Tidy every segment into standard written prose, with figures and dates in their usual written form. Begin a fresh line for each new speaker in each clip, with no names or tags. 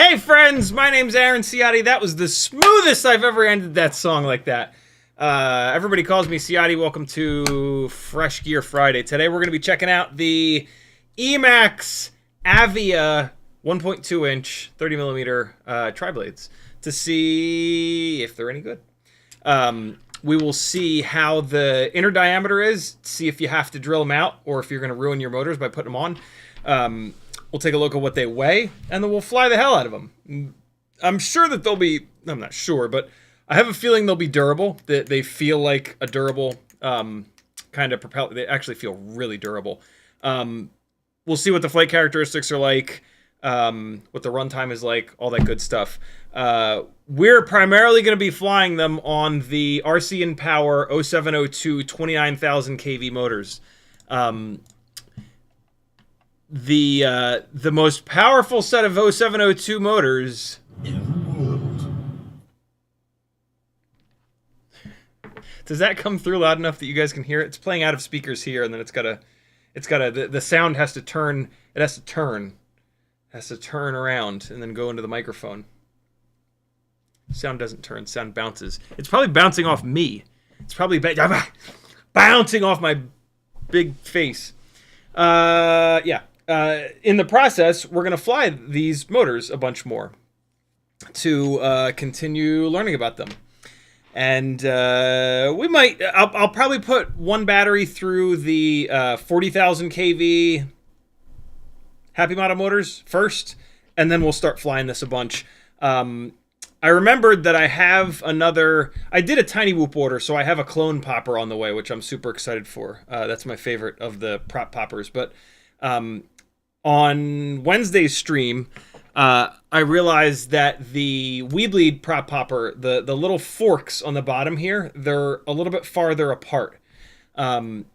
Hey friends, my name's Ciotti. That was the smoothest I've ever ended that song like that. Everybody calls me Ciotti. Welcome to Fresh Gear Friday. Today we're going to be checking out the Emax Avia 1.2 inch 30 millimeter tri-blades to see if they're any good. We will see how the inner diameter is, see if you have to drill them out or if you're going to ruin your motors by putting them on. We'll take a look at what they weigh, and then we'll fly the hell out of them. I'm sure that they'll be, I'm not sure, but I have a feeling they'll be durable. They feel like a durable kind of propeller. They actually feel really durable. We'll see what the flight characteristics are like, what the runtime is like, all that good stuff. We're primarily going to be flying them on the RCinPower 0702 29,000 kV motors. The most powerful set of 0702 motors in the world. Does that come through loud enough that you guys can hear it? It's playing out of speakers here, and then the sound has to turn. It has to turn around and then go into the microphone. Sound doesn't turn. Sound bounces. It's probably bouncing off me. It's probably bouncing off my big face. Yeah. In the process, we're going to fly these motors a bunch more to continue learning about them. And we might, I'll probably put one battery through the 40,000 kV Happy Model motors first, and then we'll start flying this a bunch. I remembered that I have I did a tiny whoop order, so I have a clone popper on the way, which I'm super excited for. That's my favorite of the prop poppers. But on Wednesday's stream, I realized that the WeBleed prop popper, the little forks on the bottom here, they're a little bit farther apart. And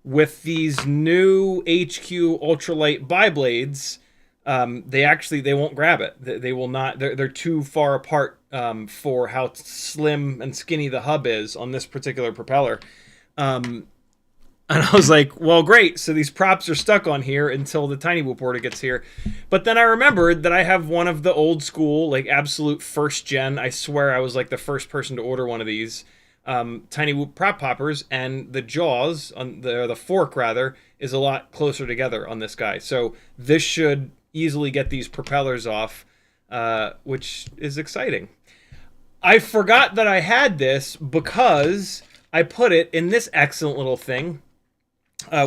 with these new HQ ultralight bi-blades, they won't grab it. They will not. They're too far apart for how slim and skinny the hub is on this particular propeller. And I was like, well, great. So these props are stuck on here until the tiny whoop order gets here. But then I remembered that I have one of the old school, like absolute first gen. I swear I was like the first person to order one of these. tiny whoop prop poppers, and the jaws on the fork rather is a lot closer together on this guy. So this should easily get these propellers off, which is exciting. I forgot that I had this because I put it in this excellent little thing,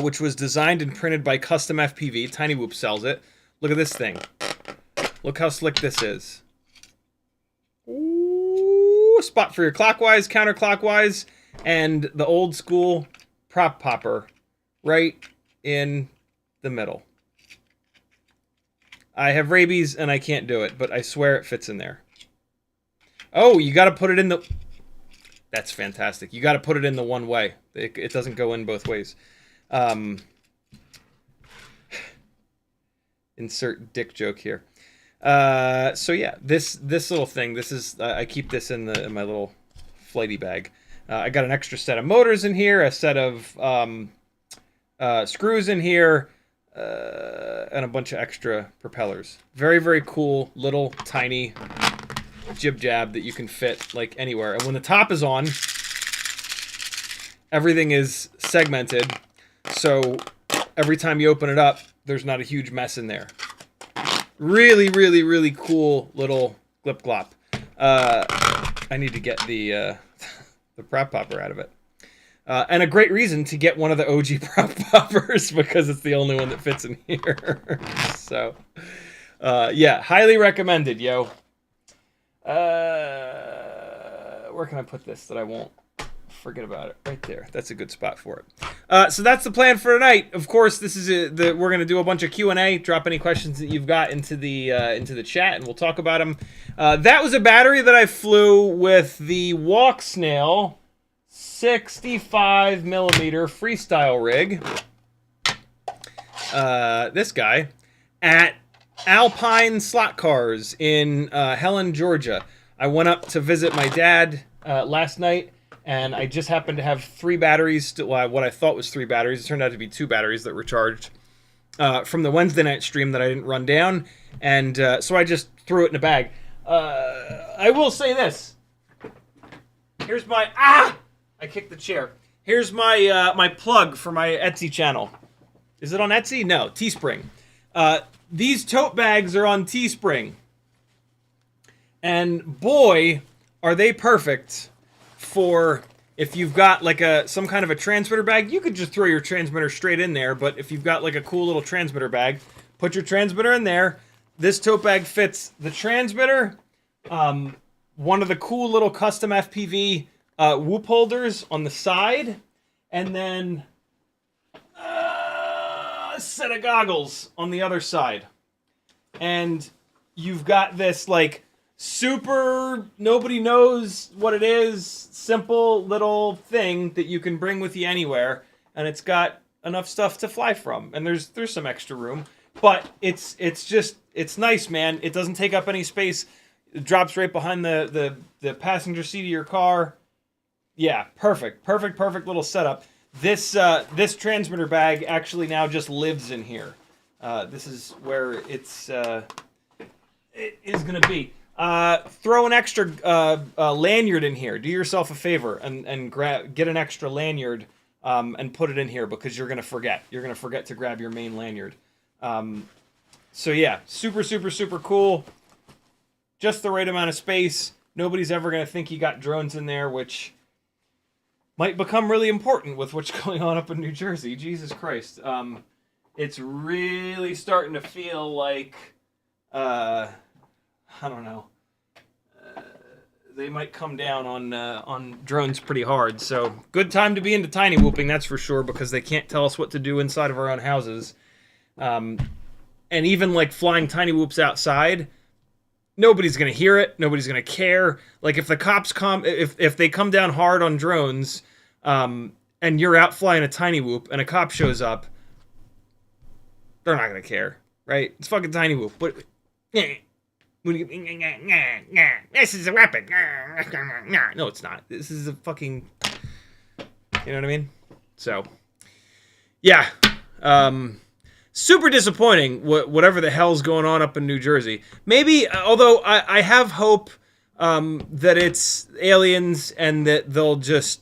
which was designed and printed by Custom FPV. Tiny Whoop sells it. Look at this thing. Look how slick this is. Ooh, spot for your clockwise, counterclockwise, and the old school prop popper right in the middle. I have rabies and I can't do it, but I swear it fits in there. Oh, you got to put it in the... That's fantastic. You got to put it in the one way. It doesn't go in both ways. Insert dick joke here. So yeah, this little thing. This is I keep this in my little flighty bag. I got an extra set of motors in here, a set of screws in here, and a bunch of extra propellers. Very, very cool little tiny jib jab that you can fit like anywhere. And when the top is on, everything is segmented, so every time you open it up, there's not a huge mess in there. Really, really, really cool little glip glop. I need to get the prop popper out of it. And a great reason to get one of the OG prop poppers because it's the only one that fits in here. So, yeah, highly recommended, yo. Where can I put this that I won't forget about it? Right there. That's a good spot for it. So that's the plan for tonight. Of course, this is we're going to do a bunch of Q&A. Drop any questions that you've got into the chat, and we'll talk about them. That was a battery that I flew with the Walk Snail 65 millimeter freestyle rig. This guy at Alpine Slot Cars in Helen, Georgia. I went up to visit my dad last night, and I just happened to have 3 batteries, what I thought was 3 batteries. It turned out to be 2 batteries that were charged from the Wednesday night stream that I didn't run down, and so I just threw it in a bag. I will say this. Here's my... I kicked the chair. Here's my my plug for my Etsy channel. Is it on Etsy? No, Teespring. These tote bags are on Teespring. And boy, are they perfect for if you've got like some kind of a transmitter bag. You could just throw your transmitter straight in there, but if you've got like a cool little transmitter bag, put your transmitter in there. This tote bag fits the transmitter, one of the cool little custom FPV whoop holders on the side, and then a set of goggles on the other side. And you've got this like super, nobody knows what it is, simple little thing that you can bring with you anywhere, and it's got enough stuff to fly from. And there's some extra room, but it's nice, man. It doesn't take up any space. It drops right behind the passenger seat of your car. Yeah, perfect little setup. This transmitter bag actually now just lives in here. This is where it is gonna be. Throw an extra lanyard in here. Do yourself a favor and get an extra lanyard and put it in here because you're gonna forget. You're gonna forget to grab your main lanyard. So yeah, super cool. Just the right amount of space. Nobody's ever gonna think you got drones in there, which might become really important with what's going on up in New Jersey. Jesus Christ. It's really starting to feel like, I don't know, they might come down on drones pretty hard. So good time to be into tiny whooping, that's for sure, because they can't tell us what to do inside of our own houses. And even like flying tiny whoops outside, nobody's going to hear it. Nobody's going to care. Like if the cops come, if they come down hard on drones, and you're out flying a tiny whoop and a cop shows up, they're not going to care, right? It's fucking tiny whoop. But this is a weapon. No, it's not. This is a fucking, you know what I mean? So, yeah. Super disappointing, whatever the hell's going on up in New Jersey. Maybe, although I have hope that it's aliens and that they'll just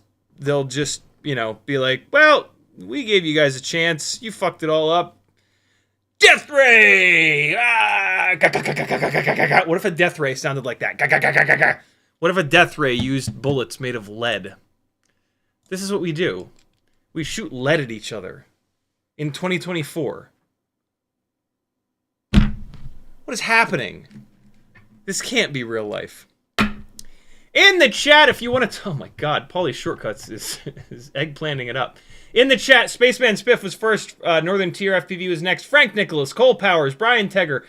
you know, be like, well, we gave you guys a chance, you fucked it all up. Death ray! Ah! What if a death ray sounded like that? What if a death ray used bullets made of lead? This is what we do. We shoot lead at each other in 2024. What is happening? This can't be real life. In the chat, if you want to... Oh my god, Pauly Shortcuts is eggplanting it up. In the chat, Spaceman Spiff was first, Northern Tier FPV was next, Frank Nicholas, Cole Powers, Brian Tegger,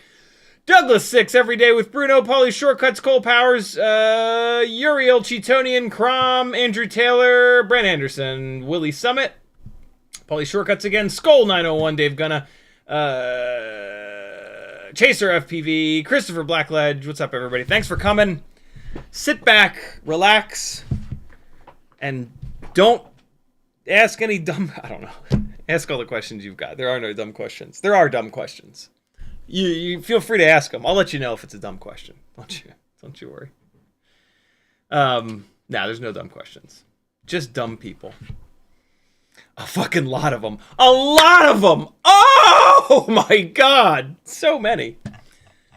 Douglas 6, Everyday with Bruno, Pauly Shortcuts, Cole Powers, Uriel, Cheatonian, Crom, Andrew Taylor, Brent Anderson, Willie Summit, Pauly Shortcuts again, Skull 901, Dave Gunna, Chaser FPV, Christopher Blackledge, what's up everybody? Thanks for coming. Sit back, relax, and don't ask any dumb... I don't know. Ask all the questions you've got. There are no dumb questions. There are dumb questions. You feel free to ask them. I'll let you know if it's a dumb question. Don't you worry. Nah, there's no dumb questions. Just dumb people. A fucking lot of them. A lot of them! Oh my god! So many.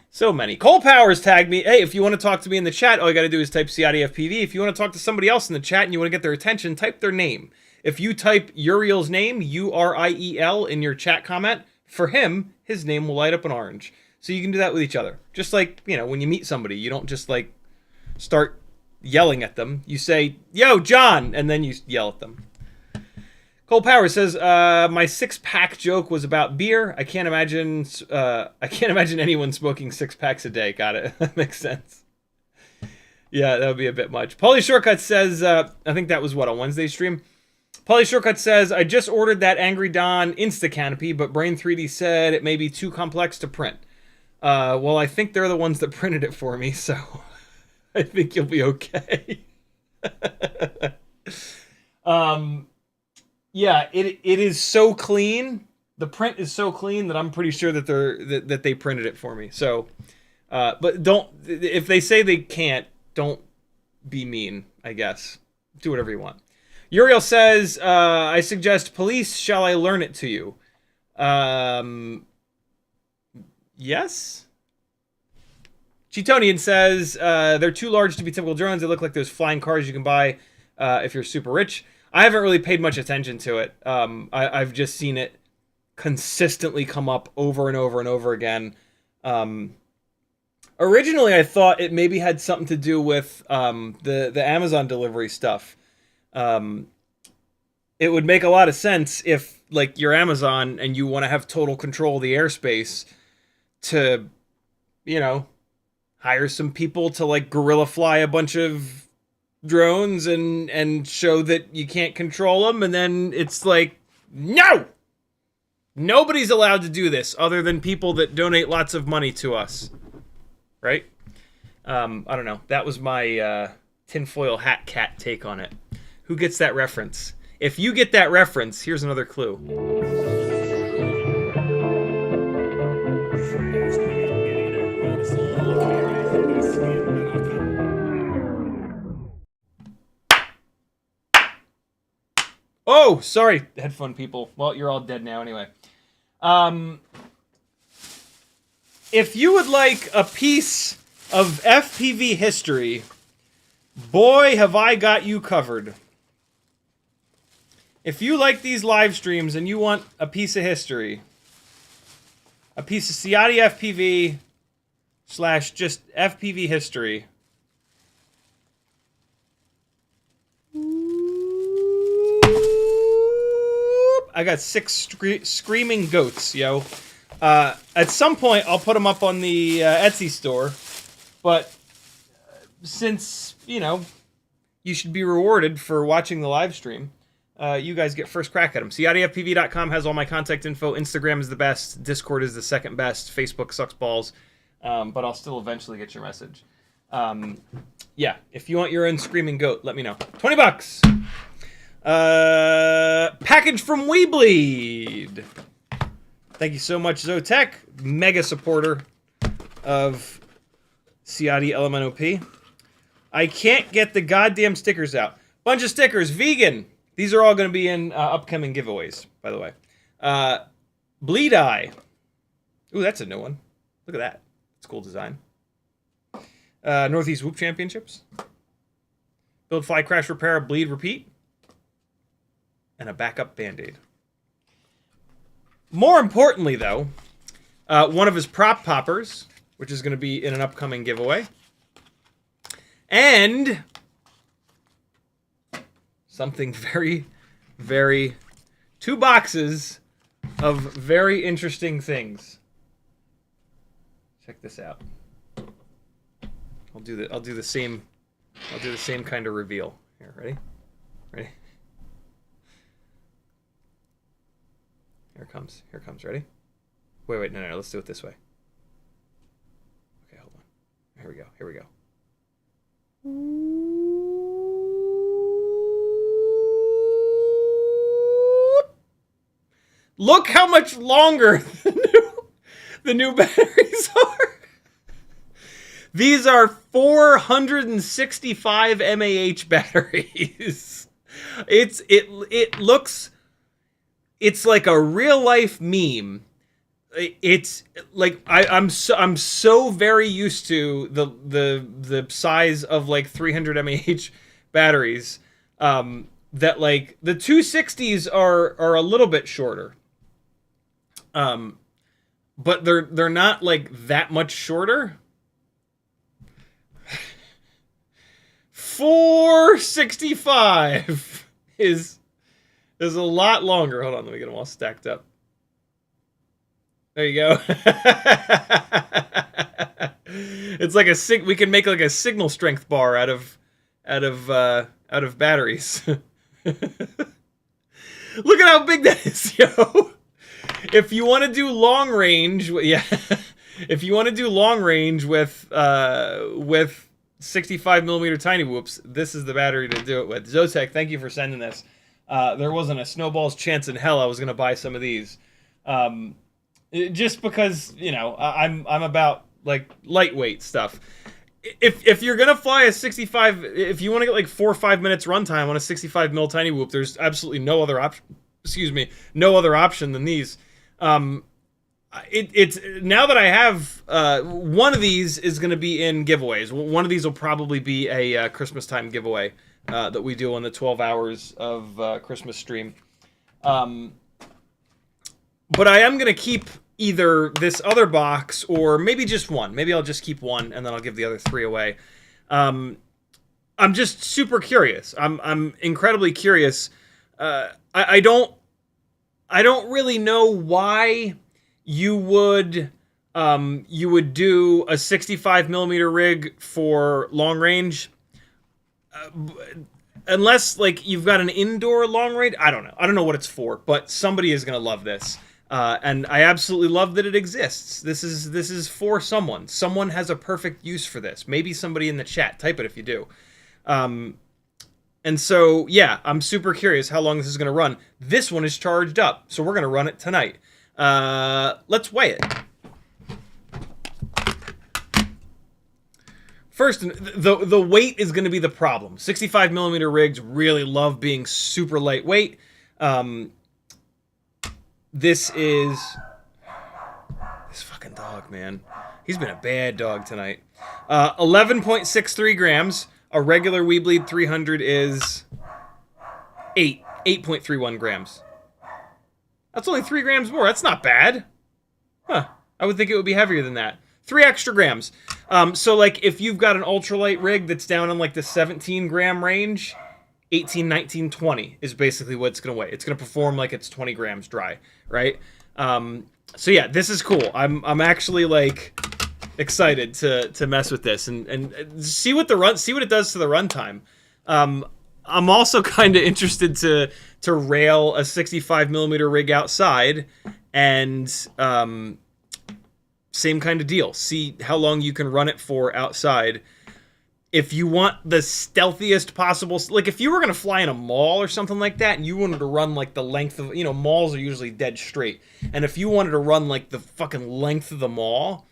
So many. Cole Powers tagged me. Hey, if you want to talk to me in the chat, all you got to do is type CiottiFPV. If you want to talk to somebody else in the chat and you want to get their attention, type their name. If you type Uriel's name, U-R-I-E-L, in your chat comment, for him, his name will light up in orange. So you can do that with each other. Just like, you know, when you meet somebody, you don't just, like, start yelling at them. You say, yo, John, and then you yell at them. Cole Power says, my six-pack joke was about beer. I can't imagine anyone smoking 6 packs a day. Got it. That makes sense. Yeah, that would be a bit much. Pauly Shortcut says, I think that was what, on Wednesday's stream? Pauly Shortcut says, I just ordered that Angry Don Insta Canopy, but Brain 3D said it may be too complex to print. Well, I think they're the ones that printed it for me, so I think you'll be okay. Yeah, it is so clean. The print is so clean that I'm pretty sure that they printed it for me. So, but don't, if they say they can't, don't be mean, I guess. Do whatever you want. Uriel says, I suggest police, shall I learn it to you? Yes? Cheatonian says, they're too large to be typical drones. They look like those flying cars you can buy if you're super rich. I haven't really paid much attention to it. I've just seen it consistently come up over and over and over again. Originally, I thought it maybe had something to do with the Amazon delivery stuff. It would make a lot of sense if, like, you're Amazon and you want to have total control of the airspace to, you know, hire some people to, like, guerrilla fly a bunch of drones and show that you can't control them, and then it's like, no! Nobody's allowed to do this other than people that donate lots of money to us. Right? I don't know. That was my tinfoil hat cat take on it. Who gets that reference? If you get that reference, here's another clue. Oh, sorry, headphone people. Well, you're all dead now anyway. If you would like a piece of FPV history, boy, have I got you covered. If you like these live streams and you want a piece of history, a piece of CiottiFPV / just FPV history, I got 6 screaming goats, yo. At some point, I'll put them up on the Etsy store, but since, you know, you should be rewarded for watching the live stream, you guys get first crack at them. CiottiFPV.com has all my contact info. Instagram is the best. Discord is the second best. Facebook sucks balls, but I'll still eventually get your message. Yeah, if you want your own screaming goat, let me know. $20. Package from WeBleed. Thank you so much, Zotek, mega supporter of Ciotti LMNOP. I can't get the goddamn stickers out. Bunch of stickers, vegan. These are all going to be in upcoming giveaways, by the way. Bleed Eye. Ooh, that's a new one. Look at that. It's a cool design. Northeast Whoop Championships. Build, Fly, Crash, Repair, Bleed, Repeat. And a backup Band-Aid. More importantly, though, one of his prop poppers, which is going to be in an upcoming giveaway. And something very, very... 2 boxes of very interesting things. Check this out. I'll do the same kind of reveal. Here, ready? Ready? Here it comes. Here it comes. Ready? Wait, no, let's do it this way. Okay, hold on. Here we go. Here we go. Look how much longer the new batteries are. These are 465 mAh batteries. It looks, it's like a real life meme. It's like I'm so very used to the size of like 300 mAh batteries that like the 260s are a little bit shorter. But they're not like that much shorter. 465 is a lot longer. Hold on, let me get them all stacked up. There you go. It's like we can make like a signal strength bar out of batteries. Look at how big that is, yo. If you want to do long range, yeah. If you want to do long range with 65mm tiny whoops, this is the battery to do it with. Zotek, thank you for sending this. There wasn't a snowball's chance in hell I was going to buy some of these. Just because, you know, I'm about like lightweight stuff. If you're going to fly a 65, if you want to get like 4 or 5 minutes runtime on a 65mm tiny whoop, there's absolutely no other option. Excuse me, no other option than these. It's now that I have one of these is going to be in giveaways. One of these will probably be a Christmas time giveaway that we do on the 12 hours of Christmas stream. But I am going to keep either this other box or maybe just one. Maybe I'll just keep one and then I'll give the other 3 away. I'm just super curious. I'm incredibly curious. I don't really know why you would do a 65mm rig for long range, unless like you've got an indoor long range. I don't know what it's for, but somebody is gonna love this, and I absolutely love that it exists. This is for someone. Someone has a perfect use for this. Maybe somebody in the chat. Type it if you do. And so, yeah, I'm super curious how long this is going to run. This one is charged up, so we're going to run it tonight. Let's weigh it. First, the weight is going to be the problem. 65mm rigs really love being super lightweight. This fucking dog, man. He's been a bad dog tonight. 11.63 grams. A regular WeBleed 300 is 8.31 grams. That's only 3 grams more. That's not bad. Huh. I would think it would be heavier than that. 3 extra grams. So, like, if you've got an ultralight rig that's down in, like, the 17-gram range, 18, 19, 20 is basically what it's going to weigh. It's going to perform like it's 20 grams dry, right? So, yeah, this is cool. I'm actually, like, excited to mess with this and see what it does to the runtime. I'm also kind of interested to rail a 65mm rig outside and same kind of deal. See how long you can run it for outside. If you want the stealthiest possible, like if you were going to fly in a mall or something like that and you wanted to run like the length of, you know, malls are usually dead straight. And if you wanted to run like the fucking length of the mall,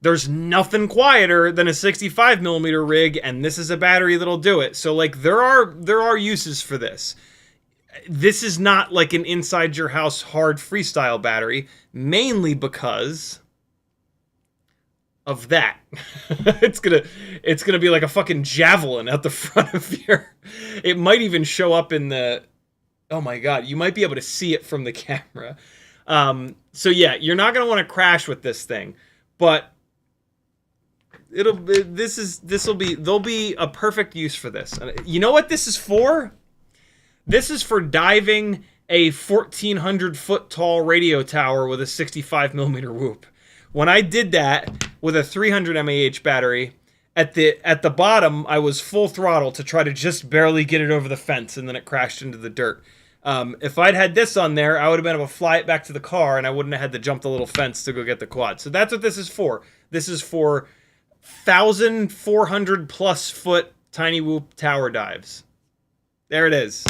there's nothing quieter than a 65 millimeter rig, and this is a battery that'll do it. So like there are uses for this. This is not like an inside your house hard freestyle battery, mainly because of that. it's gonna be like a fucking javelin at the front of your. It might even show up in the. Oh my god, you might be able to see it from the camera. So yeah, you're not gonna want to crash with this thing, but there'll be a perfect use for this. You know what this is for? This is for diving a 1,400 foot tall radio tower with a 65 millimeter whoop. When I did that with a 300 mAh battery, at the bottom, I was full throttle to try to just barely get it over the fence, and then it crashed into the dirt. If I'd had this on there, I would have been able to fly it back to the car, and I wouldn't have had to jump the little fence to go get the quad. So that's what this is for. This is for 1,400 plus foot tiny whoop tower dives. There it is.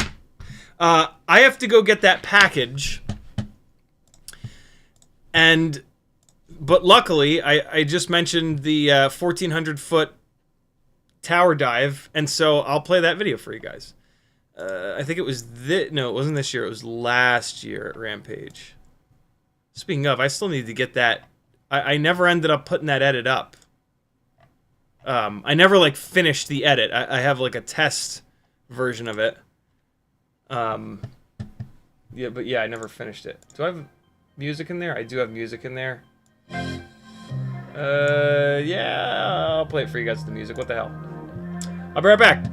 I have to go get that package, but luckily I just mentioned the 1,400 foot tower dive, and so I'll play that video for you guys. I think it was no, it wasn't this year. It was last year at Rampage. Speaking of, I still need to get that. I never ended up putting that edit up. I never like finished the edit. I have like a test version of it. Yeah, but yeah, I never finished it. Do I have music in there? I do have music in there. Yeah, I'll play it for you guys with the music. What the hell? I'll be right back.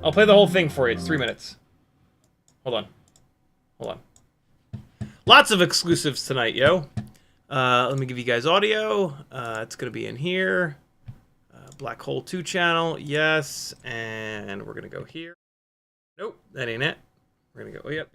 I'll play the whole thing for you. It's 3 minutes. Hold on. Lots of exclusives tonight, yo. Let me give you guys audio. It's gonna be in here. Black Hole 2 channel, yes. And we're gonna go here. Nope, that ain't it. We're gonna go, oh, yep.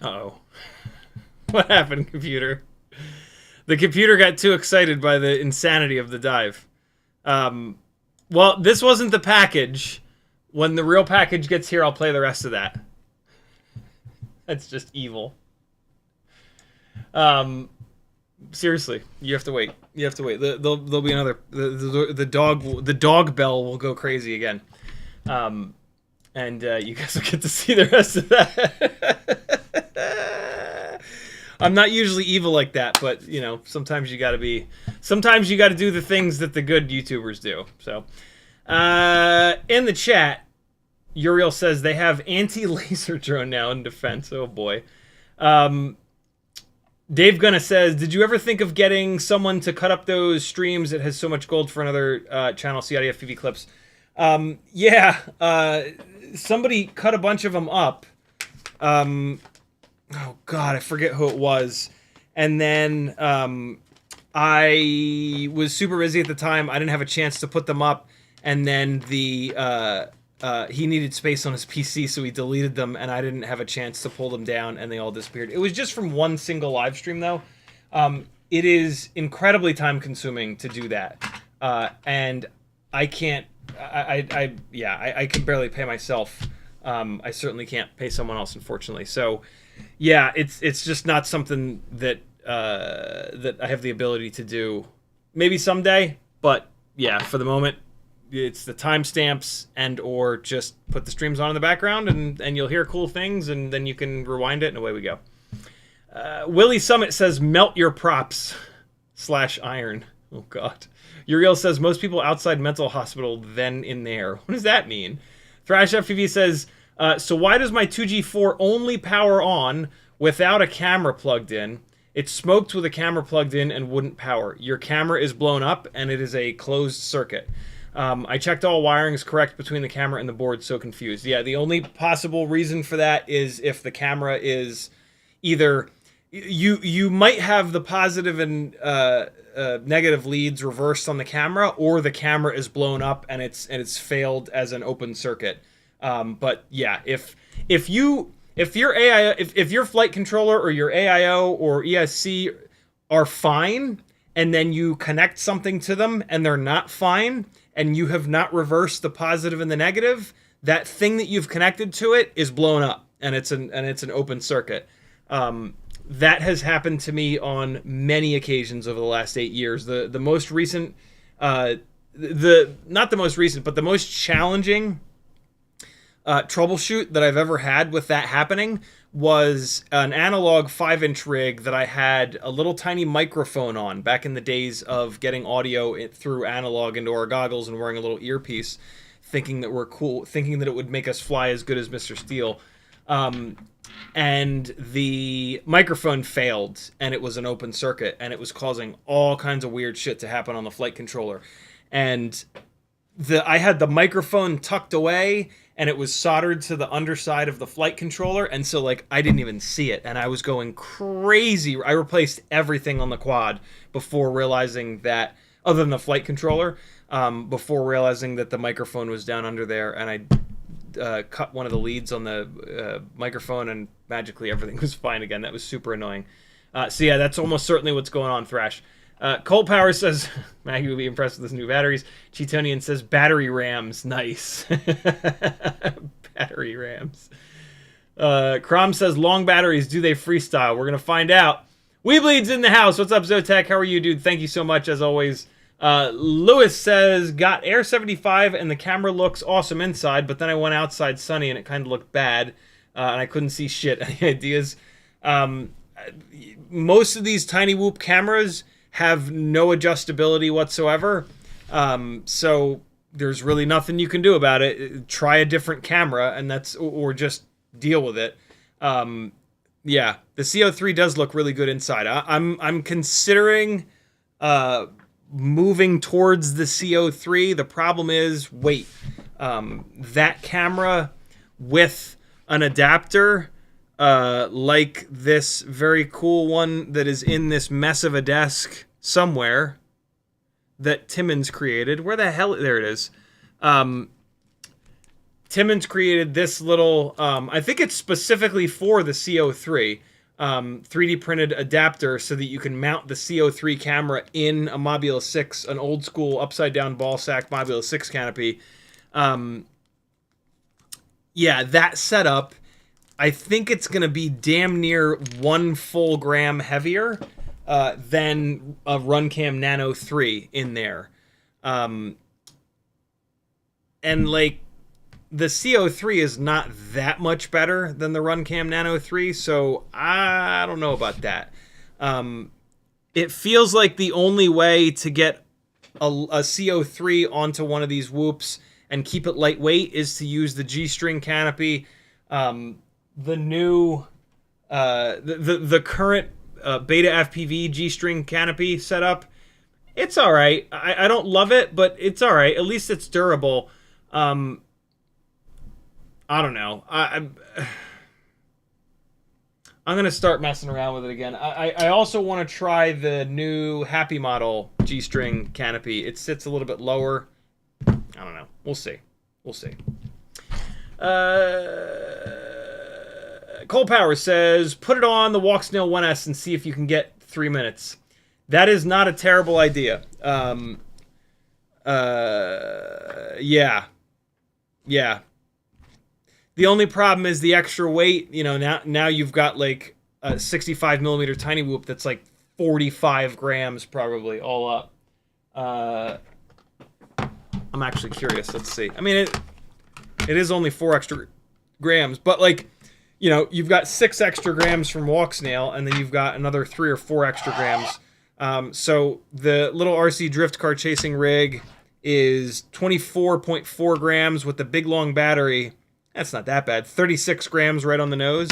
Uh-oh. What happened, computer? The computer got too excited by the insanity of the dive. Well, this wasn't the package. When the real package gets here, I'll play the rest of that. That's just evil. Seriously, you have to wait. You have to wait. There'll be another. The dog bell will go crazy again. And you guys will get to see the rest of that. I'm not usually evil like that, but you know, sometimes you got to do the things that the good YouTubers do. So, in the chat, Uriel says they have anti-laser drone now in defense. Oh boy. Dave Gunna says, did you ever think of getting someone to cut up those streams? It has so much gold for another channel, CiottiFPV Clips. Yeah, somebody cut a bunch of them up. Oh God, I forget who it was. And then I was super busy at the time. I didn't have a chance to put them up. And then he needed space on his PC, so he deleted them, and I didn't have a chance to pull them down, and they all disappeared. It was just from one single live stream, though. It is incredibly time-consuming to do that, and I can't. I can barely pay myself. I certainly can't pay someone else, unfortunately. So, yeah, it's just not something that that I have the ability to do. Maybe someday, but yeah, for the moment. It's the timestamps and or just put the streams on in the background and you'll hear cool things and then you can rewind it and away we go. Willie Summit says melt your props / iron. Oh God. Uriel says most people outside mental hospital then in there. What does that mean? Thrash FPV says so why does my 2G4 only power on without a camera plugged in? It smoked with a camera plugged in and wouldn't power. Your camera is blown up and it is a closed circuit. I checked all wirings correct between the camera and the board, so confused. Yeah, the only possible reason for that is if the camera is either... You might have the positive and negative leads reversed on the camera, or the camera is blown up and it's failed as an open circuit. But yeah, if your flight controller or your AIO or ESC are fine, and then you connect something to them and they're not fine, and you have not reversed the positive and the negative, that thing that you've connected to it is blown up, and it's an open circuit. That has happened to me on many occasions over the last 8 years. The most recent, not the most recent, but the most challenging troubleshoot that I've ever had with that happening was an analog 5-inch rig that I had a little tiny microphone on back in the days of getting audio through analog into our goggles and wearing a little earpiece, thinking that we're cool, thinking that it would make us fly as good as Mr. Steele. And the microphone failed, and it was an open circuit, and it was causing all kinds of weird shit to happen on the flight controller. And I had the microphone tucked away, and it was soldered to the underside of the flight controller, and so like I didn't even see it, and I was going crazy. I replaced everything on the quad before realizing that, other than the flight controller, before realizing that the microphone was down under there, and I cut one of the leads on the microphone, and magically everything was fine again. That was super annoying. So yeah, that's almost certainly what's going on, Thrash. Cold Power says, Maggie will be impressed with his new batteries. Cheetonian says, battery rams. Nice. Battery rams. Crom says, long batteries, do they freestyle? We're going to find out. WeBleed's in the house. What's up, Zotek? How are you, dude? Thank you so much, as always. Lewis says, got Air 75 and the camera looks awesome inside, but then I went outside sunny and it kind of looked bad, and I couldn't see shit. Any ideas? Most of these Tiny Whoop cameras have no adjustability whatsoever, so there's really nothing you can do about it. Try a different camera, and or just deal with it. Yeah, the CO3 does look really good inside. I'm considering moving towards the CO3. The problem is weight. That camera with an adapter, like this very cool one that is in this mess of a desk somewhere that Timmons created. Where the hell? There it is. Timmons created this little, I think it's specifically for the CO3, 3D printed adapter so that you can mount the CO3 camera in a Mobula 6, an old school upside down ball sack Mobula 6 canopy. Yeah, that setup, I think it's going to be damn near 1 full gram heavier than a Runcam Nano 3 in there. And like, the CO3 is not that much better than the Runcam Nano 3, so I don't know about that. It feels like the only way to get a CO3 onto one of these whoops and keep it lightweight is to use the G-string canopy. The new, the current Beta FPV G-string canopy setup, it's all right. I don't love it, but it's all right. At least it's durable. I don't know. I'm gonna start messing around with it again. I also want to try the new Happy Model G-string canopy. It sits a little bit lower. I don't know. We'll see. We'll see. Cole Power says, put it on the Walk Snail 1S and see if you can get 3 minutes. That is not a terrible idea. Yeah. Yeah. The only problem is the extra weight. You know, now you've got like a 65 millimeter tiny whoop that's like 45 grams probably all up. I'm actually curious. Let's see. I mean, it is only 4 extra grams, but like, you know, you've got 6 extra grams from Walk Snail, and then you've got another 3 or 4 extra grams. So the little RC drift car chasing rig is 24.4 grams with the big long battery. That's not that bad. 36 grams right on the nose,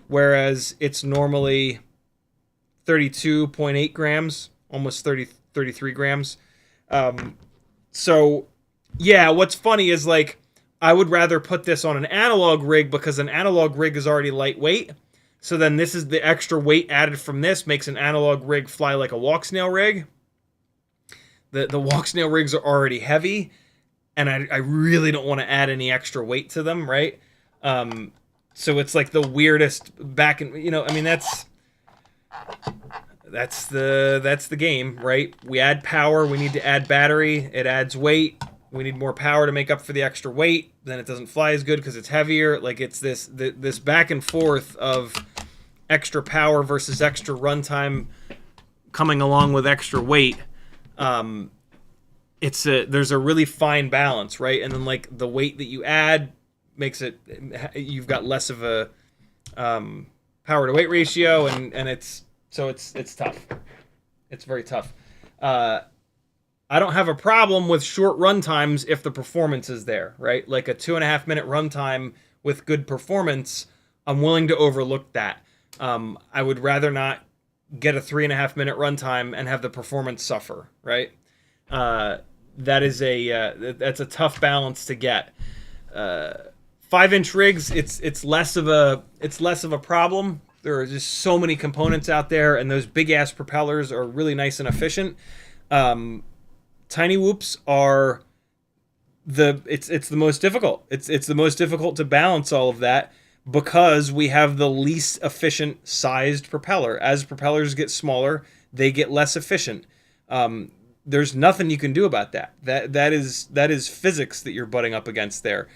whereas it's normally 32.8 grams, almost 33 grams. So, yeah, what's funny is, like, I would rather put this on an analog rig because an analog rig is already lightweight. So then this is the extra weight added from this makes an analog rig fly like a Walk Snail rig. The Walk Snail rigs are already heavy, and I really don't want to add any extra weight to them, right? So it's like the weirdest back and, you know, I mean, that's the game, right? We add power, we need to add battery, it adds weight, we need more power to make up for the extra weight, then it doesn't fly as good because it's heavier. Like, it's this back and forth of extra power versus extra runtime coming along with extra weight. There's a really fine balance, right? And then, like, the weight that you add makes it, you've got less of a power to weight ratio, and it's tough. It's very tough. I don't have a problem with short run times if the performance is there, right? Like a 2.5 minute runtime with good performance, I'm willing to overlook that. I would rather not get a 3.5 minute runtime and have the performance suffer, right? That's a tough balance to get. 5-inch rigs, it's less of a problem. There are just so many components out there, and those big ass propellers are really nice and efficient. Tiny whoops are it's the most difficult. It's the most difficult to balance all of that because we have the least efficient sized propeller. As propellers get smaller, they get less efficient. There's nothing you can do about that. That is physics that you're butting up against there.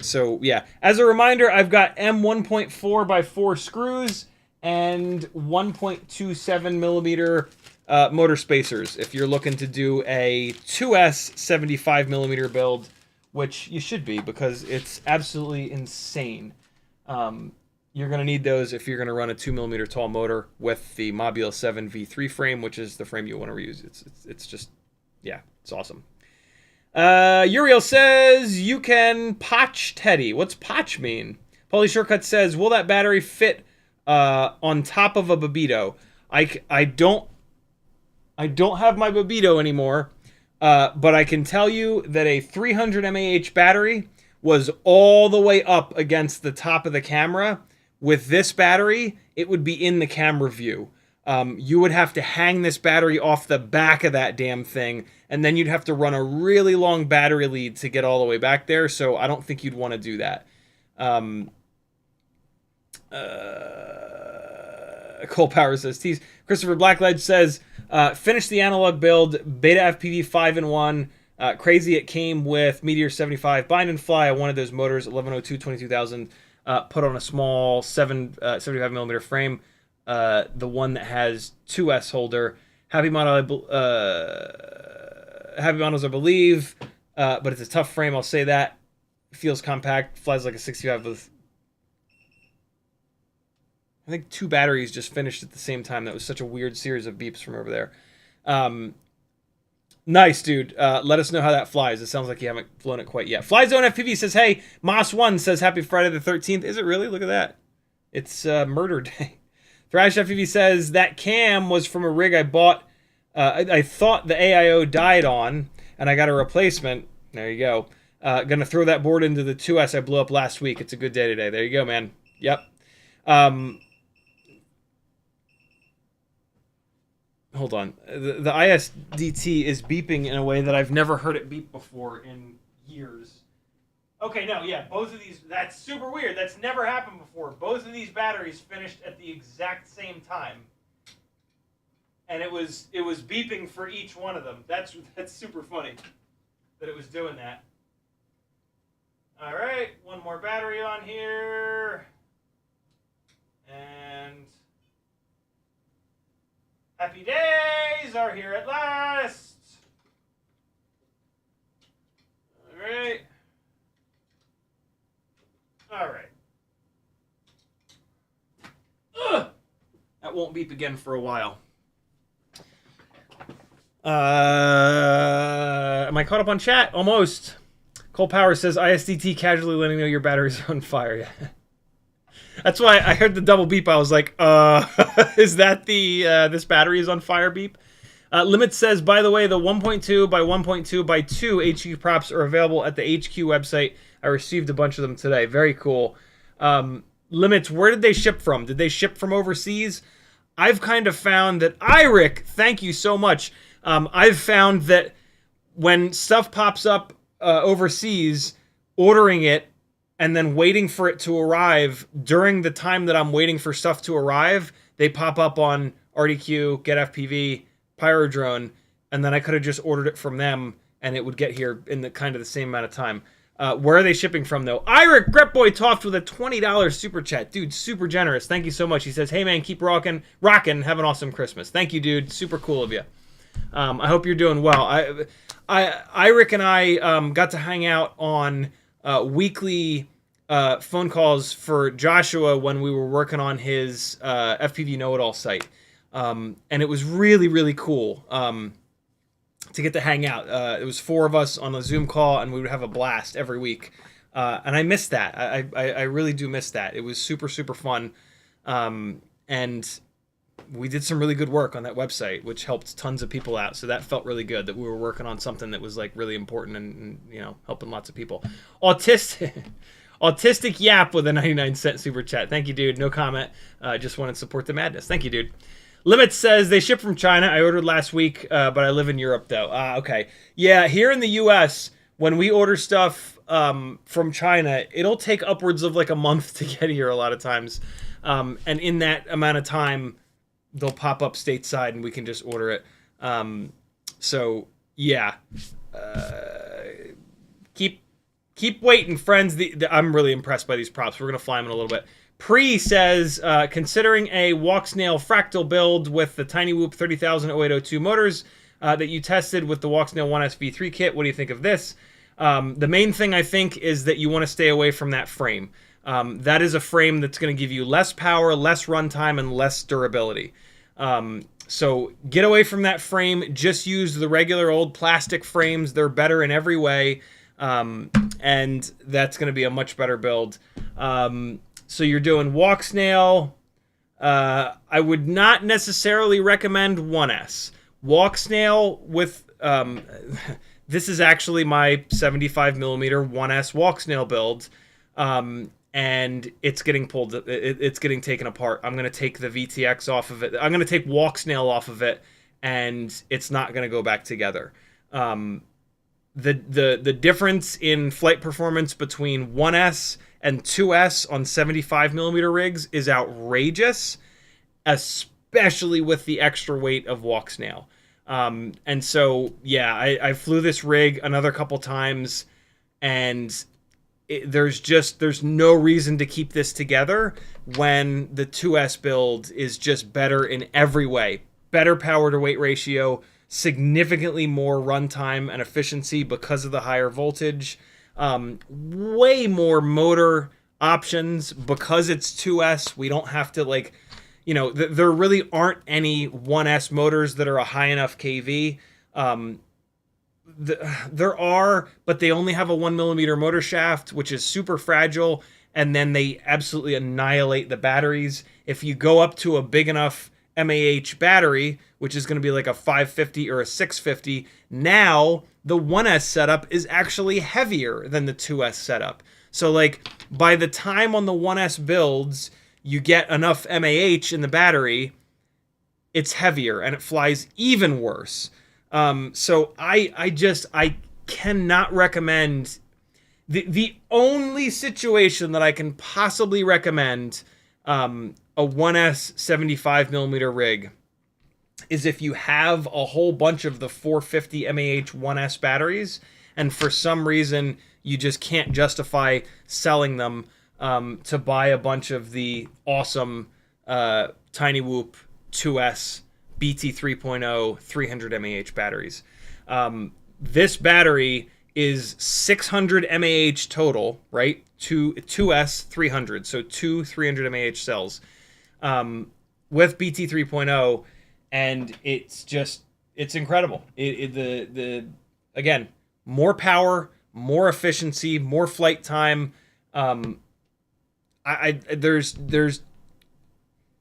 So yeah, as a reminder, I've got M 1.4 by 4 screws and 1.27 millimeter motor spacers if you're looking to do a 2S 75 millimeter build, which you should be because it's absolutely insane. You're going to need those if you're going to run a 2 millimeter tall motor with the Mobula 7 V3 frame, which is the frame you want to reuse. It's just, yeah, it's awesome. Uriel says, you can potch Teddy. What's potch mean? Paulie Shortcut says, will that battery fit on top of a Babito? I don't have my Babito anymore, but I can tell you that a 300 mAh battery was all the way up against the top of the camera. With this battery, it would be in the camera view. You would have to hang this battery off the back of that damn thing, and then you'd have to run a really long battery lead to get all the way back there, so I don't think you'd want to do that. Cole Power says, tease. Christopher Blackledge says, finish the analog build, Beta FPV 5-in-1. Crazy it came with Meteor 75 bind and fly. I wanted those motors, 1102, 22,000, put on a small 75 millimeter frame. The one that has 2S holder. Happy models, I believe, but it's a tough frame, I'll say that. feels compact, flies like a 65 with, I think, 2 batteries just finished at the same time. That was such a weird series of beeps from over there. Nice, dude. Let us know how that flies. It sounds like you haven't flown it quite yet. Flyzone FPV says, hey, Moss1 says, happy Friday the 13th. Is it really? Look at that. It's murder day. Thrash FPV says, that cam was from a rig I bought. I thought the AIO died on, and I got a replacement. There you go. Gonna throw that board into the 2S I blew up last week. It's a good day today. There you go, man. Yep. Hold on. The ISDT is beeping in a way that I've never heard it beep before in years. Okay, no, yeah, both of these, that's super weird. That's never happened before. Both of these batteries finished at the exact same time. And it was beeping for each one of them. That's super funny that it was doing that. All right, one more battery on here. And happy days are here at last. All right. All right. Ugh! That won't beep again for a while. Am I caught up on chat? Almost. Cole Power says, ISDT casually letting know your battery's on fire. Yeah. That's why I heard the double beep. I was like, is that the this battery is on fire beep? Limit says, by the way, the 1.2 by 1.2 by 2 HQ props are available at the HQ website. I received a bunch of them today. Very cool. Limits, where did they ship from? Did they ship from overseas? I've kind of found that, Iric, thank you so much. I've found that when stuff pops up overseas, ordering it and then waiting for it to arrive, during the time that I'm waiting for stuff to arrive, they pop up on RDQ, Get FPV, Pyrodrone, and then I could have just ordered it from them and it would get here in the kind of the same amount of time. Where are they shipping from, though? Iric Gretboy Toft with a $20 super chat. Dude, super generous. Thank you so much. He says, hey, man, keep rocking. Have an awesome Christmas. Thank you, dude. Super cool of you. I hope you're doing well. Iric and I got to hang out on weekly phone calls for Joshua when we were working on his FPV Know-It-All site. And it was really, really cool to get to hang out. It was 4 of us on a Zoom call, and we would have a blast every week. And I missed that. I really do miss that. It was super, super fun. And we did some really good work on that website, which helped tons of people out. So that felt really good that we were working on something that was like really important and you know, helping lots of people. Autistic Yap with a 99-cent super chat. Thank you, dude. No comment. Just wanted to support the madness. Thank you, dude. Limit says they ship from China. I ordered last week, but I live in Europe, though. Okay. Yeah, here in the U.S., when we order stuff from China, it'll take upwards of like a month to get here a lot of times. And in that amount of time, they'll pop up stateside and we can just order it. So, yeah. Keep waiting, friends. I'm really impressed by these props. We're going to fly them in a little bit. Pre says, considering a walk snail fractal build with the Tiny Whoop 30,000 0802 motors that you tested with the walk snail 1S V3 kit, what do you think of this? The main thing I think is that you want to stay away from that frame. That is a frame that's going to give you less power, less runtime, and less durability. So get away from that frame. Just use the regular old plastic frames. They're better in every way. And that's going to be a much better build. So you're doing walk snail. I would not necessarily recommend 1S. Walk snail with, this is actually my 75 millimeter 1S walk snail build. And it's getting pulled, it's getting taken apart. I'm going to take the VTX off of it. I'm going to take walk snail off of it, and it's not going to go back together. The difference in flight performance between 1S and 2S on 75 millimeter rigs is outrageous, especially with the extra weight of walk snail. And so, yeah, I flew this rig another couple times, and there's no reason to keep this together when the 2S build is just better in every way. Better power to weight ratio, significantly more runtime and efficiency because of the higher voltage. Way more motor options because it's 2S. We don't have to like, you know, there really aren't any 1S motors that are a high enough kV. There are, but they only have a 1mm motor shaft, which is super fragile, and then they absolutely annihilate the batteries. If you go up to a big enough mAh battery, which is going to be like a 550 or a 650, now the 1S setup is actually heavier than the 2S setup. So like by the time on the 1S builds you get enough mAh in the battery, it's heavier and it flies even worse. So I cannot recommend the only situation that I can possibly recommend a 1S 75mm rig is if you have a whole bunch of the 450 mAh 1S batteries and for some reason you just can't justify selling them to buy a bunch of the awesome Tiny Whoop 2S BT 3.0 300 mAh batteries. This battery is 600 mAh total, right? 2S 300, so two 300 mAh cells with BT 3.0, and it's incredible. Again, more power, more efficiency, more flight time. There's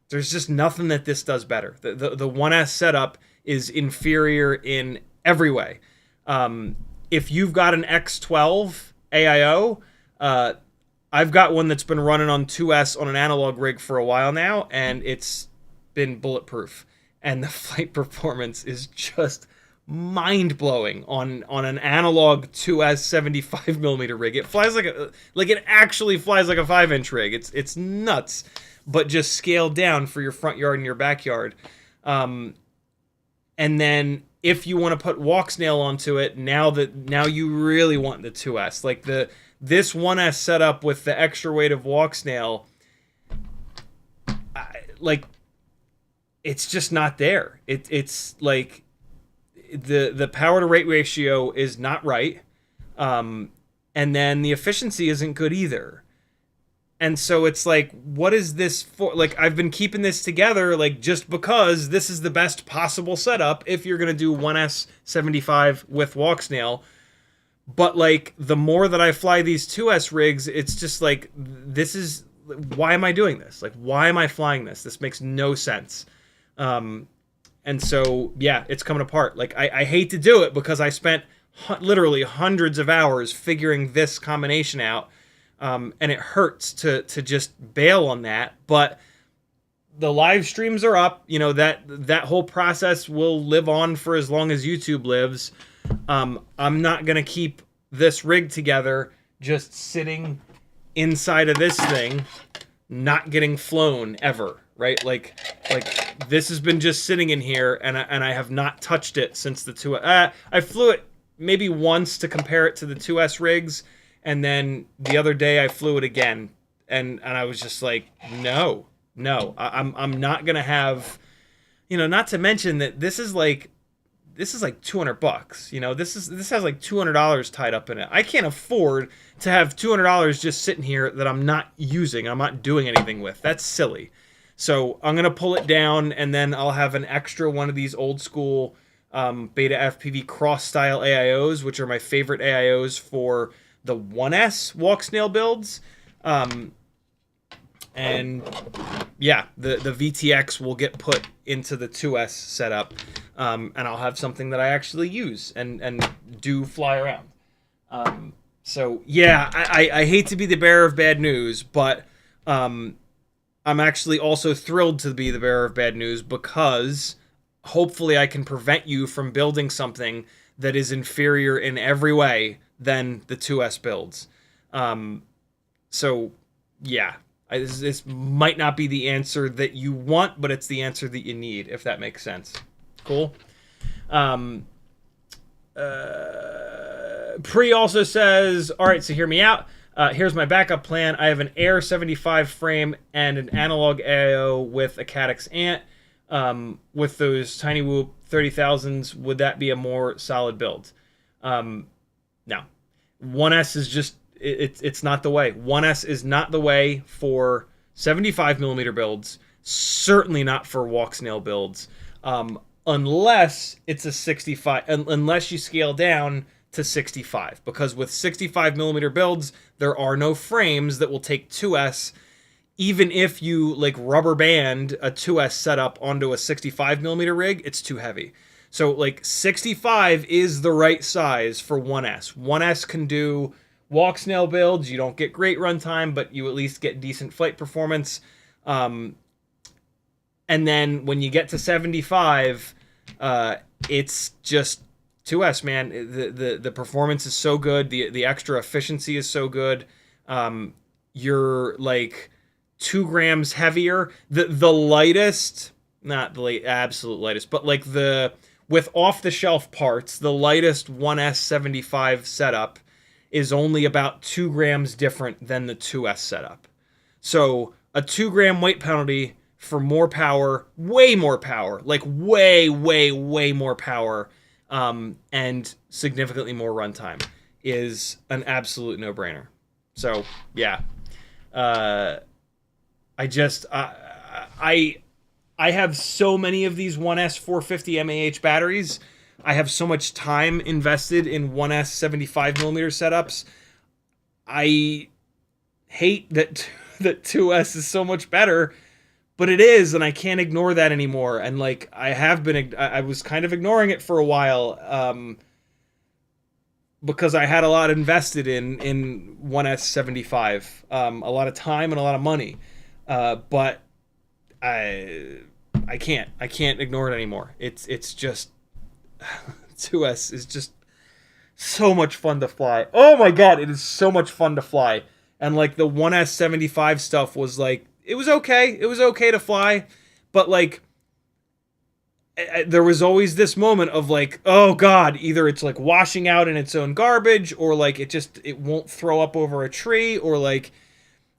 just nothing that this does better. The 1S setup is inferior in every way. If you've got an X12 AIO, I've got one that's been running on 2S on an analog rig for a while now, and it's been bulletproof. And the flight performance is just mind-blowing on an analog 2S 75mm rig. It flies like it actually flies like a 5-inch rig. It's nuts, but just scaled down for your front yard and your backyard. And then if you want to put walk snail onto it, now you really want the 2S. Like this 1S setup with the extra weight of walk snail, it's just not there. It's like the power to rate ratio is not right, and then the efficiency isn't good either. And so it's like, what is this for? Like, I've been keeping this together, like, just because this is the best possible setup if you're going to do 1S 75 with walk snail. But, like, the more that I fly these 2S rigs, it's just like, why am I doing this? Like, why am I flying this? This makes no sense. And so, yeah, it's coming apart. Like, I hate to do it because I spent literally hundreds of hours figuring this combination out. And it hurts to just bail on that, but the live streams are up. You know, that whole process will live on for as long as YouTube lives. I'm not going to keep this rig together just sitting inside of this thing, not getting flown ever, right? Like this has been just sitting in here, and I have not touched it since the 2S. I flew it maybe once to compare it to the 2S rigs. And then the other day I flew it again, and I was just like, no, I'm not gonna have, you know. Not to mention that this is like $200. You know, this has like $200 tied up in it. I can't afford to have $200 just sitting here that I'm not using. I'm not doing anything with. That's silly. So I'm gonna pull it down, and then I'll have an extra one of these old school Beta FPV cross style AIOs, which are my favorite AIOs for the 1S walk snail builds. And yeah, the VTX will get put into the 2S setup, and I'll have something that I actually use and do fly around. So yeah, I hate to be the bearer of bad news, but I'm actually also thrilled to be the bearer of bad news, because hopefully I can prevent you from building something that is inferior in every way than the 2S builds. So yeah, this might not be the answer that you want, but it's the answer that you need, if that makes sense. Cool. Pre also says, all right, so hear me out. Here's my backup plan. I have an Air 75 frame and an analog AIO with a Caddx Ant. With those Tiny Whoop 30,000s, would that be a more solid build? No. 1S is just it's not the way. 1S is not the way for 75 millimeter builds. Certainly not for walk snail builds, unless it's a 65. Unless you scale down to 65, because with 65 millimeter builds, there are no frames that will take 2S. Even if you like rubber band a 2S setup onto a 65 millimeter rig, it's too heavy. So like 65 is the right size for 1S. 1S can do walk snail builds. You don't get great runtime, but you at least get decent flight performance. And then when you get to 75, it's just 2S, man. The performance is so good. The extra efficiency is so good. You're like 2 grams heavier. The lightest, not the absolute lightest, but like with off-the-shelf parts, the lightest 1S 75 setup is only about 2 grams different than the 2S setup. So a 2 gram weight penalty for more power, way more power, like way more power, and significantly more runtime is an absolute no-brainer. So yeah, I have so many of these 1S 450 mAh batteries. I have so much time invested in 1S 75 millimeter setups. I hate that 2S is so much better, but it is, and I can't ignore that anymore. And like I was kind of ignoring it for a while, because I had a lot invested in 1S 75, a lot of time and a lot of money, but I can't ignore it anymore. It's just 2S is just so much fun to fly. Oh my god, it is so much fun to fly. And like the 1S 75 stuff was like, it was okay to fly, but like there was always this moment of like, oh god, either it's like washing out in its own garbage, or like it won't throw up over a tree, or like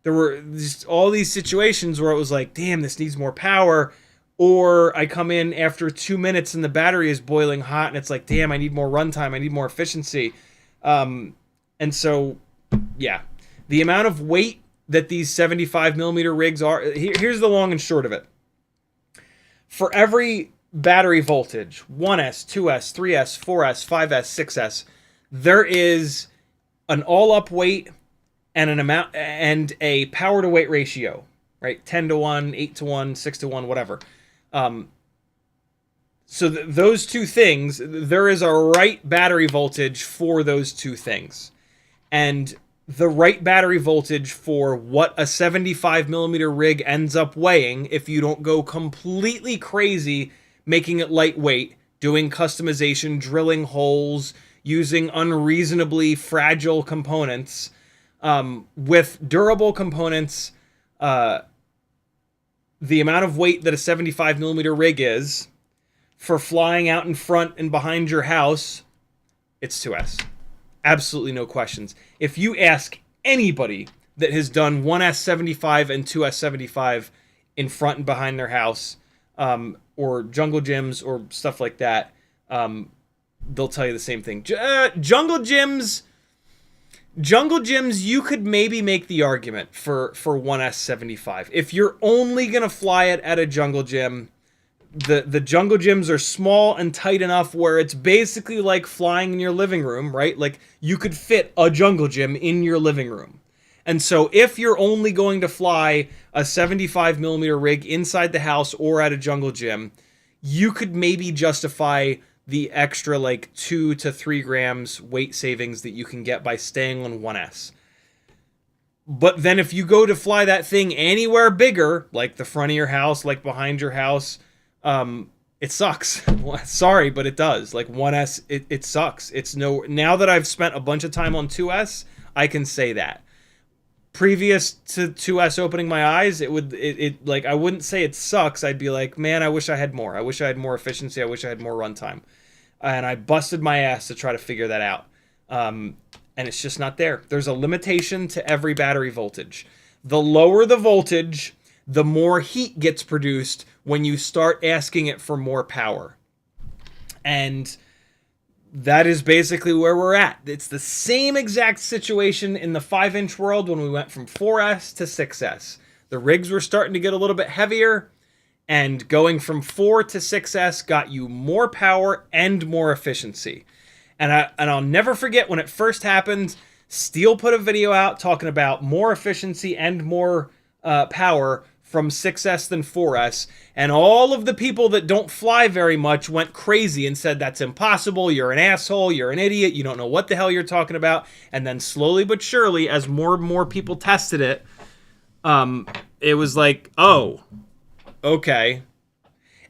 there were just all these situations where it was like, damn, this needs more power. Or I come in after 2 minutes and the battery is boiling hot, and it's like, damn, I need more runtime, I need more efficiency. And so, yeah, the amount of weight that these 75 millimeter rigs are, here's the long and short of it. For every battery voltage, 1S, 2S, 3S, 4S, 5S, 6S, there is an all-up weight and an amount and a power to weight ratio, right? 10 to 1, 8 to 1, 6 to 1, whatever. So those two things, there is a right battery voltage for those two things. And the right battery voltage for what a 75 millimeter rig ends up weighing, if you don't go completely crazy making it lightweight, doing customization, drilling holes, using unreasonably fragile components, with durable components, the amount of weight that a 75 millimeter rig is for flying out in front and behind your house, it's 2S. Absolutely no questions. If you ask anybody that has done 1S 75 and 2S 75 in front and behind their house, or jungle gyms or stuff like that, they'll tell you the same thing. Jungle gyms, you could maybe make the argument for 1S 75. If you're only going to fly it at a jungle gym, the jungle gyms are small and tight enough where it's basically like flying in your living room, right? Like you could fit a jungle gym in your living room. And so if you're only going to fly a 75 millimeter rig inside the house or at a jungle gym, you could maybe justify the extra like 2 to 3 grams weight savings that you can get by staying on 1S. But then if you go to fly that thing anywhere bigger, like the front of your house, like behind your house, it sucks. Sorry, but it does. Like 1S, it sucks. Now that I've spent a bunch of time on 2S, I can say that. Previous to 2S opening my eyes, it like, I wouldn't say it sucks. I'd be like, man, I wish I had more. I wish I had more efficiency. I wish I had more runtime. And I busted my ass to try to figure that out. And it's just not there. There's a limitation to every battery voltage. The lower the voltage, the more heat gets produced when you start asking it for more power. And that is basically where we're at. It's the same exact situation in the 5-inch world when we went from 4S to 6S. The rigs were starting to get a little bit heavier, and going from 4 to 6S got you more power and more efficiency. And I'll never forget when it first happened, Steel put a video out talking about more efficiency and more power from 6S than 4S, and all of the people that don't fly very much went crazy and said that's impossible, you're an asshole, you're an idiot, you don't know what the hell you're talking about. And then slowly but surely, as more and more people tested it, it was like, oh, okay.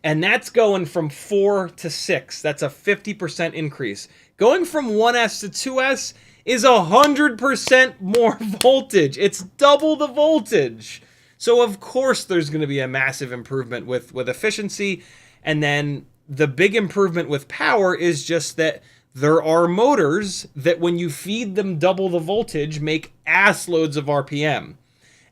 And that's going from 4 to 6. That's a 50% increase. Going from 1S to 2S is 100% more voltage. It's double the voltage. So of course there's going to be a massive improvement with efficiency. And then the big improvement with power is just that there are motors that when you feed them double the voltage make ass loads of RPM.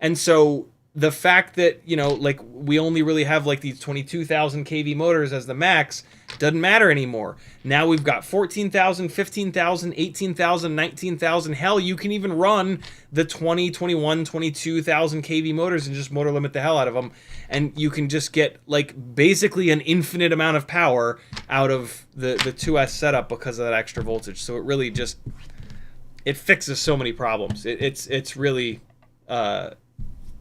And so the fact that, you know, like we only really have like these 22,000 kV motors as the max doesn't matter anymore. Now we've got 14,000, 15,000, 18,000, 19,000. Hell, you can even run the 20, 21, 22,000 kV motors and just motor limit the hell out of them. And you can just get like basically an infinite amount of power out of the 2S setup because of that extra voltage. So it really just, it fixes so many problems. It's really,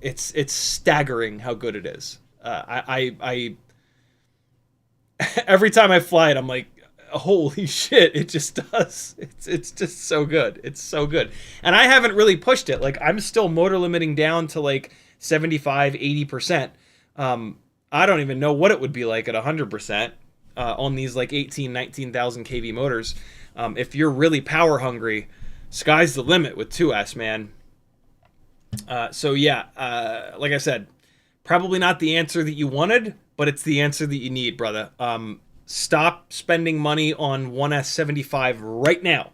it's staggering how good it is. I every time I fly it, I'm like, holy shit, it just does. It's just so good. It's so good. And I haven't really pushed it. Like, I'm still motor limiting down to like 75, 80%. I don't even know what it would be like at 100% on these like 18, 19,000 kV motors. If you're really power hungry, sky's the limit with 2S, man. So yeah, like I said, probably not the answer that you wanted, but it's the answer that you need, brother. Stop spending money on 1S75 right now.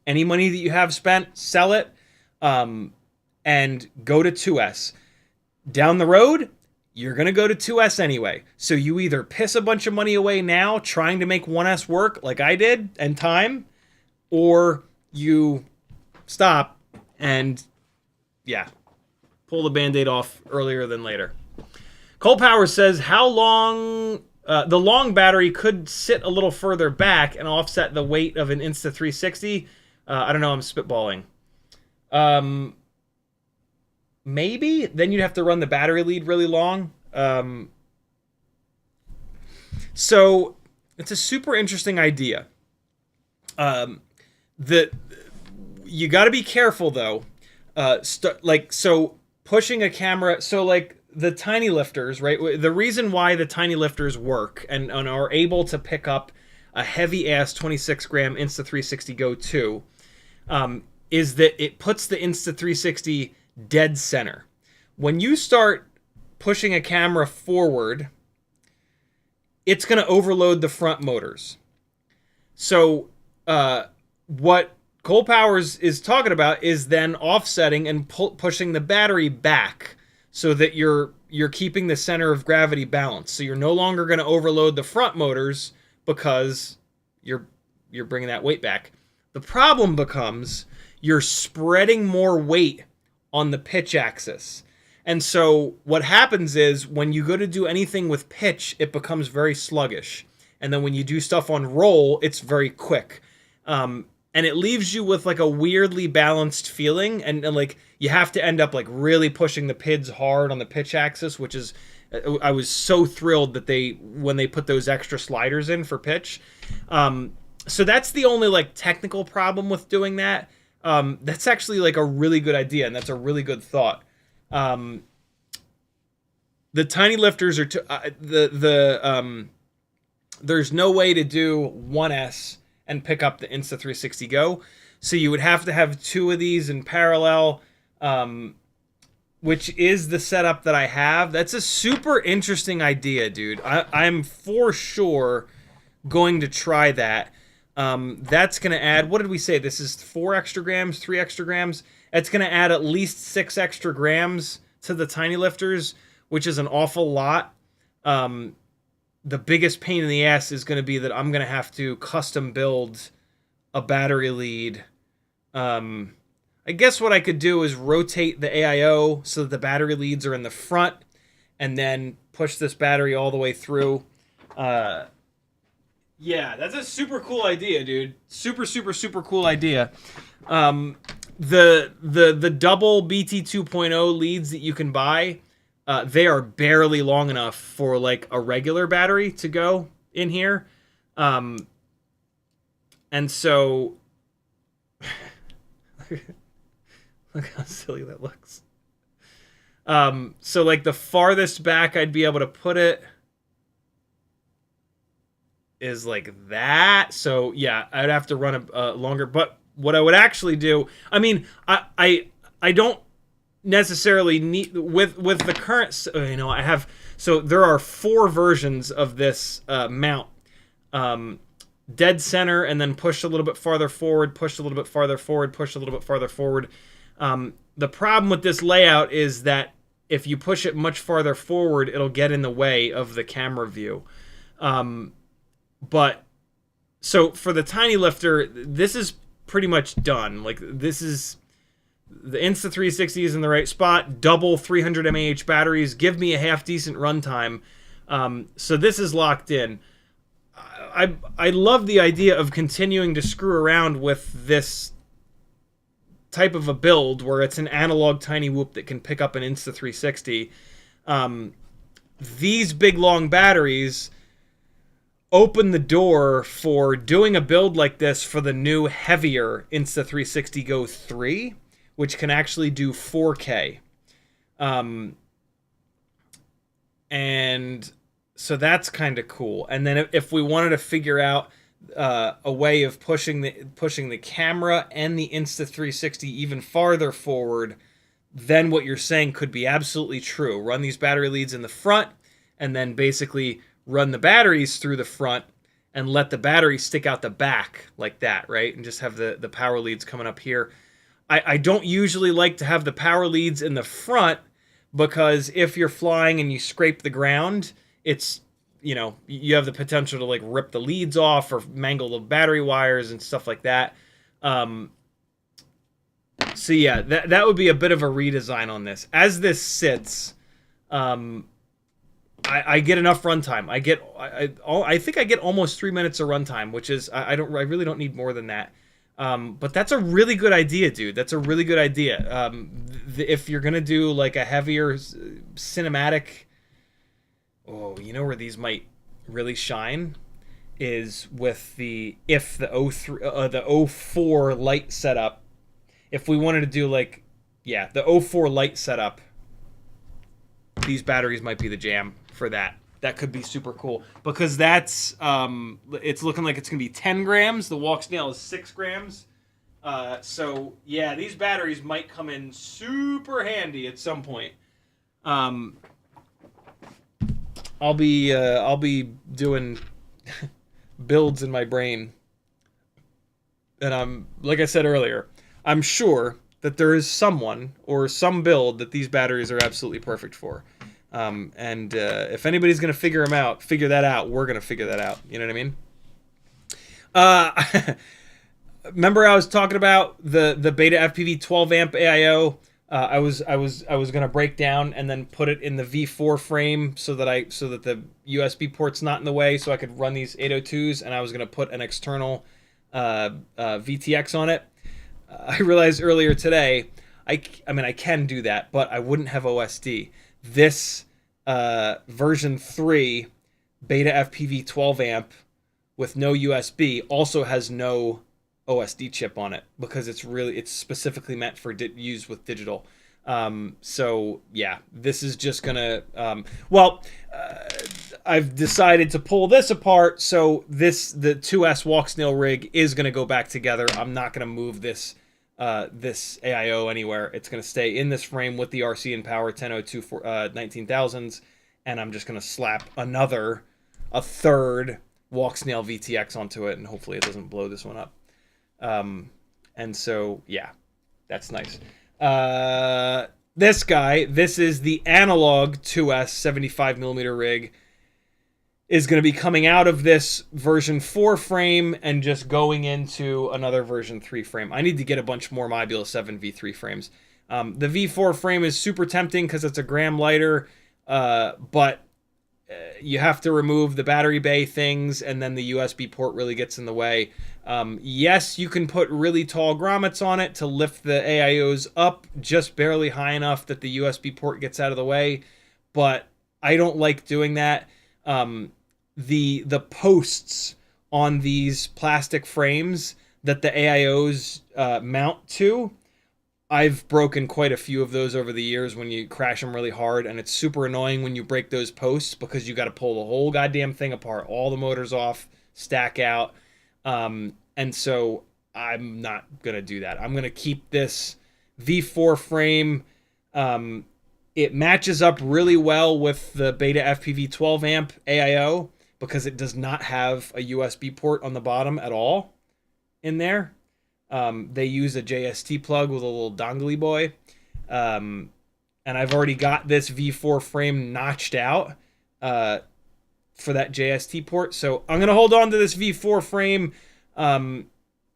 Any money that you have spent, sell it, and go to 2S. Down the road, you're going to go to 2S anyway. So you either piss a bunch of money away now trying to make 1S work like I did and time, or you stop and, yeah, pull the Band-Aid off earlier than later. Cole Power says, how long... the long battery could sit a little further back and offset the weight of an Insta360. I don't know, I'm spitballing. Maybe? Then you'd have to run the battery lead really long. So, it's a super interesting idea. You got to be careful, though. So, pushing a camera... So, like, the tiny lifters, right? The reason why the tiny lifters work and are able to pick up a heavy-ass 26-gram Insta360 Go 2 is that it puts the Insta360 dead center. When you start pushing a camera forward, it's going to overload the front motors. So what Cole Powers is talking about is then offsetting and pushing the battery back, so that you're keeping the center of gravity balanced. So you're no longer going to overload the front motors because you're bringing that weight back. The problem becomes you're spreading more weight on the pitch axis. And so what happens is when you go to do anything with pitch, it becomes very sluggish. And then when you do stuff on roll, it's very quick. And it leaves you with like a weirdly balanced feeling, and like you have to end up like really pushing the PIDs hard on the pitch axis, which is, I was so thrilled that when they put those extra sliders in for pitch. So that's the only like technical problem with doing that. That's actually like a really good idea, and that's a really good thought. The tiny lifters are there's no way to do 1S and pick up the Insta360 Go. So you would have to have two of these in parallel, which is the setup that I have. That's a super interesting idea, dude. I'm for sure going to try that. That's going to add, what did we say? This is 4 extra grams, 3 extra grams. It's going to add at least 6 extra grams to the tiny lifters, which is an awful lot. The biggest pain in the ass is going to be that I'm going to have to custom build a battery lead. I guess what I could do is rotate the AIO so that the battery leads are in the front, and then push this battery all the way through. Yeah, that's a super cool idea, dude. Super, super, super cool idea. The double BT 2.0 leads that you can buy, they are barely long enough for like a regular battery to go in here. And so look how silly that looks. So like the farthest back I'd be able to put it is like that. So yeah, I'd have to run a longer, but what I would actually do, I mean, I don't necessarily need with the current, you know, I have, so there are 4 versions of this mount. Dead center, and then push a little bit farther forward, push a little bit farther forward, push a little bit farther forward. The problem with this layout is that if you push it much farther forward, it'll get in the way of the camera view. But so for the tiny lifter, this is pretty much done. Like, this is the Insta360 is in the right spot. Double 300 mAh batteries give me a half decent runtime. So this is locked in. I love the idea of continuing to screw around with this type of a build where it's an analog tiny whoop that can pick up an Insta360. These big long batteries open the door for doing a build like this for the new heavier Insta360 Go 3, which can actually do 4K. And so that's kind of cool. And then if we wanted to figure out a way of pushing the camera and the Insta360 even farther forward, then what you're saying could be absolutely true. Run these battery leads in the front, and then basically run the batteries through the front and let the battery stick out the back like that, right? And just have the power leads coming up here. I don't usually like to have the power leads in the front, because if you're flying and you scrape the ground, it's, you know, you have the potential to like rip the leads off or mangle the battery wires and stuff like that. So yeah, that would be a bit of a redesign on this. As this sits, I get enough runtime. I think I get almost 3 minutes of runtime, which is I really don't need more than that. But that's a really good idea, dude. That's a really good idea. If you're gonna do like a heavier cinematic, oh, you know where these might really shine is with the 04 lite setup. If we wanted to do like, yeah, the 04 lite setup, these batteries might be the jam for that. That could be super cool, because that's it's looking like it's gonna be 10 grams. The walk snail is 6 grams. So yeah, these batteries might come in super handy at some point. I'll be doing builds in my brain, and like I said earlier, I'm sure that there is someone or some build that these batteries are absolutely perfect for. And if anybody's gonna figure that out, we're gonna figure that out. You know what I mean? Remember I was talking about the Beta FPV 12 amp AIO. I was gonna break down and then put it in the V4 frame so that the USB port's not in the way, so I could run these 802s, and I was gonna put an external VTX on it. I realized earlier today, I mean I can do that, but I wouldn't have OSD. This version 3 Beta FPV 12 amp with no USB also has no OSD chip on it, because it's specifically meant for use with digital. So yeah, this is just gonna I've decided to pull this apart, so the 2S walk snail rig is gonna go back together. I'm not gonna move this AIO anywhere. It's gonna stay in this frame with the RCinPower 1002 19,000s, and I'm just gonna slap a third walk snail VTX onto it, and hopefully it doesn't blow this one up. And so yeah, that's nice. This is the analog 2S 75mm rig. is going to be coming out of this version 4 frame and just going into another version 3 frame. I need to get a bunch more Mobula 7 V3 frames. The V4 frame is super tempting because it's a gram lighter, but you have to remove the battery bay things, and then the USB port really gets in the way. Yes, you can put really tall grommets on it to lift the AIOs up just barely high enough that the USB port gets out of the way, but I don't like doing that. The posts on these plastic frames that the AIOs mount to, I've broken quite a few of those over the years when you crash them really hard, and it's super annoying when you break those posts because you got to pull the whole goddamn thing apart, all the motors off, stack out, and so I'm not going to do that. I'm going to keep this V4 frame. It matches up really well with the Beta FPV 12 amp AIO because it does not have a USB port on the bottom at all in there. They use a JST plug with a little dongly boy. And I've already got this V4 frame notched out for that JST port. So I'm going to hold on to this V4 frame.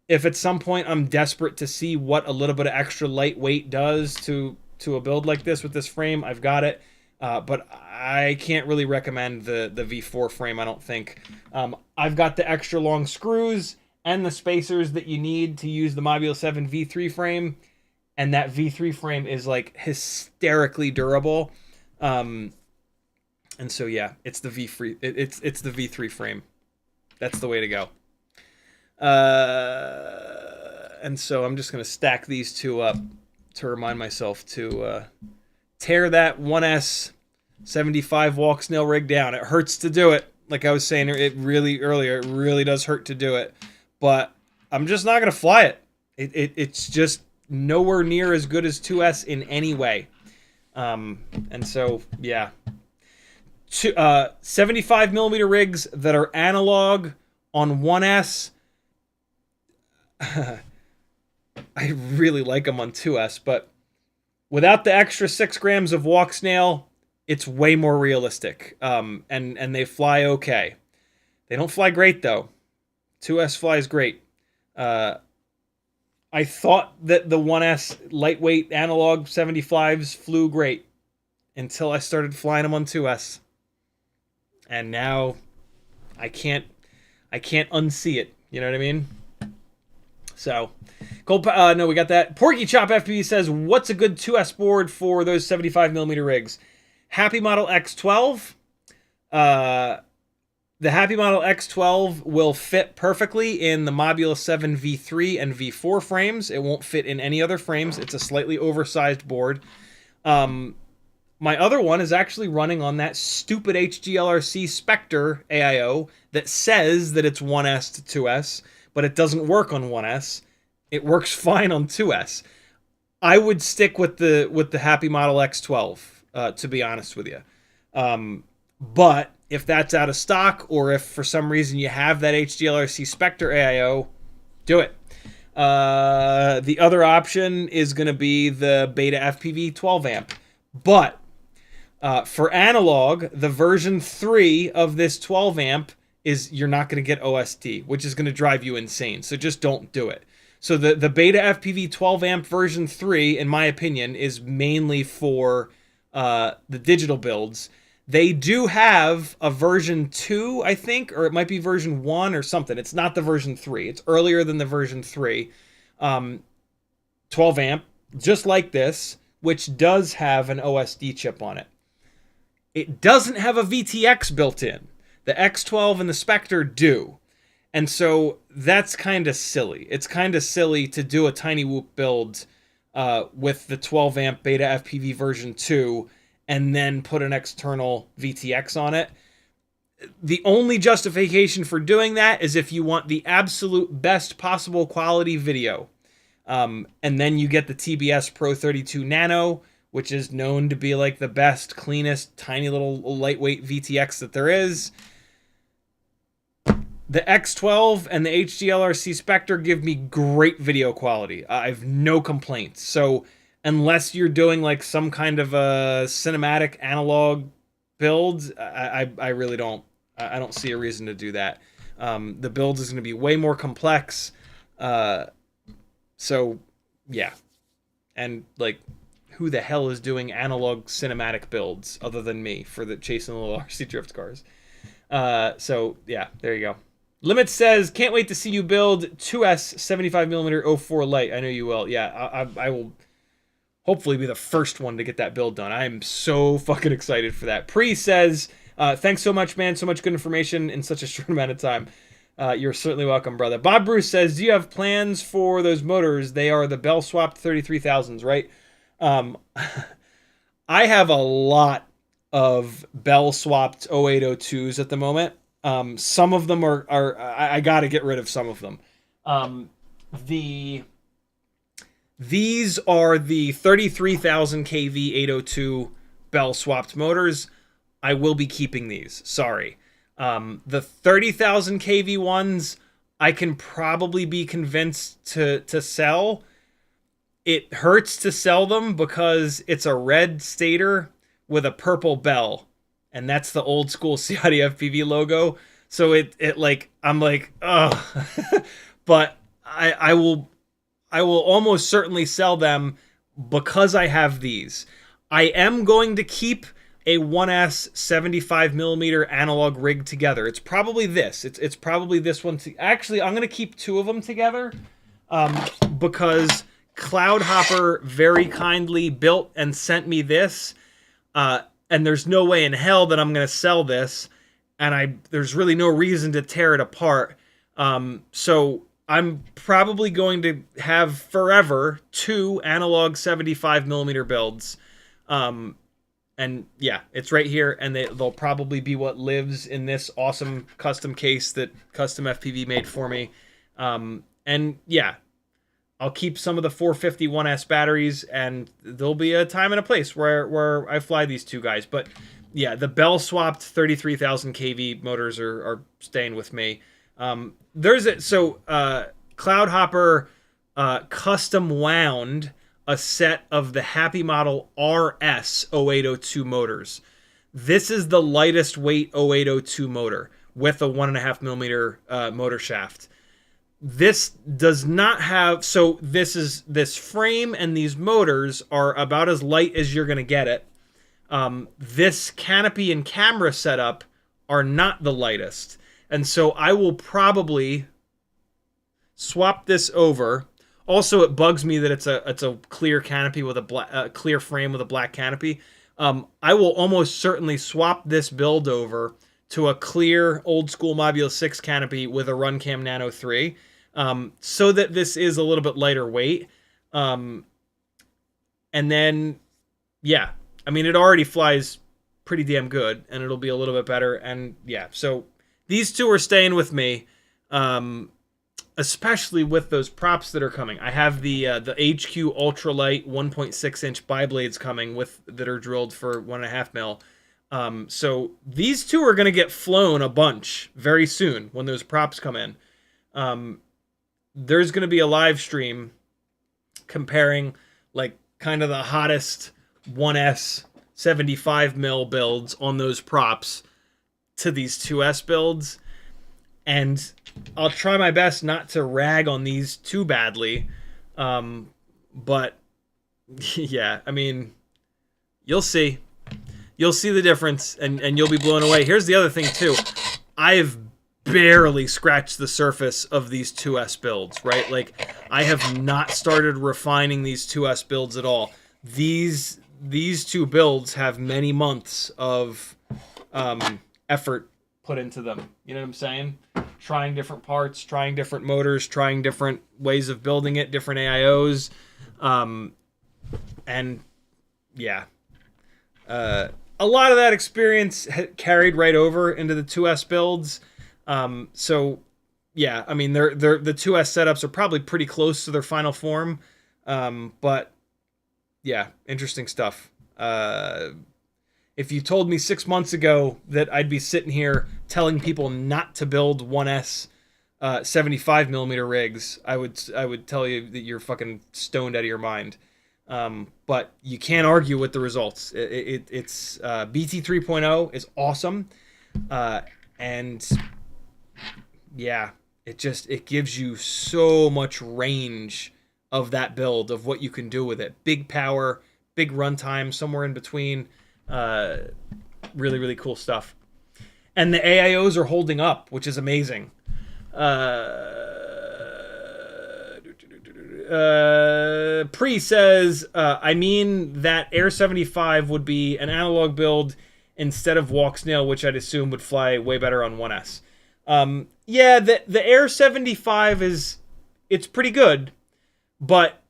If at some point I'm desperate to see what a little bit of extra lightweight does to a build like this with this frame, I've got it. But I can't really recommend the V4 frame, I don't think. I've got the extra long screws and the spacers that you need to use the Mobula 7 V3 frame, and that V3 frame is like hysterically durable. And so yeah, it's the it's the V3 frame. That's the way to go. And so I'm just gonna stack these two up to remind myself to tear that 1S 75 walk snail rig down. It hurts to do it. Like I was saying it really does hurt to do it. But I'm just not going to fly it. It's just nowhere near as good as 2S in any way. And so, yeah. 75mm rigs that are analog on 1S. I really like them on 2S, but without the extra 6 grams of walk snail, it's way more realistic. And they fly okay. They don't fly great, though. 2S flies great. I thought that the 1S lightweight analog 75s flew great until I started flying them on 2S. And now I can't unsee it. You know what I mean? So, no, we got that. Porky Chop FPV says, what's a good 2S board for those 75mm rigs? Happy Model X12. The Happy Model X12 will fit perfectly in the Mobula 7 V3 and V4 frames. It won't fit in any other frames. It's a slightly oversized board. My other one is actually running on that stupid HGLRC Spectre AIO that says that it's 1S to 2S, but it doesn't work on 1S. It works fine on 2S. I would stick with the Happy Model X12, to be honest with you. But if that's out of stock, or if for some reason you have that HGLRC Spectre AIO, do it. The other option is going to be the Beta FPV 12 amp. But for analog, the version 3 of this 12 amp is you're not going to get OSD, which is going to drive you insane. So just don't do it. So the Beta FPV 12 amp version 3, in my opinion, is mainly for the digital builds. They do have a version 2, I think, or it might be version 1 or something. It's not the version 3. It's earlier than the version 3. 12 amp, just like this, which does have an OSD chip on it. It doesn't have a VTX built in. The X12 and the Spectre do. And so that's kind of silly. It's kind of silly to do a tiny whoop build with the 12 amp Beta FPV version 2 and then put an external VTX on it. The only justification for doing that is if you want the absolute best possible quality video. And then you get the TBS Pro 32 Nano, which is known to be like the best, cleanest, tiny little lightweight VTX that there is. The X12 and the HGLRC Spectre give me great video quality. I have no complaints. So unless you're doing like some kind of a cinematic analog build, I really don't I don't see a reason to do that. The build is going to be way more complex. So, yeah. And, like, who the hell is doing analog cinematic builds other than me for the chasing the little RC drift cars? So, yeah, there you go. Limit says, can't wait to see you build 2S 75mm 04 Lite. I know you will. Yeah, I will hopefully be the first one to get that build done. I am so fucking excited for that. Pre says, thanks so much, man. So much good information in such a short amount of time. You're certainly welcome, brother. Bob Bruce says, do you have plans for those motors? They are the Bell swapped 33,000s, right? I have a lot of Bell swapped 0802s at the moment. Some of them are I got to get rid of some of them. These are the 33,000 kV 802 Bell swapped motors. I will be keeping these. Sorry. The 30,000 kV ones, I can probably be convinced to sell. It hurts to sell them because it's a red stator with a purple bell, and that's the old school CiottiFPV logo. So it like, I'm like, ugh. But I will almost certainly sell them because I have these. I am going to keep a 1S 75mm analog rig together. It's probably this. It's probably this one. Actually, I'm going to keep two of them together because Cloudhopper very kindly built and sent me this. And there's no way in hell that I'm going to sell this. And there's really no reason to tear it apart. So I'm probably going to have forever 2 analog 75mm builds. And yeah, it's right here, and they'll probably be what lives in this awesome custom case that Custom FPV made for me. And yeah, I'll keep some of the 450 1S batteries, and there'll be a time and a place where I fly these two guys. But yeah, the Bell swapped 33,000 kV motors are staying with me. Cloudhopper custom wound a set of the Happy Model RS 0802 motors. This is the lightest weight 0802 motor with a 1.5mm motor shaft. This does not have, so this frame and these motors are about as light as you're going to get it. This canopy and camera setup are not the lightest. And so I will probably swap this over. Also, it bugs me that it's a clear canopy with a clear frame with a black canopy. I will almost certainly swap this build over to a clear old school Mobula 6 canopy with a Runcam Nano 3, so that this is a little bit lighter weight. And then, yeah, I mean, it already flies pretty damn good, and it'll be a little bit better. And yeah, so these two are staying with me. Especially with those props that are coming. I have the HQ Ultralight 1.6-inch bi-blades coming that are drilled for 1.5 mil. So these two are going to get flown a bunch very soon when those props come in. There's going to be a live stream comparing like kind of the hottest 1S 75 mil builds on those props to these 2S builds. And I'll try my best not to rag on these too badly. But yeah, I mean, you'll see. You'll see the difference, and you'll be blown away. Here's the other thing too. I've barely scratched the surface of these 2S builds, right? Like, I have not started refining these 2S builds at all. These two builds have many months of effort put into them. You know what I'm saying? Trying different parts, trying different motors, trying different ways of building it, different AIOs. And yeah, a lot of that experience carried right over into the 2S builds. So yeah, I mean, the 2S setups are probably pretty close to their final form. But yeah, interesting stuff. If you told me 6 months ago that I'd be sitting here telling people not to build 1S 75mm rigs, I would tell you that you're fucking stoned out of your mind. But you can't argue with the results. It's BT 3.0 is awesome, And yeah, it gives you so much range of that build, of what you can do with it. Big power, big runtime, somewhere in between. Really, really cool stuff. And the AIOs are holding up, which is amazing. Pre says, I mean that Air 75 would be an analog build instead of walk snail, which I'd assume would fly way better on 1S. Yeah, the Air 75 it's pretty good, but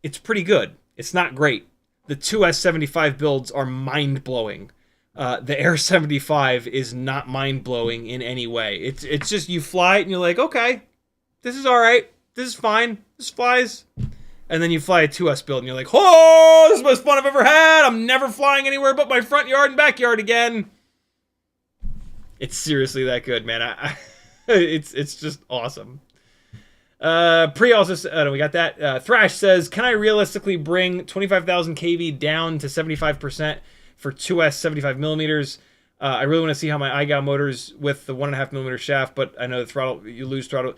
it's pretty good. It's not great. The 2S 75 builds are mind-blowing. The Air 75 is not mind-blowing in any way. It's just you fly it and you're like, okay, this is all right. This is fine. This flies. And then you fly a 2S build and you're like, oh, this is the most fun I've ever had. I'm never flying anywhere but my front yard and backyard again. It's seriously that good, man. It's just awesome. Pre also said, we got that. Thrash says, can I realistically bring 25,000 kV down to 75% for 2S 75 millimeters? I really want to see how my iGao motors with the 1.5 millimeter shaft, but I know the throttle, you lose throttle.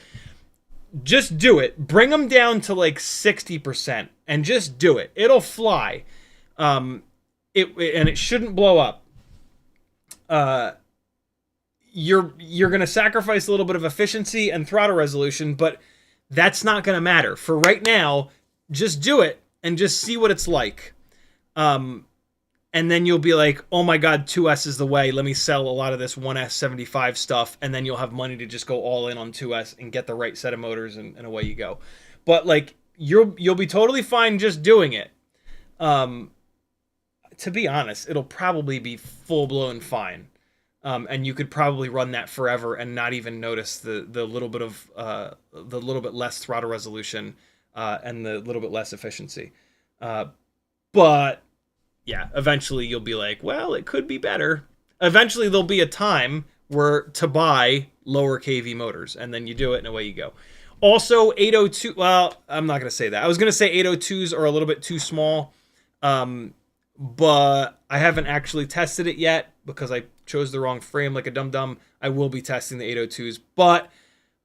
Just do it. Bring them down to like 60% and just do it. It'll fly. And it shouldn't blow up. You're going to sacrifice a little bit of efficiency and throttle resolution, but that's not going to matter. For right now, just do it and just see what it's like. And then you'll be like, oh my God, 2S is the way. Let me sell a lot of this 1S 75 stuff. And then you'll have money to just go all in on 2S and get the right set of motors, and away you go. But like, you'll be totally fine just doing it. To be honest, it'll probably be full-blown fine. And you could probably run that forever and not even notice the little bit of the little bit less throttle resolution and the little bit less efficiency. But yeah, eventually you'll be like, well, it could be better. Eventually there'll be a time where to buy lower kV motors, and then you do it and away you go. Also, 802. Well, I'm not gonna say that. I was gonna say 802s are a little bit too small, but I haven't actually tested it yet because I chose the wrong frame like a dum-dum. I will be testing the 802s, but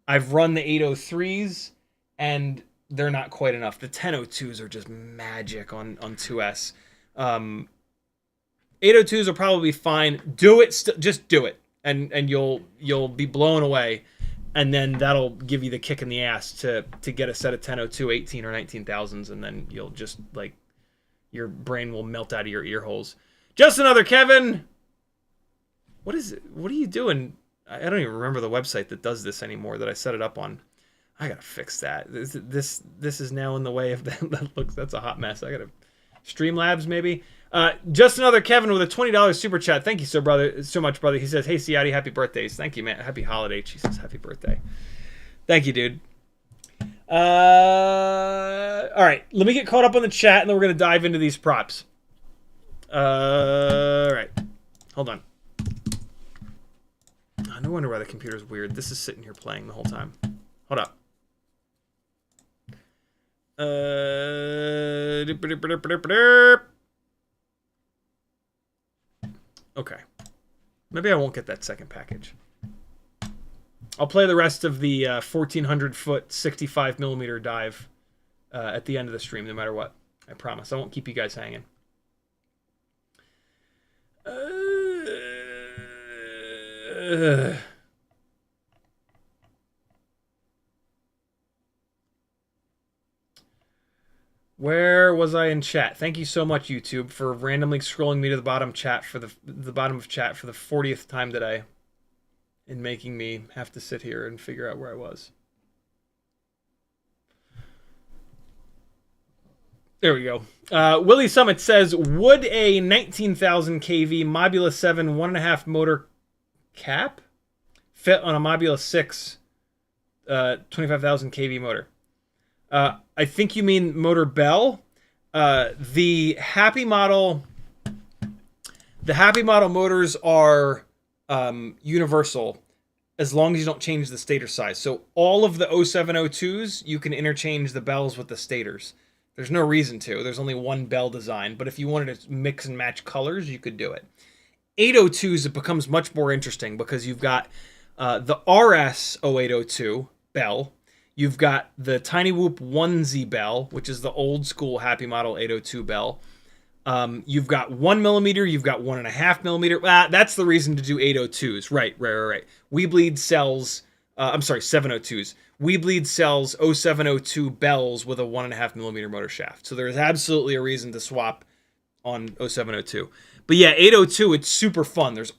I've run the 803s and they're not quite enough. The 1002s are just magic on 2S. 802s will probably be fine. Do it, just do it, and you'll be blown away, and then that'll give you the kick in the ass to get a set of 1002 18 or 19,000s, and then you'll just like your brain will melt out of your ear holes. Just another Kevin. What is it? What are you doing? I don't even remember the website that does this anymore that I set it up on. I gotta fix that. This is now in the way of that. That's a hot mess. I gotta Streamlabs maybe. Just another Kevin with a $20 super chat. Thank you so much, brother. He says, hey Ciotti, happy birthdays. Thank you, man. Happy holiday. Jesus, happy birthday. Thank you, dude. All right, let me get caught up on the chat, and then we're gonna dive into these props. All right, hold on. No wonder why the computer's weird. This is sitting here playing the whole time. Hold up. Okay. Maybe I won't get that second package. I'll play the rest of the 1,400-foot 65mm dive at the end of the stream, no matter what. I promise. I won't keep you guys hanging. Where was I in chat? Thank you so much, YouTube, for randomly scrolling me to the bottom chat for the bottom of chat for the 40th time today, and making me have to sit here and figure out where I was. There we go. Willie Summit says, would a 19,000 kV Mobula 7 1.5 motor cap fit on a Mobula 6 25,000 kV motor? I think you mean motor bell. The Happy Model motors are universal as long as you don't change the stator size. So all of the 0702s, you can interchange the bells with the stators. There's no reason to. There's only one bell design, but if you wanted to mix and match colors, you could do it. 802s, it becomes much more interesting because you've got the RS 0802 bell. You've got the Tiny Whoop 1Z bell, which is the old school Happy Model 802 bell. You've got 1mm, you've got 1.5mm. That's the reason to do 802s. Right. WeBleed sells, 702s. WeBleed sells 0702 bells with a 1.5mm motor shaft. So there's absolutely a reason to swap on 0702. But yeah, 802, it's super fun. There's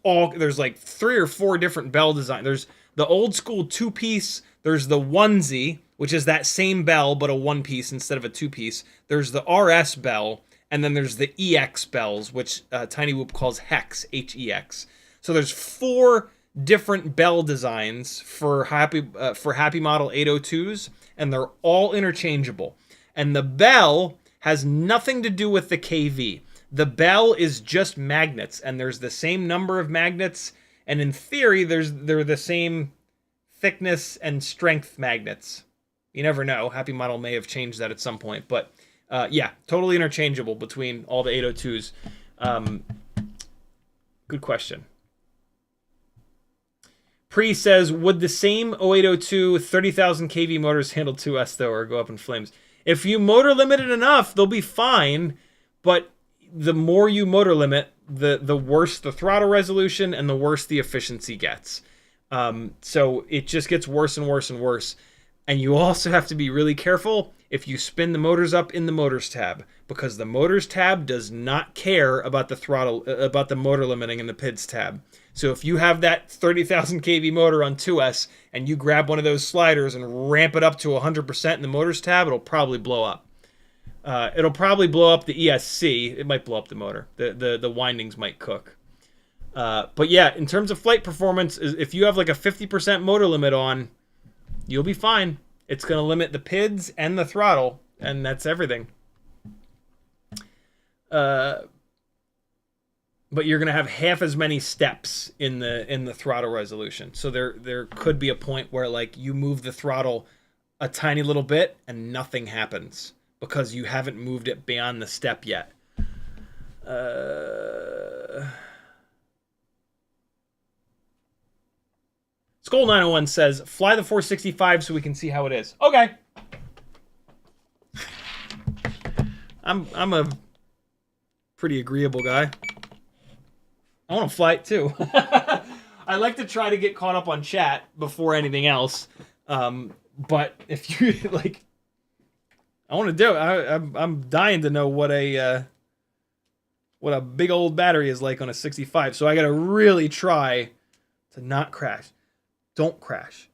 like 3 or 4 different bell designs. There's the old school 2-piece. There's the 1Z, which is that same bell, but a 1-piece instead of a 2-piece. There's the RS bell. And then there's the EX bells, which Tiny Whoop calls Hex, H-E-X. So there's 4 different bell designs for Happy Model 802s, and they're all interchangeable. And the bell has nothing to do with the KV. The bell is just magnets, and there's the same number of magnets, and in theory, they're the same thickness and strength magnets. You never know. Happy Model may have changed that at some point, but yeah, totally interchangeable between all the 802s. Good question. Pre says, would the same 0802 30,000 kV motors handle 2S though, or go up in flames? If you motor limit it enough, they'll be fine, but the more you motor limit, the worse the throttle resolution and the worse the efficiency gets. So it just gets worse and worse and worse. And you also have to be really careful if you spin the motors up in the motors tab, because the motors tab does not care about the throttle, about the motor limiting in the PIDs tab. So if you have that 30,000 kV motor on 2S and you grab one of those sliders and ramp it up to 100% in the motors tab, it'll probably blow up. It'll probably blow up the ESC. It might blow up the motor. The windings might cook. But yeah, in terms of flight performance, if you have like a 50% motor limit on, you'll be fine. It's going to limit the PIDs and the throttle, and that's everything. But you're going to have half as many steps in the throttle resolution. So there could be a point where like you move the throttle a tiny little bit and nothing happens because you haven't moved it beyond the step yet. Skull 901 says, fly the 465 so we can see how it is. Okay. I'm a pretty agreeable guy. I want to fly it too. I like to try to get caught up on chat before anything else. But if you like, I want to do it. I'm dying to know what a big old battery is like on a 65. So I got to really try to not crash. Don't crash.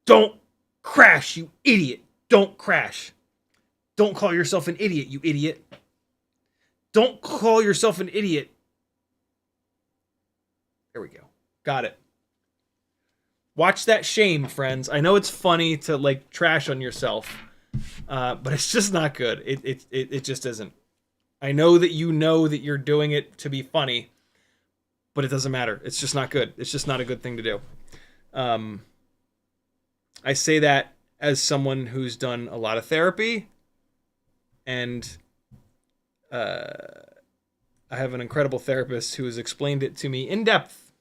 Don't crash, you idiot. Don't crash. Don't call yourself an idiot, you idiot. Don't call yourself an idiot. There we go. Got it. Watch that shame, friends. I know it's funny to like trash on yourself, but it's just not good. It just isn't. I know that you're doing it to be funny, but it doesn't matter. It's just not good. It's just not a good thing to do. I say that as someone who's done a lot of therapy, and I have an incredible therapist who has explained it to me in depth.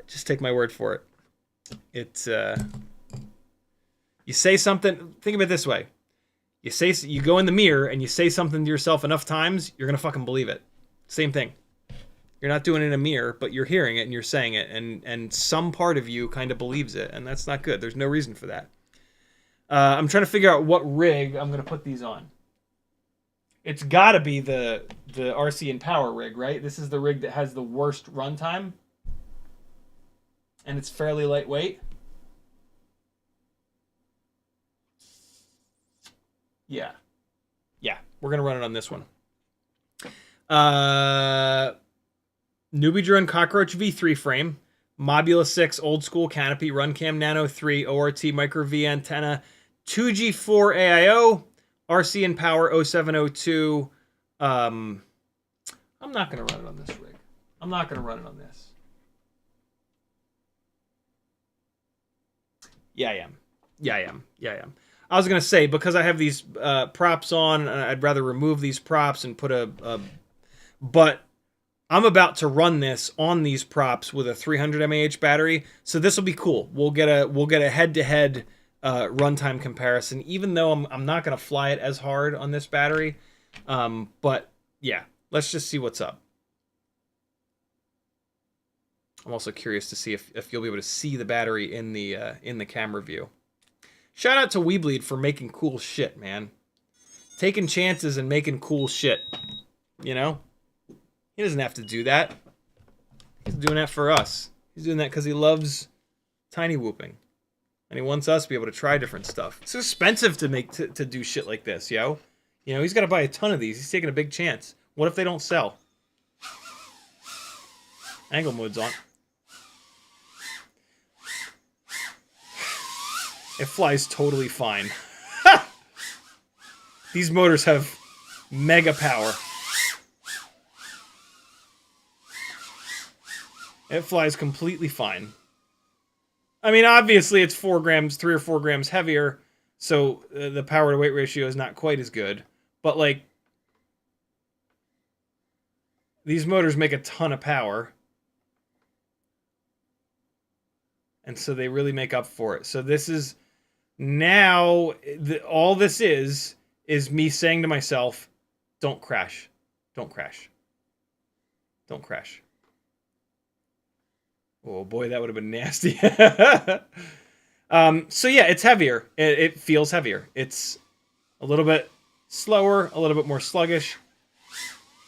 Just take my word for it. It's you say something. Think of it this way: you go in the mirror and you say something to yourself enough times, you're gonna fucking believe it. Same thing. You're not doing it in a mirror, but you're hearing it and you're saying it, and some part of you kind of believes it, and that's not good. There's no reason for that. I'm trying to figure out what rig I'm gonna put these on. It's got to be the RCinPower rig, right? This is the rig that has the worst runtime, and it's fairly lightweight. Yeah, we're gonna run it on this one. Newbie Drone Cockroach V3 frame, Mobula 6 old school canopy, Runcam Nano 3 ORT micro V antenna, 2G4 AIO, RCinPower 0702. I'm not going to run it on this rig. I'm not going to run it on this. Yeah, I am. I was going to say, because I have these props on, I'd rather remove these props and put but I'm about to run this on these props with a 300 mAh battery, so this will be cool. We'll get a head-to-head runtime comparison, even though I'm not gonna fly it as hard on this battery. But yeah, let's just see what's up. I'm also curious to see if you'll be able to see the battery in the camera view. Shout out to WeBleed for making cool shit, man. Taking chances and making cool shit. You know? He doesn't have to do that. He's doing that for us. He's doing that because he loves tiny whooping. And he wants us to be able to try different stuff. It's expensive to to do shit like this, yo. You know, he's got to buy a ton of these. He's taking a big chance. What if they don't sell? Angle mode's on. It flies totally fine. These motors have mega power. It flies completely fine. I mean, obviously it's 3 or 4 grams heavier, so the power to weight ratio is not quite as good. But like, these motors make a ton of power. And so they really make up for it. So this is now, all this is me saying to myself, don't crash. Don't crash. Don't crash. Oh boy, that would have been nasty. So yeah, it's heavier. It feels heavier. It's a little bit slower, a little bit more sluggish,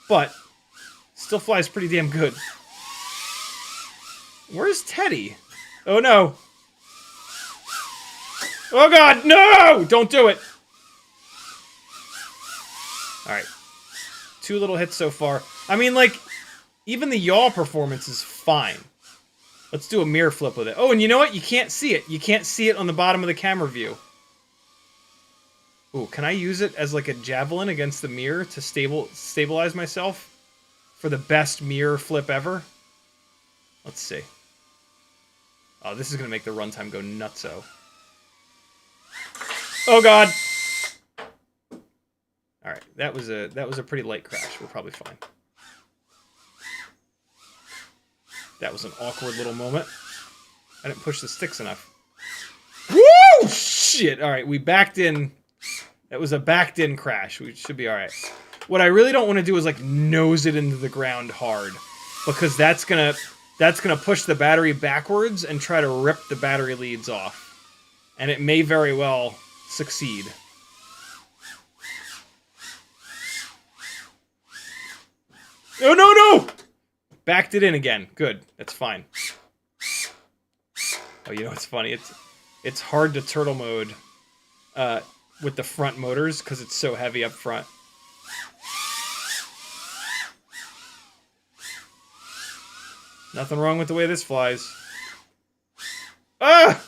but still flies pretty damn good. Where's Teddy? Oh no. Oh god, no! Don't do it! Alright. 2 little hits so far. I mean, like, even the yaw performance is fine. Let's do a mirror flip with it. Oh, and you know what? You can't see it. You can't see it on the bottom of the camera view. Ooh, can I use it as like a javelin against the mirror to stabilize myself for the best mirror flip ever? Let's see. Oh, this is gonna make the runtime go nutso. Oh god. All right, that was a pretty light crash. We're probably fine. That was an awkward little moment. I didn't push the sticks enough. Woo! Shit! All right, we backed in. That was a backed in crash. We should be all right. What I really don't want to do is like nose it into the ground hard, because that's gonna push the battery backwards and try to rip the battery leads off, and it may very well succeed. Oh no no! Backed it in again. Good. That's fine. Oh, you know what's funny? It's hard to turtle mode with the front motors because it's so heavy up front. Nothing wrong with the way this flies. Ah!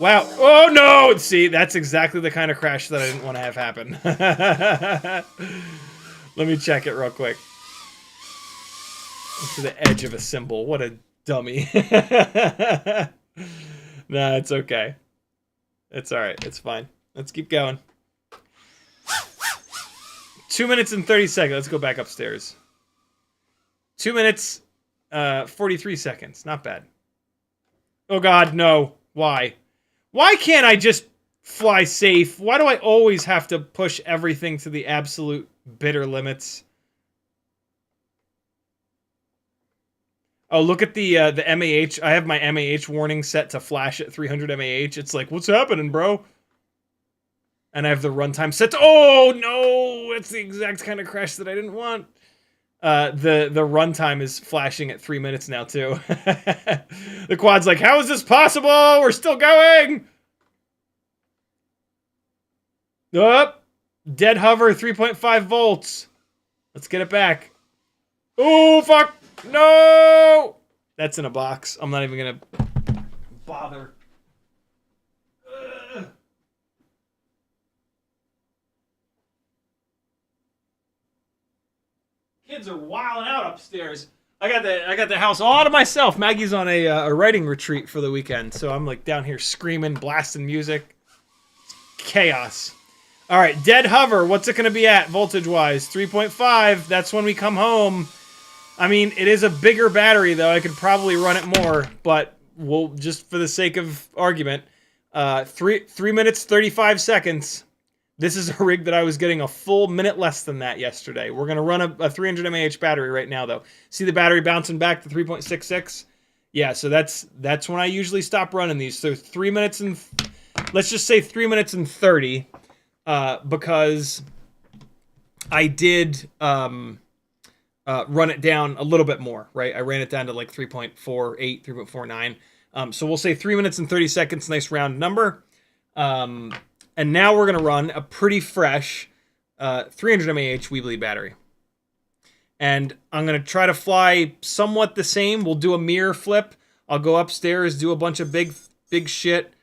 Wow. Oh no! See, that's exactly the kind of crash that I didn't want to have happen. Let me check it real quick. To the edge of a cymbal. What a dummy. Nah, it's okay. It's alright. It's fine. Let's keep going. 2 minutes and 30 seconds. Let's go back upstairs. 2 minutes, 43 seconds. Not bad. Oh god, no. Why? Why can't I just fly safe? Why do I always have to push everything to the absolute bitter limits? Oh, look at the MAH. I have my MAH warning set to flash at 300 MAH. It's like, what's happening, bro? And I have the runtime set to... Oh, no! That's the exact kind of crash that I didn't want. The runtime is flashing at 3 minutes now, too. The quad's like, how is this possible? We're still going! Up! Dead hover, 3.5 volts. Let's get it back. Oh, fuck! No! That's in a box. I'm not even gonna bother. Ugh. Kids are wilding out upstairs. I got the house all to myself. Maggie's on a writing retreat for the weekend, so I'm like down here screaming, blasting music. Chaos. All right, dead hover. What's it gonna be at voltage-wise? 3.5. That's when we come home. I mean, it is a bigger battery, though. I could probably run it more, but we'll just for the sake of argument, 3 minutes 35 seconds. This is a rig that I was getting a full minute less than that yesterday. We're gonna run a 300 mAh battery right now, though. See the battery bouncing back to 3.66? Yeah, so that's when I usually stop running these. So 3 minutes and let's just say 3 minutes and 30, because I did run it down a little bit more, right? I ran it down to like 3.48, 3.49. So we'll say 3 minutes and 30 seconds, nice round number. And now we're gonna run a pretty fresh 300 mAh WeBleed battery. And I'm going to try to fly somewhat the same. We'll do a mirror flip. I'll go upstairs, do a bunch of big shit.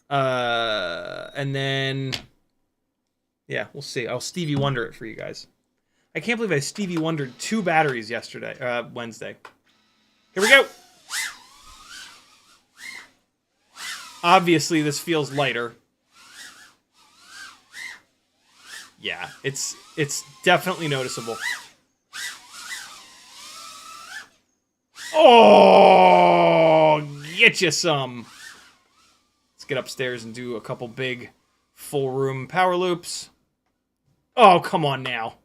And then, yeah, we'll see. I'll Stevie Wonder it for you guys. I can't believe I Stevie Wondered 2 batteries yesterday, Wednesday. Here we go. Obviously, this feels lighter. Yeah, it's definitely noticeable. Oh, get you some. Let's get upstairs and do a couple big full room power loops. Oh, come on now.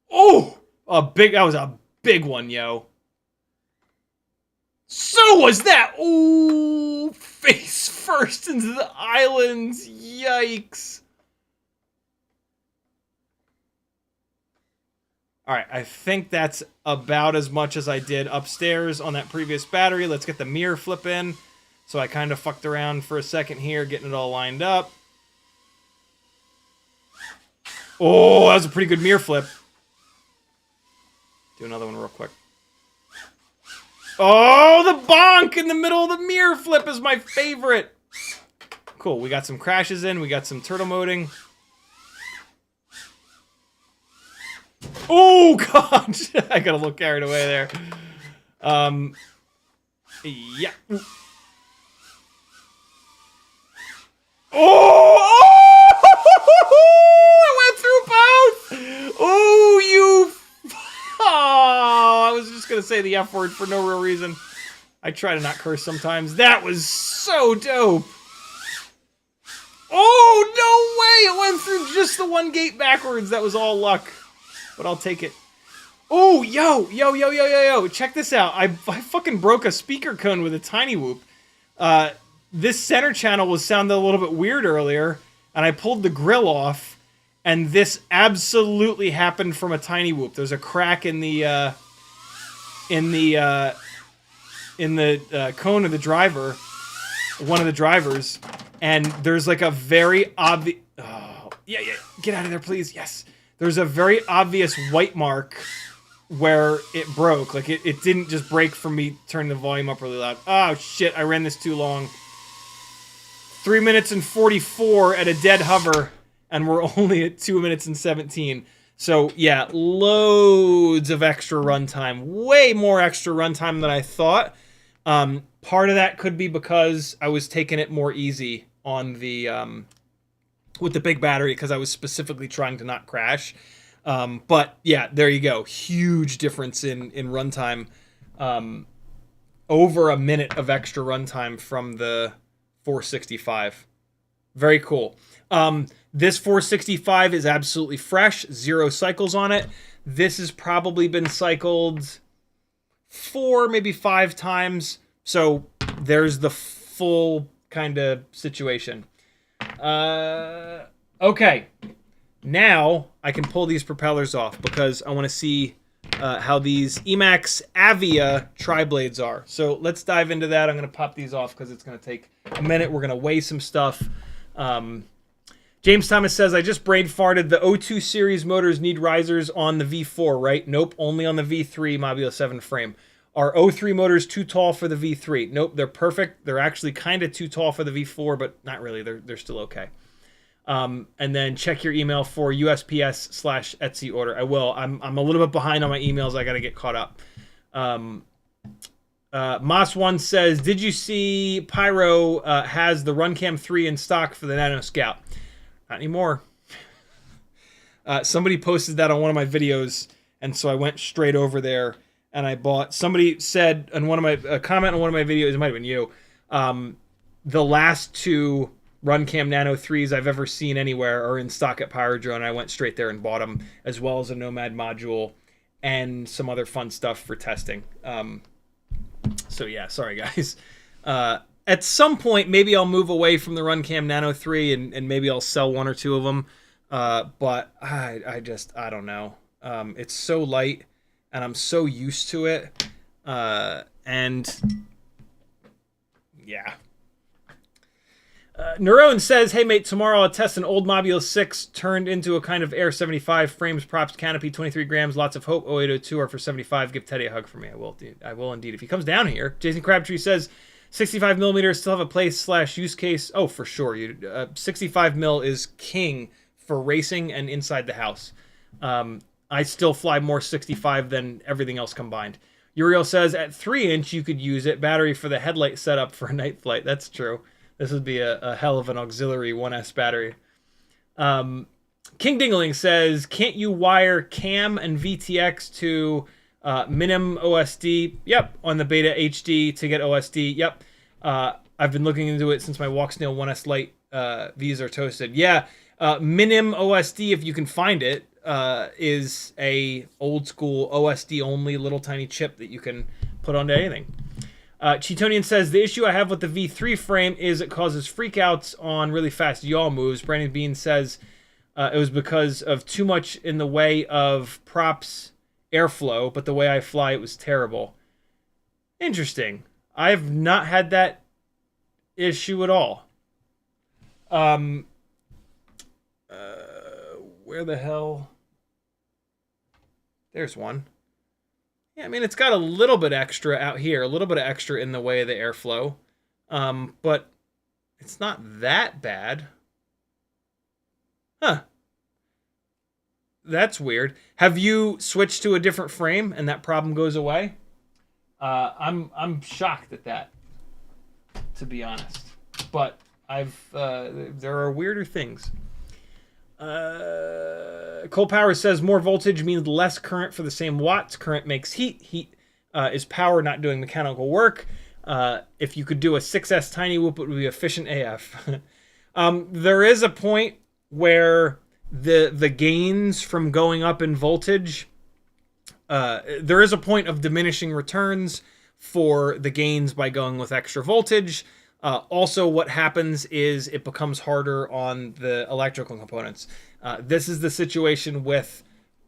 Oh, that was a big one, yo. So was that. Ooh, face first into the islands. Yikes. All right, I think that's about as much as I did upstairs on that previous battery. Let's get the mirror flip in. So I kind of fucked around for a second here, getting it all lined up. Oh, that was a pretty good mirror flip. Do another one real quick. Oh, the bonk in the middle of the mirror flip is my favorite. Cool, we got some crashes in. We got some turtle moding. Oh, God. I got a little carried away there. Yeah. Oh! It went through both! Oh, you... Oh, I was just going to say the F word for no real reason. I try to not curse sometimes. That was so dope. Oh, no way! It went through just the one gate backwards. That was all luck. But I'll take it. Oh, yo. Check this out. I fucking broke a speaker cone with a tiny whoop. This center channel was sounding a little bit weird earlier, and I pulled the grill off, and this absolutely happened from a tiny whoop. There's a crack in the cone of the driver, one of the drivers, and there's like a very obvious... Oh, yeah, get out of there, please. Yes. There's a very obvious white mark where it broke. Like, it didn't just break from me turning the volume up really loud. Oh, shit, I ran this too long. 3 minutes and 44 at a dead hover, and we're only at 2 minutes and 17. So, yeah, loads of extra runtime. Way more extra runtime than I thought. Part of that could be because I was taking it more easy on the... with the big battery, because I was specifically trying to not crash. But yeah, there you go. Huge difference in runtime. Over a minute of extra runtime from the 465. Very cool. This 465 is absolutely fresh. 0 cycles on it. This has probably been cycled 4, maybe 5 times. So there's the full kind of situation. Okay, now I can pull these propellers off because I want to see how these Emax Avia tri-blades are. So let's dive into that. I'm going to pop these off because it's going to take a minute. We're going to weigh some stuff. James Thomas says, I just brain farted. The O2 series motors need risers on the V4, right? Nope, only on the V3 Mobula 7 frame. Are O3 motors too tall for the V3? Nope, they're perfect. They're actually kind of too tall for the V4, but not really. They're still okay. And then check your email for USPS/Etsy order. I will. I'm a little bit behind on my emails. I got to get caught up. Moss1 says, did you see Pyro has the RunCam 3 in stock for the Nano Scout? Not anymore. Somebody posted that on one of my videos, and so I went straight over there and I bought. Somebody said on one of my comment on one of my videos, it might have been you, the last two RunCam Nano 3s I've ever seen anywhere are in stock at Pyrodrone. I went straight there and bought them, as well as a Nomad module and some other fun stuff for testing. So yeah, sorry guys. At some point, maybe I'll move away from the RunCam Nano 3 and maybe I'll sell one or two of them. But I don't know. It's so light and I'm so used to it. And yeah. Neuron says, hey mate, tomorrow I'll test an old Mobula 6 turned into a kind of Air 75, frames, props, canopy, 23 grams, lots of hope, 0802 are for 75. Give Teddy a hug for me. I will, dude. I will indeed. If he comes down here. Jason Crabtree says, 65 millimeters still have a place / use case. Oh, for sure. 65 mil is king for racing and inside the house. I still fly more 65 than everything else combined. Uriel says, at 3-inch you could use it. Battery for the headlight setup for a night flight. That's true. This would be a hell of an auxiliary 1S battery. King Dingling says, can't you wire CAM and VTX to Minim Osd? Yep, on the Beta HD to get OSD. Yep. I've been looking into it since my Walksnail 1S Lite V's are toasted. Yeah, Minim Osd, if you can find it, is a old school OSD only little tiny chip that you can put onto anything. Cheetonian says, the issue I have with the V3 frame is it causes freakouts on really fast yaw moves. Brandon Bean says it was because of too much in the way of props airflow, but the way I fly, it was terrible. Interesting. I've not had that issue at all. Where the hell? There's one. Yeah, I mean, it's got a little bit extra out here, a little bit of extra in the way of the airflow, but it's not that bad. Huh. That's weird. Have you switched to a different frame and that problem goes away? I'm shocked at that, to be honest. But there are weirder things. Cole Power says more voltage means less current for the same watts. Current makes heat. Heat is power not doing mechanical work. If you could do a 6S tiny whoop, it would be efficient AF. There is a point where the gains from going up in voltage, there is a point of diminishing returns for the gains by going with extra voltage. Also, what happens is it becomes harder on the electrical components. This is the situation with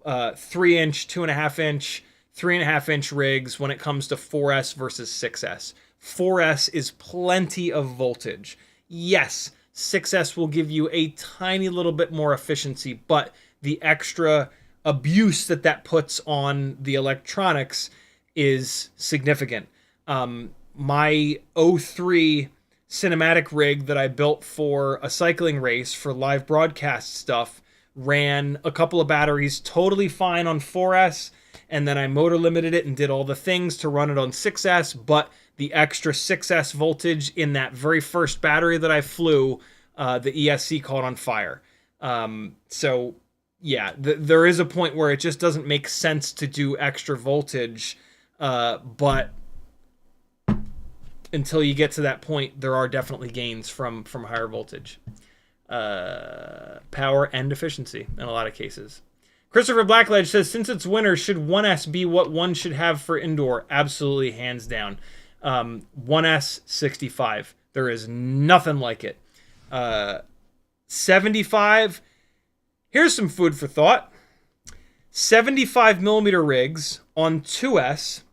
3-inch, 2.5-inch, 3.5-inch rigs when it comes to 4S versus 6S. 4S is plenty of voltage. Yes, 6S will give you a tiny little bit more efficiency, but the extra abuse that puts on the electronics is significant. My 03 cinematic rig that I built for a cycling race for live broadcast stuff ran a couple of batteries totally fine on 4S, and then I motor limited it and did all the things to run it on 6S, but the extra 6S voltage in that very first battery that I flew, the ESC caught on fire. So yeah, there is a point where it just doesn't make sense to do extra voltage, but until you get to that point, there are definitely gains from higher voltage. Power and efficiency in a lot of cases. Christopher Blackledge says, since it's winter, should 1S be what one should have for indoor? Absolutely, hands down. 1S 65. There is nothing like it. 75. Here's some food for thought. 75 millimeter rigs on 2S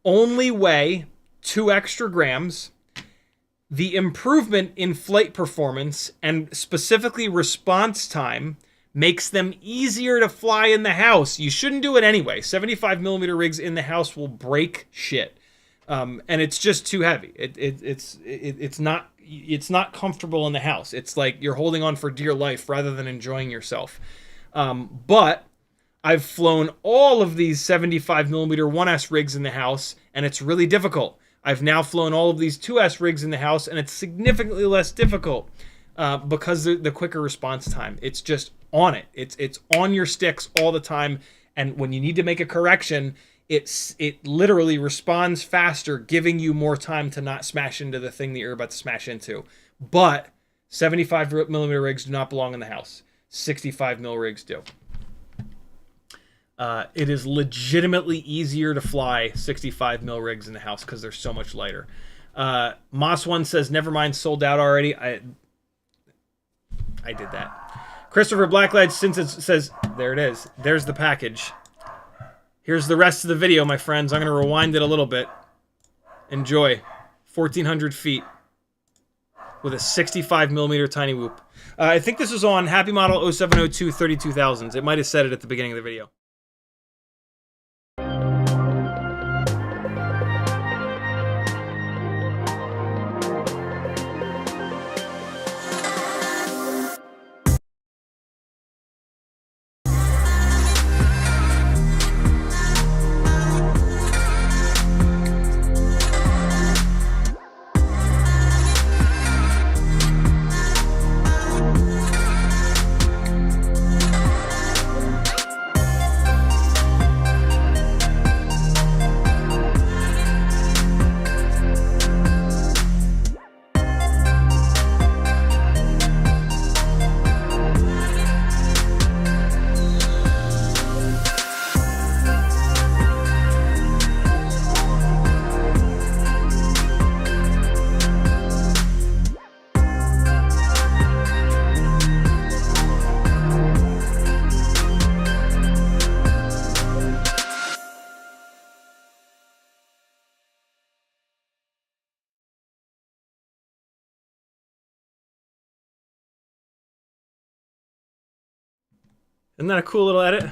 only weigh 2 extra grams. The improvement in flight performance and specifically response time makes them easier to fly in the house. You shouldn't do it anyway. 75 millimeter rigs in the house will break shit. And it's just too heavy. It's not comfortable in the house. It's like you're holding on for dear life rather than enjoying yourself. But I've flown all of these 75 millimeter 1S rigs in the house, and it's really difficult. I've now flown all of these 2S rigs in the house, and it's significantly less difficult because of the quicker response time. It's just on it. It's on your sticks all the time, and when you need to make a correction, it literally responds faster, giving you more time to not smash into the thing that you're about to smash into. But 75mm rigs do not belong in the house. 65mm rigs do. It is legitimately easier to fly 65mm rigs in the house because they're so much lighter. Moss1 says, never mind, sold out already. I did that. Christopher Blacklight says, there it is. There's the package. Here's the rest of the video, my friends. I'm going to rewind it a little bit. Enjoy. 1,400 feet with a 65mm tiny whoop. I think this was on Happy Model 0702 32,000s. It might have said it at the beginning of the video. Isn't that a cool little edit?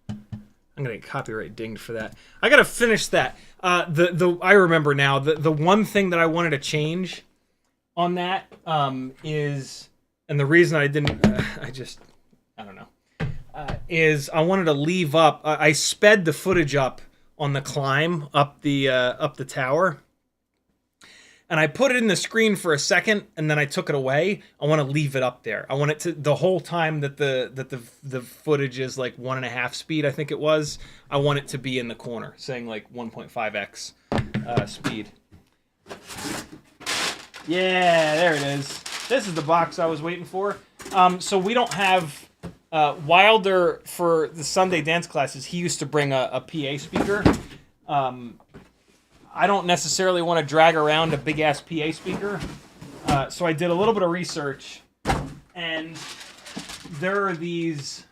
I'm gonna get copyright dinged for that. I gotta finish that. I remember now. The one thing that I wanted to change on that is, and the reason I didn't, I don't know, is I wanted to leave up. I sped the footage up on the climb up the tower. And I put it in the screen for a second, and then I took it away. I want to leave it up there. I want it to, the whole time that the footage is like 1.5 speed, I think it was. I want it to be in the corner, saying like 1.5x speed. Yeah, there it is. This is the box I was waiting for. So we don't have Wilder for the Sunday dance classes. He used to bring a PA speaker. I don't necessarily want to drag around a big-ass PA speaker, so I did a little bit of research, and there are these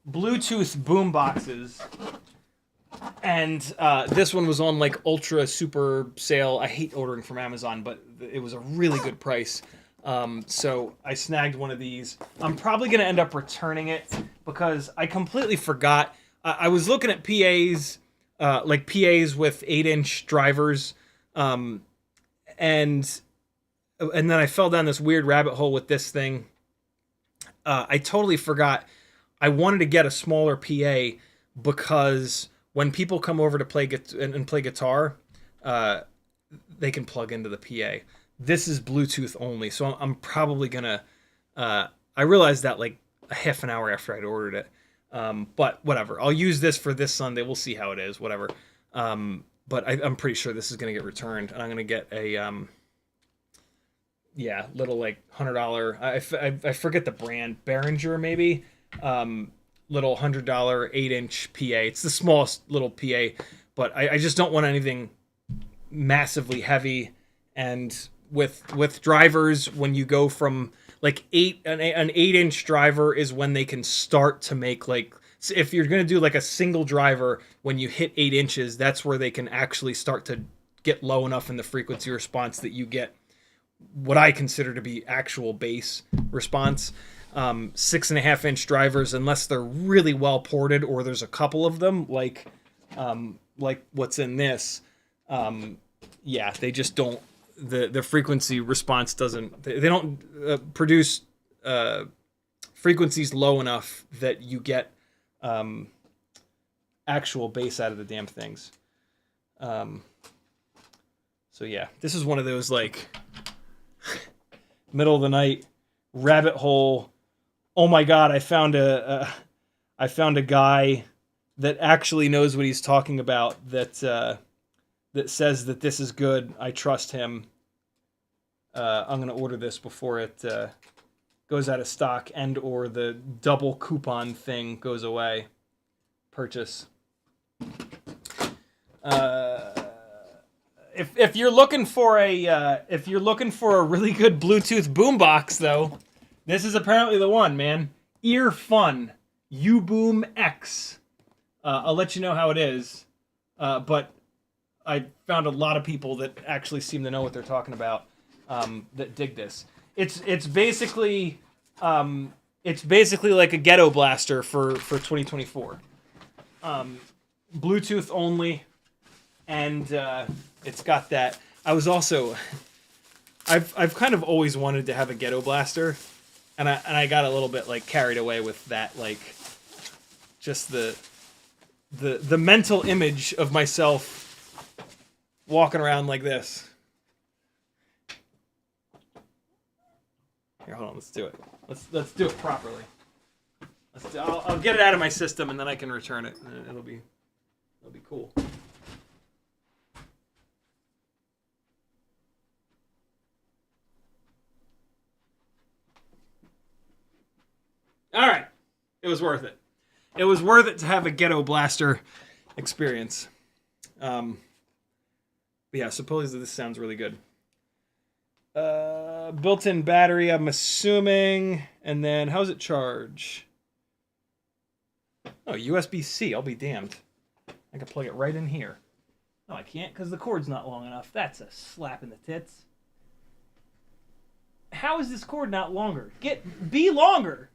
Bluetooth boom boxes, and this one was on like ultra super sale. I hate ordering from Amazon, but it was a really good price. So I snagged one of these. I'm probably going to end up returning it because I completely forgot. I was looking at PAs, like PAs with 8-inch drivers, and then I fell down this weird rabbit hole with this thing. I totally forgot. I wanted to get a smaller PA because when people come over to play play guitar, they can plug into the PA. This is Bluetooth only, so I'm probably gonna. I realized that like a half an hour after I'd ordered it. But whatever. I'll use this for this Sunday. We'll see how it is. Whatever. But I'm pretty sure this is gonna get returned, and I'm gonna get a little like $100. I forget the brand. Behringer maybe. Little $100 8-inch PA. It's the smallest little PA, but I just don't want anything massively heavy. And with drivers, when you go from like an 8-inch driver is when they can start to make like, if you're going to do like a single driver, when you hit 8 inches, that's where they can actually start to get low enough in the frequency response that you get what I consider to be actual bass response. 6.5-inch drivers, unless they're really well ported or there's a couple of them like what's in this, they just don't. The frequency response doesn't. They don't produce frequencies low enough that you get actual bass out of the damn things. So yeah, this is one of those like middle of the night rabbit hole. Oh my God, I found a guy that actually knows what he's talking about, that says that this is good. I trust him. I'm going to order this before it goes out of stock and or the double coupon thing goes away. Purchase. If you're looking for a really good Bluetooth boombox, though, this is apparently the one, man. Ear Fun U-Boom X. I'll let you know how it is, but I found a lot of people that actually seem to know what they're talking about, that dig this. It's basically like a ghetto blaster for 2024. Bluetooth only, and it's got that. I've kind of always wanted to have a ghetto blaster, and I got a little bit like carried away with that, like just the mental image of myself walking around like this. Here, hold on, let's do it. Let's do it properly. I'll get it out of my system and then I can return it. It'll be cool. All right, it was worth it. It was worth it to have a ghetto blaster experience. But yeah, supposedly this sounds really good. Built-in battery, I'm assuming. And then, how's it charge? Oh, USB-C, I'll be damned. I can plug it right in here. No, I can't, because the cord's not long enough. That's a slap in the tits. How is this cord not longer? Be longer!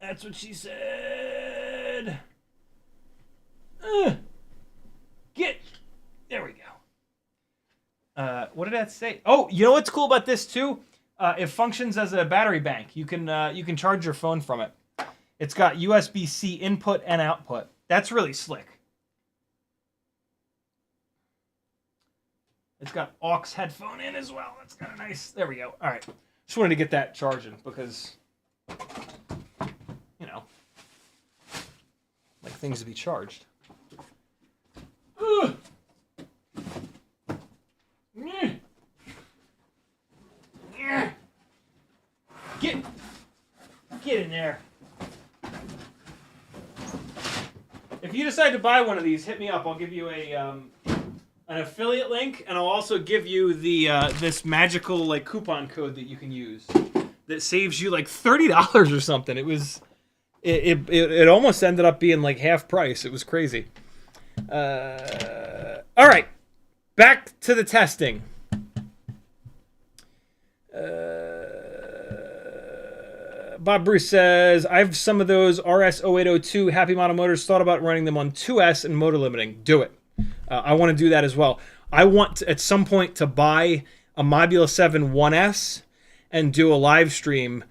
That's what she said. There we go. What did that say? Oh, you know what's cool about this too? It functions as a battery bank. You can charge your phone from it. It's got USB-C input and output. That's really slick. It's got aux headphone in as well. That's kind of nice. There we go. All right. Just wanted to get that charging because, you know, like things to be charged. Ugh. Get in there. If you decide to buy one of these, hit me up. I'll give you an affiliate link, and I'll also give you the this magical like coupon code that you can use that saves you like $30 or something. It almost ended up being like half price. It was crazy. All right, back to the testing. Bob Bruce says, I have some of those RS0802 Happy Model motors. Thought about running them on 2S and motor limiting. Do it. I want to do that as well. I want to, at some point, to buy a Mobula 7 1S and do a live stream.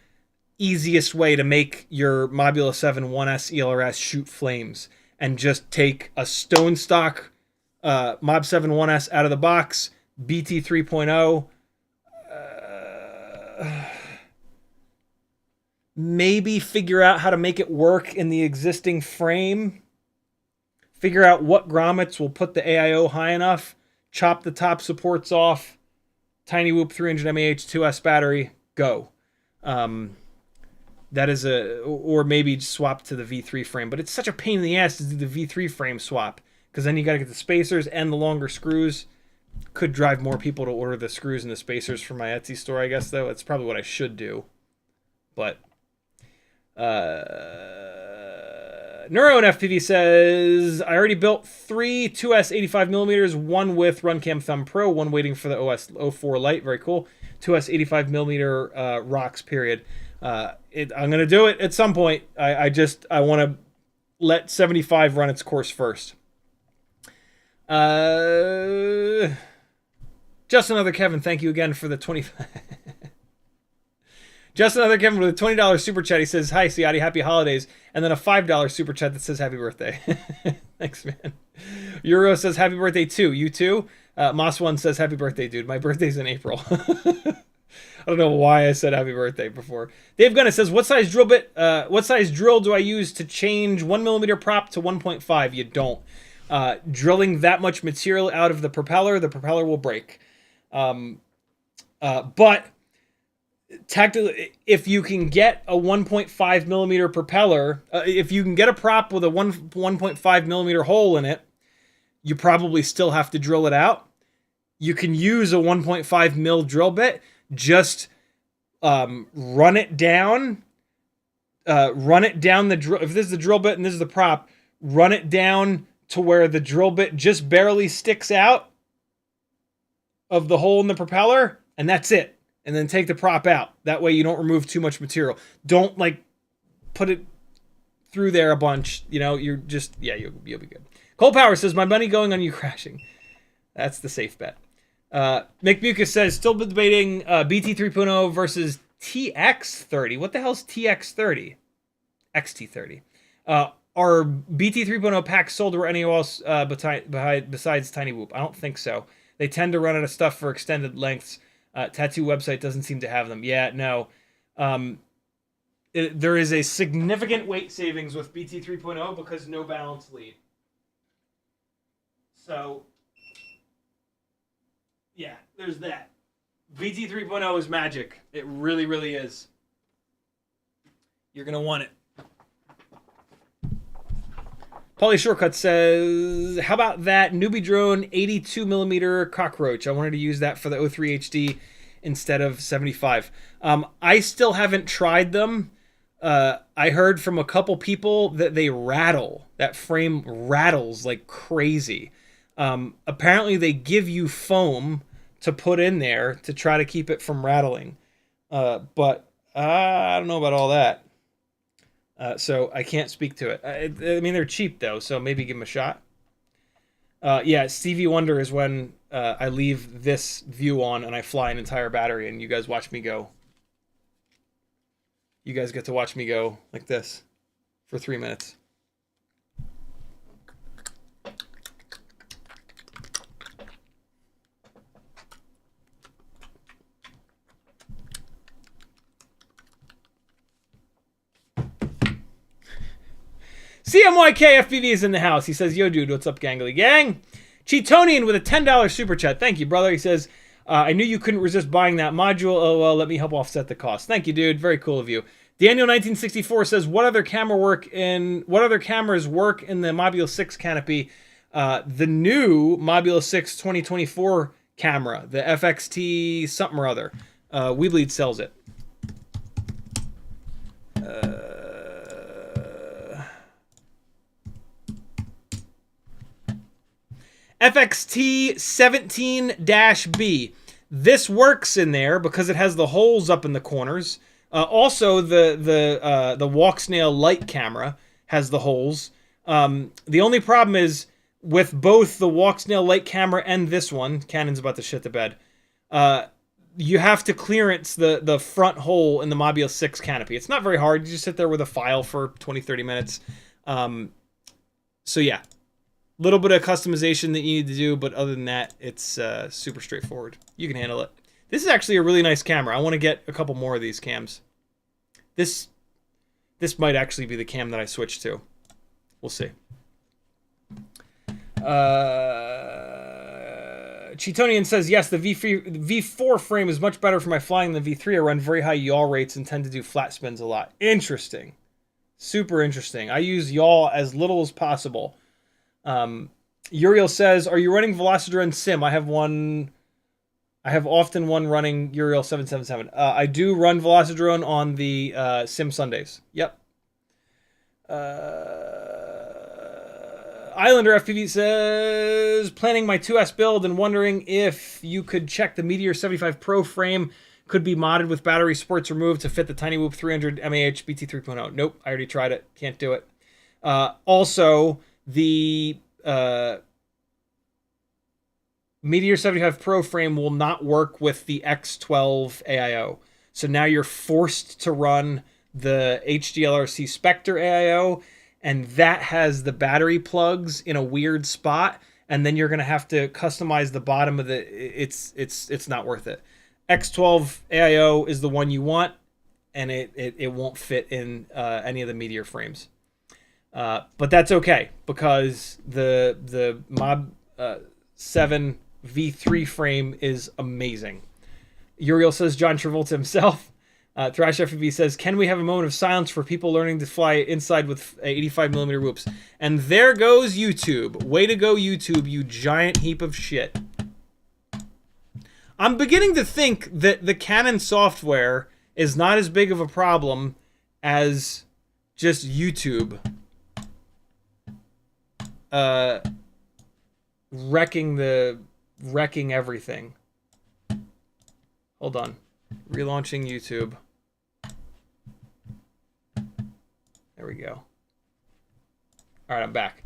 Easiest way to make your Mobula 7 1S ELRS shoot flames, and just take a stone stock Mob 7 1S out of the box, BT 3.0, maybe figure out how to make it work in the existing frame, figure out what grommets will put the AIO high enough, chop the top supports off, Tiny Whoop 300 mAh 2S battery, go. That is or maybe swap to the V3 frame, but it's such a pain in the ass to do the V3 frame swap, because then you got to get the spacers and the longer screws. Could drive more people to order the screws and the spacers from my Etsy store, I guess, though. It's probably what I should do. But Neuro FPV says, I already built 3 2S 85mm, one with Runcam Thumb Pro, one waiting for the OS 04 Lite. Very cool. 2S 85mm rocks, period. I'm going to do it at some point. I want to let 75 run its course first. Just another Kevin, thank you again for the 25. Just another Kevin with a $20 super chat. He says, hi, Ciotti, happy holidays. And then a $5 super chat that says happy birthday. Thanks, man. Euro says happy birthday too. You too? Moss1 says happy birthday, dude. My birthday's in April. I don't know why I said happy birthday before. Dave Gunna says, what size drill bit, what size drill do I use to change 1mm prop to 1.5? You don't. Drilling that much material out of the propeller will break. But technically, if you can get a 1.5mm propeller, if you can get a prop with a 1.5mm hole in it, you probably still have to drill it out. You can use a 1.5mm drill bit. Just run it down the drill. If this is the drill bit and this is the prop, run it down to where the drill bit just barely sticks out of the hole in the propeller, and that's it. And then take the prop out. That way you don't remove too much material. Don't like put it through there a bunch. You know, you're just, yeah, you'll be good. Cole Power says, my money going on you crashing. That's the safe bet. Mick Mucus says, still debating BT 3.0 versus TX30. What the hell's TX30? XT30. Are BT 3.0 packs sold or anyone else besides Tiny Whoop? I don't think so. They tend to run out of stuff for extended lengths. Tattoo website doesn't seem to have them. Yeah, no. There is a significant weight savings with BT 3.0 because no balance lead. So, yeah, there's that. BT 3.0 is magic. It really, really is. You're going to want it. Polly Shortcut says, how about that newbie drone 82mm cockroach? I wanted to use that for the 03 HD instead of 75. I still haven't tried them. I heard from a couple people that they rattle. That frame rattles like crazy. Apparently they give you foam to put in there to try to keep it from rattling. But I don't know about all that. So I can't speak to it. I mean, they're cheap, though, so maybe give them a shot. Yeah, Stevie Wonder is when I leave this view on and I fly an entire battery and you guys watch me go. You guys get to watch me go like this for 3 minutes. CMYK FPV is in the house. He says, yo, dude, what's up, gangly gang? Cheatonian with a $10 super chat. Thank you, brother. He says, I knew you couldn't resist buying that module. Oh, well, let me help offset the cost. Thank you, dude. Very cool of you. Daniel1964 says, what other cameras work in the Mobula 6 canopy? The new Mobula 6 2024 camera, the FXT something or other. WeBleed sells it. FXT 17-B. This works in there because it has the holes up in the corners. Also, the walk snail light camera has the holes. The only problem is with both the walk snail light camera and this one, Canon's about to shit the bed. You have to clearance the front hole in the Mobula 6 canopy. It's not very hard. You just sit there with a file for 20-30 minutes. So yeah. Little bit of customization that you need to do, but other than that, it's super straightforward. You can handle it. This is actually a really nice camera. I want to get a couple more of these cams. This might actually be the cam that I switch to. We'll see. Cheatonian says, yes, the V4 frame is much better for my flying than the V3. I run very high yaw rates and tend to do flat spins a lot. Interesting. Super interesting. I use yaw as little as possible. Uriel says, are you running Velocidrone Sim? I have often one running Uriel 777. I do run Velocidrone on the Sim Sundays. Yep. Islander FPV says, planning my 2S build and wondering if you could check the Meteor 75 Pro frame could be modded with battery supports removed to fit the Tiny Whoop 300 mAh BT 3.0. Nope, I already tried it. Can't do it. Also, the Meteor 75 Pro frame will not work with the X12 AIO. So now you're forced to run the HDLRC Spectre AIO, and that has the battery plugs in a weird spot, and then you're going to have to customize the bottom of the... It's not worth it. X12 AIO is the one you want, and it won't fit in any of the Meteor frames. But that's okay, because the Mob 7 V3 frame is amazing. Uriel says John Travolta himself. Thrash FPV says, can we have a moment of silence for people learning to fly inside with 85mm whoops? And there goes YouTube. Way to go, YouTube, you giant heap of shit. I'm beginning to think that the Canon software is not as big of a problem as just YouTube wrecking everything. Hold on. Relaunching YouTube. There we go. All right, I'm back.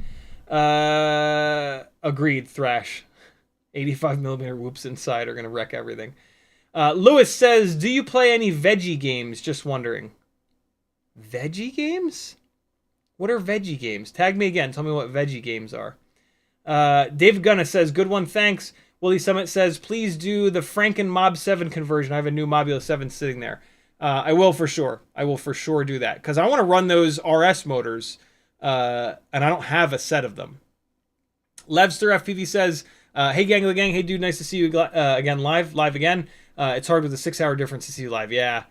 Agreed, Thrash. 85mm whoops inside are going to wreck everything. Lewis says, do you play any veggie games? Just wondering. Veggie games? What are veggie games? Tag me again. Tell me what veggie games are. Dave Gunna says, good one, thanks. Willie Summit says, please do the Franken Mob 7 conversion. I have a new Mobula 7 sitting there. I will for sure. I will for sure do that, because I want to run those RS motors, and I don't have a set of them. Levster FPV says, hey, gang of the gang. Hey, dude, nice to see you again live again. It's hard with a 6-hour difference to see you live. Yeah,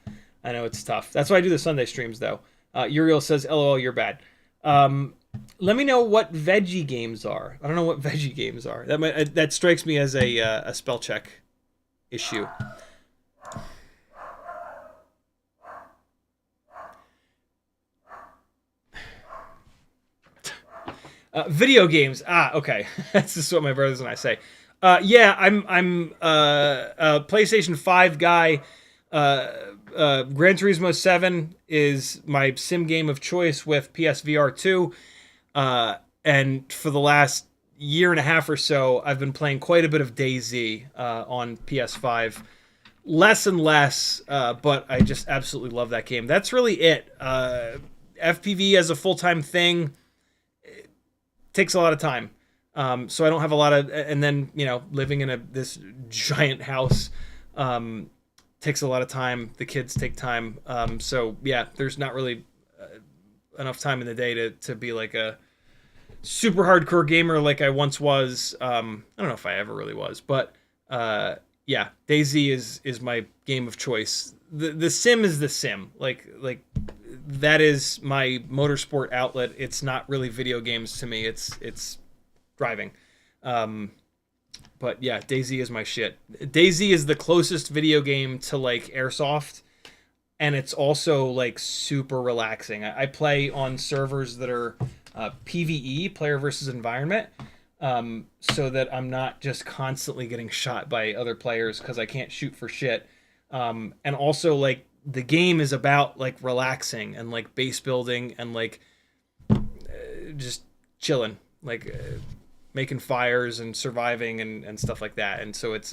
I know it's tough. That's why I do the Sunday streams, though. Uriel says, LOL, you're bad. Let me know what veggie games are. I don't know what veggie games are. That strikes me as a spell check issue. Video games. Okay. That's just what my brothers and I say. Yeah, I'm a PlayStation 5 guy. Gran Turismo 7 is my sim game of choice with PSVR 2. And for the last year and a half or so, I've been playing quite a bit of DayZ on PS5. Less and less, but I just absolutely love that game. That's really it. FPV as a full-time thing takes a lot of time. So I don't have a lot of, and then, you know, living in this giant house takes a lot of time. The kids take time. So yeah, there's not really enough time in the day to be like a super hardcore gamer like I once was. I don't know if I ever really was, but yeah, DayZ is my game of choice. The sim is the sim. Like that is my motorsport outlet. It's not really video games to me. It's driving. But yeah, DayZ is my shit. DayZ is the closest video game to like airsoft, and it's also like super relaxing. I play on servers that are PvE, player versus environment, so that I'm not just constantly getting shot by other players because I can't shoot for shit. And also, like, the game is about like relaxing and like base building and like just chilling, like making fires and surviving and stuff like that. And so it's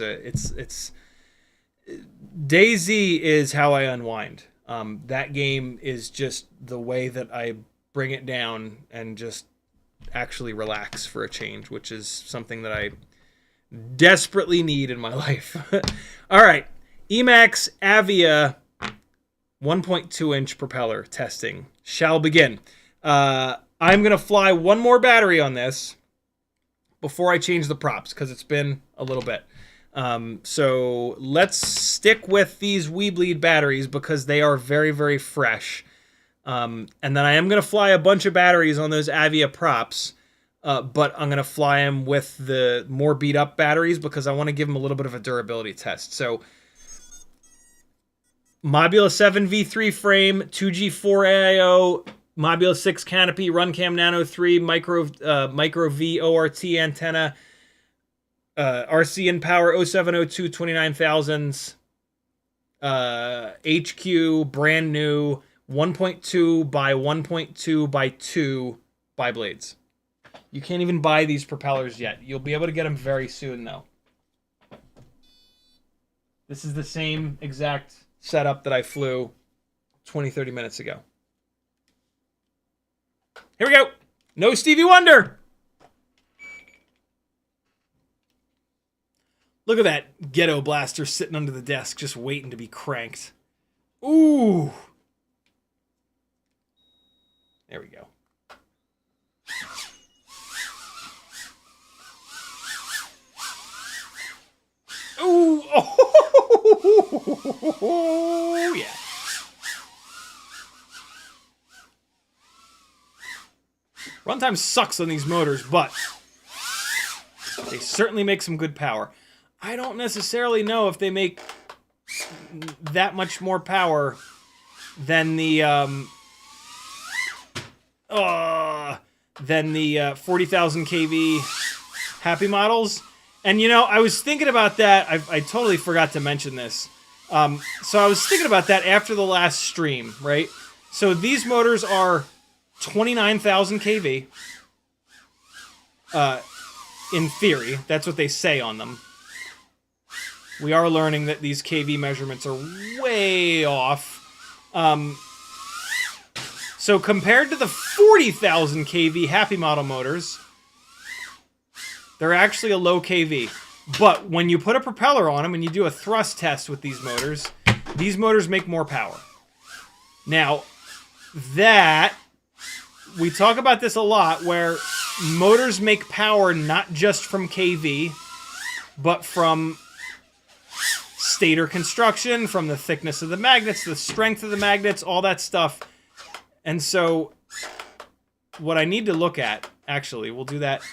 DayZ is how I unwind. That game is just the way that I bring it down and just actually relax for a change, which is something that I desperately need in my life. All right, Emax Avia 1.2 inch propeller testing shall begin. I'm going to fly one more battery on this before I change the props, because it's been a little bit. So let's stick with these WeBleed batteries because they are very, very fresh. And then I am going to fly a bunch of batteries on those Avia props, but I'm going to fly them with the more beat up batteries because I want to give them a little bit of a durability test. So Mobula 7 V3 frame, 2G4 AIO, Mobula 6 canopy, RunCam Nano 3, micro V ORT antenna, RCinPower 0702 29,000s, HQ, brand new, 1.2 by 1.2 by 2 bi-blades. You can't even buy these propellers yet. You'll be able to get them very soon, though. This is the same exact setup that I flew 20-30 minutes ago. Here we go. No Stevie Wonder. Look at that ghetto blaster sitting under the desk, just waiting to be cranked. Ooh. There we go. Ooh. Oh, yeah. Runtime sucks on these motors, but they certainly make some good power. I don't necessarily know if they make that much more power than the 40,000 kV Happy models. And you know, I was thinking about that. I totally forgot to mention this. So I was thinking about that after the last stream, right? So these motors are 29,000 kV. In theory, that's what they say on them. We are learning that these kV measurements are way off. So compared to the 40,000 kV Happy model motors, they're actually a low kV. But when you put a propeller on them and you do a thrust test with these motors make more power. Now, that, we talk about this a lot, where motors make power not just from kV, but from stator construction, from the thickness of the magnets, the strength of the magnets, all that stuff. And so, what I need to look at, actually, we'll do that.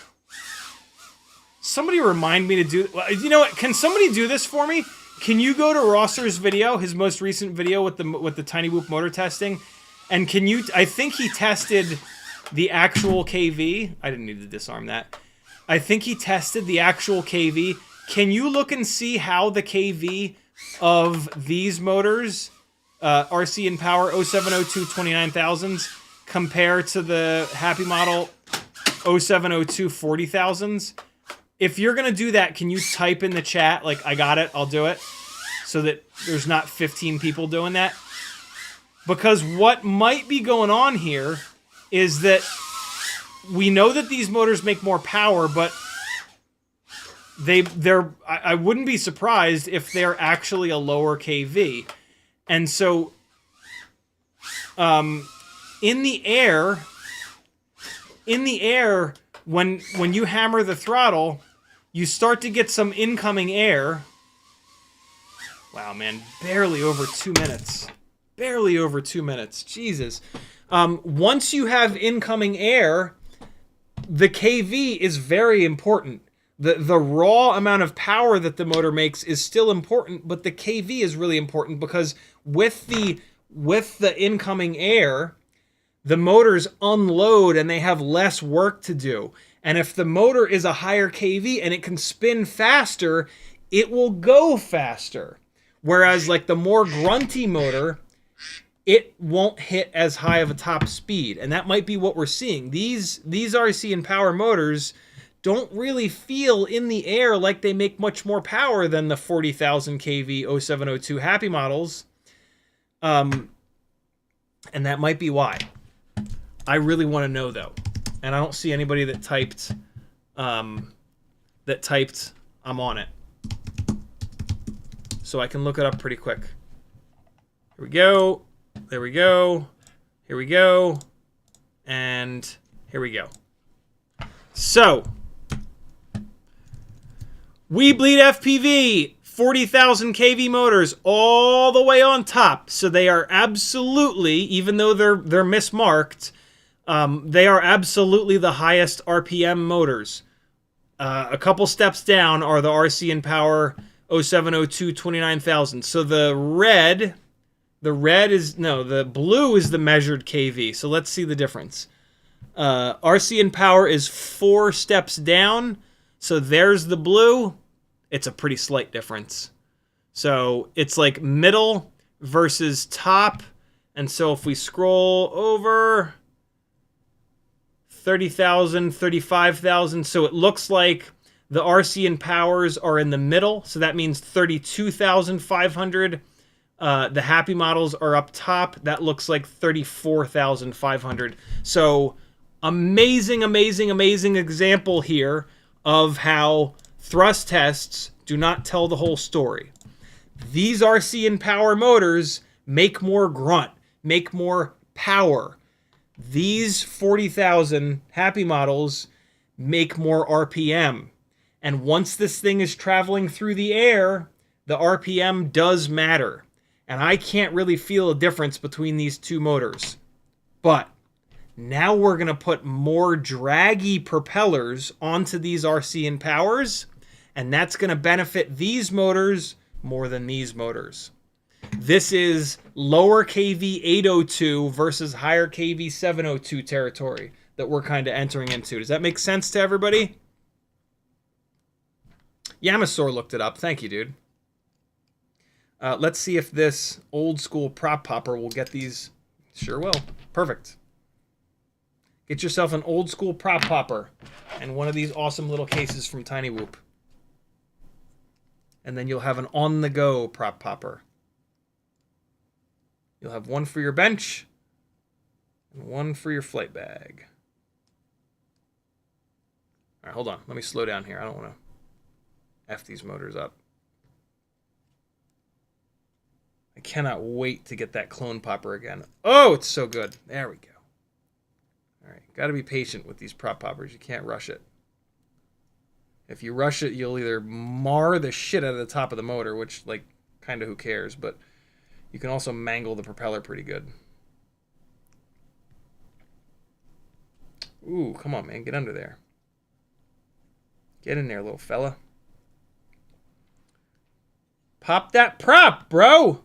Somebody remind me to do... You know what? Can somebody do this for me? Can you go to Rosser's video, his most recent video with the Tiny Whoop motor testing? And can you... I think he tested the actual KV. I didn't need to disarm that. I think he tested the actual KV. Can you look and see how the KV of these motors, RCinPower 0702 29,000s, compare to the Happy model 0702 40,000s? If you're going to do that, can you type in the chat, like, I got it, I'll do it, so that there's not 15 people doing that? Because what might be going on here is that we know that these motors make more power, but I wouldn't be surprised if they're actually a lower kV. And so, in the air, when you hammer the throttle, you start to get some incoming air. Wow, man, barely over 2 minutes. Barely over 2 minutes. Jesus. Once you have incoming air, the kV is very important. The raw amount of power that the motor makes is still important, but the kV is really important because with the incoming air, the motors unload and they have less work to do. And if the motor is a higher kV and it can spin faster, it will go faster. Whereas like the more grunty motor, it won't hit as high of a top speed. And that might be what we're seeing. These RCinPower motors don't really feel in the air like they make much more power than the 40,000 kV 0702 Happy models. And that might be why. I really want to know, though. And I don't see anybody that typed, I'm on it. So I can look it up pretty quick. Here we go. There we go. Here we go. And here we go. So, WeBleed FPV, 40,000 kV motors all the way on top. So they are absolutely, even though they're mismarked, they are absolutely the highest RPM motors. A couple steps down are the RCinPower 0702 29,000. So the blue is the measured kV. So let's see the difference. RCinPower is 4 steps down. So there's the blue. It's a pretty slight difference. So it's like middle versus top. And so if we scroll over 30,000, 35,000. So it looks like the RCinPowers are in the middle. So that means 32,500. The Happy models are up top. That looks like 34,500. So amazing, amazing, amazing example here of how thrust tests do not tell the whole story. These RCinPower motors make more grunt, make more power. These 40,000 Happy models make more RPM. And once this thing is traveling through the air, the RPM does matter. And I can't really feel a difference between these two motors. But now we're going to put more draggy propellers onto these RCinPowers, and that's going to benefit these motors more than these motors. This is lower KV 802 versus higher KV 702 territory that we're kind of entering into. Does that make sense to everybody? Yamasaur looked it up. Thank you, dude. Let's see if this old school prop popper will get these. Sure will. Perfect. Get yourself an old school prop popper and one of these awesome little cases from Tiny Whoop. And then you'll have an on-the-go prop popper. You'll have one for your bench and one for your flight bag. All right, hold on. Let me slow down here. I don't want to F these motors up. I cannot wait to get that clone popper again. Oh, it's so good. There we go. All right, got to be patient with these prop poppers. You can't rush it. If you rush it, you'll either mar the shit out of the top of the motor, which, like, kind of who cares, but you can also mangle the propeller pretty good. Ooh, come on, man. Get under there. Get in there, little fella. Pop that prop, bro!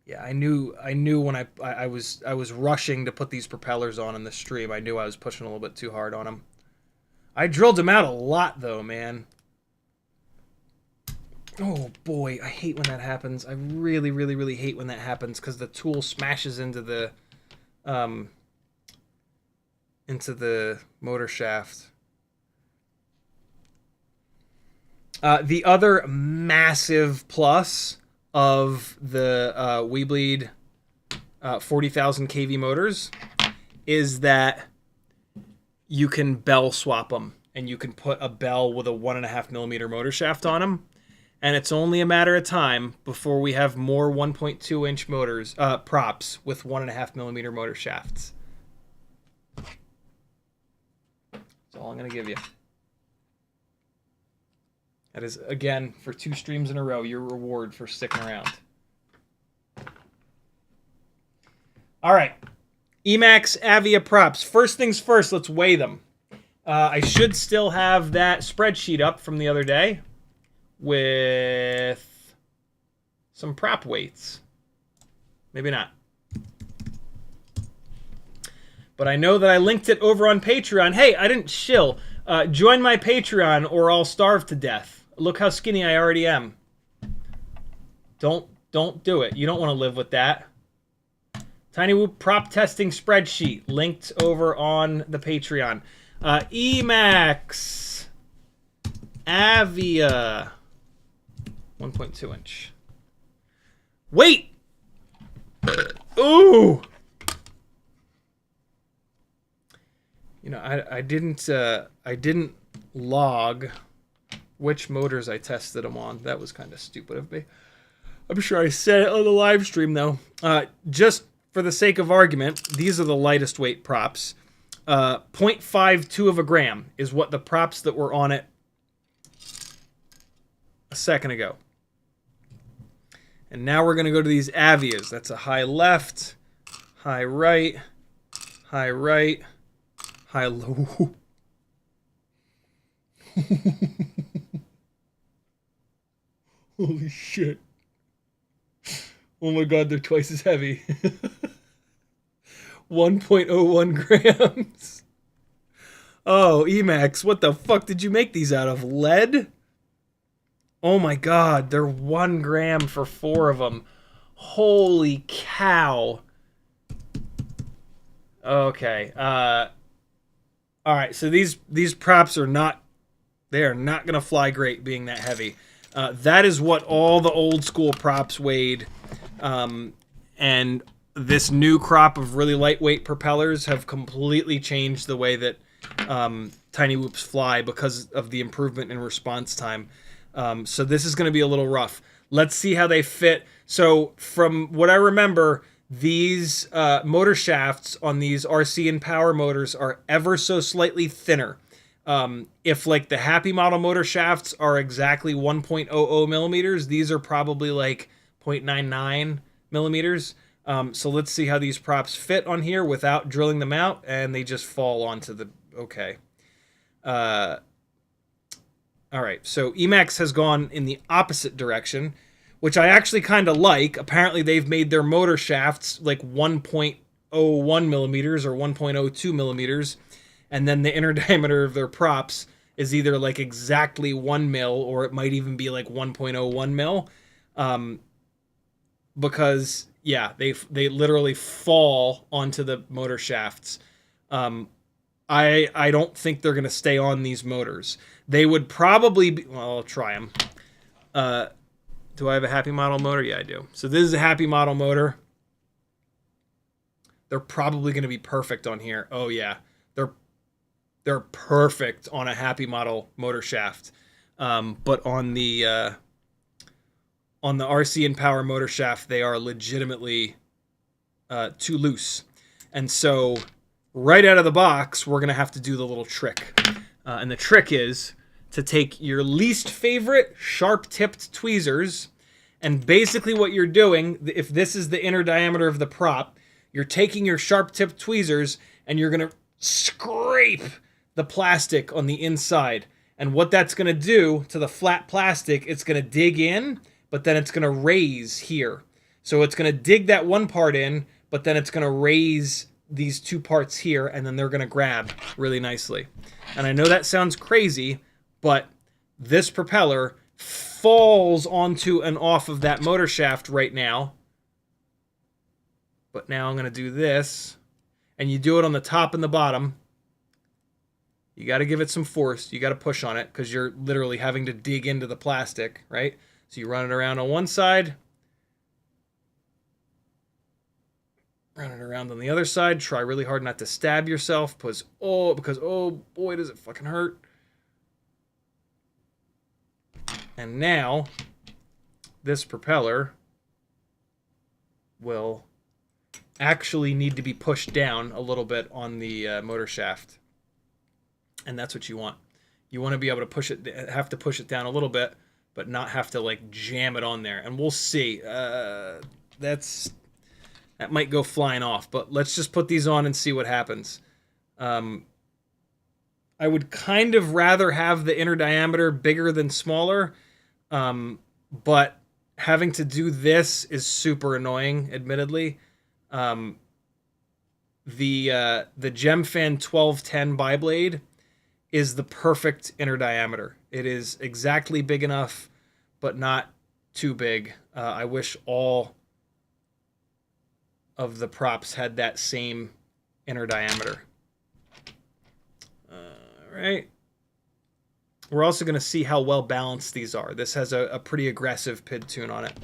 Yeah, I knew when I was rushing to put these propellers on in the stream. I knew I was pushing a little bit too hard on them. I drilled them out a lot, though, man. Oh, boy, I hate when that happens. I really, really, really hate when that happens because the tool smashes into the motor shaft. The other massive plus of the WeBleed 40,000 kV motors is that you can bell swap them, and you can put a bell with a 1.5mm motor shaft on them, and it's only a matter of time before we have more 1.2 inch motors, props with 1.5mm motor shafts. That's all I'm gonna give you. That is, again, for 2 streams in a row, your reward for sticking around. All right. Emax Avia props. First things first, let's weigh them. I should still have that spreadsheet up from the other day with some prop weights. Maybe not. But I know that I linked it over on Patreon. Hey, I didn't shill. Join my Patreon or I'll starve to death. Look how skinny I already am. Don't do it. You don't want to live with that. Tiny Whoop prop testing spreadsheet linked over on the Patreon. Emax Avia 1.2 inch. Wait. Ooh. You know, I didn't log which motors I tested them on. That was kind of stupid of me. I'm sure I said it on the live stream, though. Just for the sake of argument, these are the lightest weight props. 0.52 of a gram is what the props that were on it a second ago. And now we're going to go to these Avias. That's a high left, high right, high right, high low. Holy shit. Oh my god, they're twice as heavy. 1.01 grams. Oh, Emax, what the fuck did you make these out of? Lead? Oh my god, they're 1 gram for 4 of them. Holy cow. Okay. Alright, so these props are not... They are not going to fly great being that heavy. That is what all the old school props weighed. And this new crop of really lightweight propellers have completely changed the way that Tiny Whoops fly because of the improvement in response time. So this is going to be a little rough. Let's see how they fit. So from what I remember, these motor shafts on these RCinPower motors are ever so slightly thinner. If like the Happy model motor shafts are exactly 1.00 millimeters, these are probably like 0.99 millimeters. So let's see how these props fit on here without drilling them out, and they just fall onto the, okay. All right, so Emax has gone in the opposite direction, which I actually kind of like. Apparently they've made their motor shafts like 1.01 millimeters or 1.02 millimeters, and then the inner diameter of their props is either like exactly 1 mil, or it might even be like 1.01 mil. Because yeah, they literally fall onto the motor shafts. I don't think they're gonna stay on these motors. They would probably be, well, I'll try them. Do I have a Happy model motor? Yeah, I do. So this is a Happy model motor. They're probably gonna be perfect on here. Oh yeah, they're perfect on a Happy model motor shaft. But on the RCinPower motor shaft, they are legitimately too loose. And so right out of the box, we're going to have to do the little trick. And the trick is to take your least favorite sharp-tipped tweezers, and basically what you're doing, if this is the inner diameter of the prop, you're taking your sharp-tipped tweezers and you're going to scrape the plastic on the inside. And what that's going to do to the flat plastic, it's going to dig in, but then it's going to raise here. So it's going to dig that one part in, but then it's going to raise these two parts here, and then they're going to grab really nicely. And I know that sounds crazy, but this propeller falls onto and off of that motor shaft right now. But now I'm going to do this, and you do it on the top and the bottom. You got to give it some force. You got to push on it because you're literally having to dig into the plastic, right? So you run it around on one side, run it around on the other side. Try really hard not to stab yourself because oh boy, does it fucking hurt. And now this propeller will actually need to be pushed down a little bit on the motor shaft. And that's what you want. You want to be able to push it, have to push it down a little bit, but not have to like jam it on there. And we'll see. That might go flying off, but let's just put these on and see what happens. I would kind of rather have the inner diameter bigger than smaller, but having to do this is super annoying, admittedly. The GemFan 1210 biblade is the perfect inner diameter. It is exactly big enough, but not too big. I wish all of the props had that same inner diameter. All right. We're also going to see how well balanced these are. This has a pretty aggressive PID tune on it.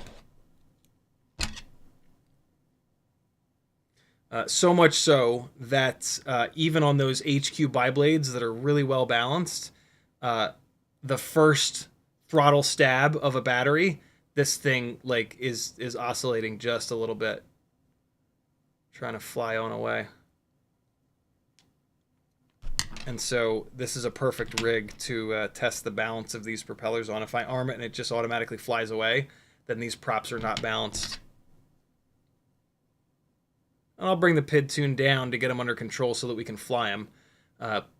So much so that even on those HQ biblades that are really well balanced, the first throttle stab of a battery, this thing like is oscillating just a little bit, trying to fly on away. And so this is a perfect rig to test the balance of these propellers on. If I arm it and it just automatically flies away, then these props are not balanced. I'll bring the PID tune down to get them under control so that we can fly them.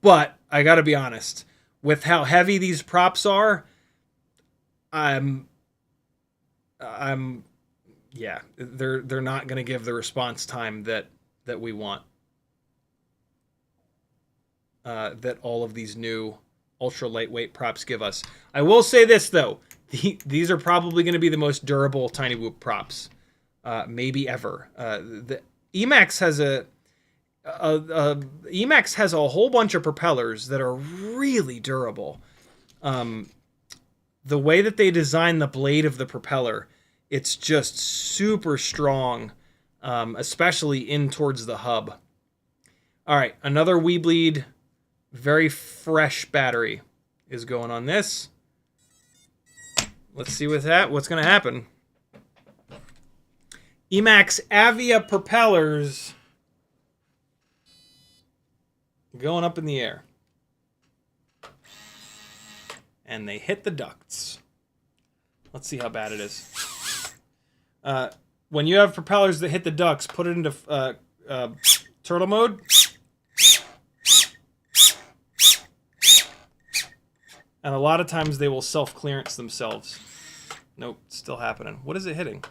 But I got to be honest, with how heavy these props are, yeah, they're not going to give the response time that we want. That all of these new ultra lightweight props give us. I will say this though, these are probably going to be the most durable Tiny Whoop props, maybe ever. The Emax has a whole bunch of propellers that are really durable. The way that they design the blade of the propeller, it's just super strong, especially in towards the hub. All right, another WeBleed Very fresh battery is going on this. Let's see what's going to happen. Emax Avia propellers going up in the air. And they hit the ducts. Let's see how bad it is. When you have propellers that hit the ducts, put it into turtle mode. And a lot of times they will self-clearance themselves. Nope, it's still happening. What is it hitting?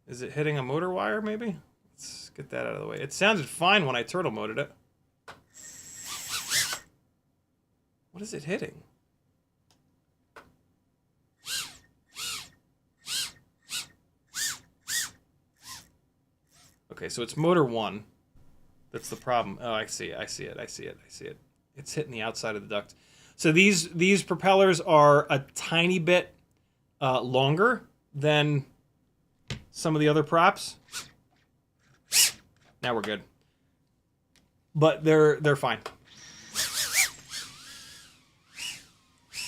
Is it hitting a motor wire, maybe? Let's get that out of the way. It sounded fine when I turtle moded it. What is it hitting? Okay, so it's motor 1. That's the problem. Oh, I see it. I see it. I see it. I see it. It's hitting the outside of the duct. So these propellers are a tiny bit longer than some of the other props. Now we're good. But they're fine.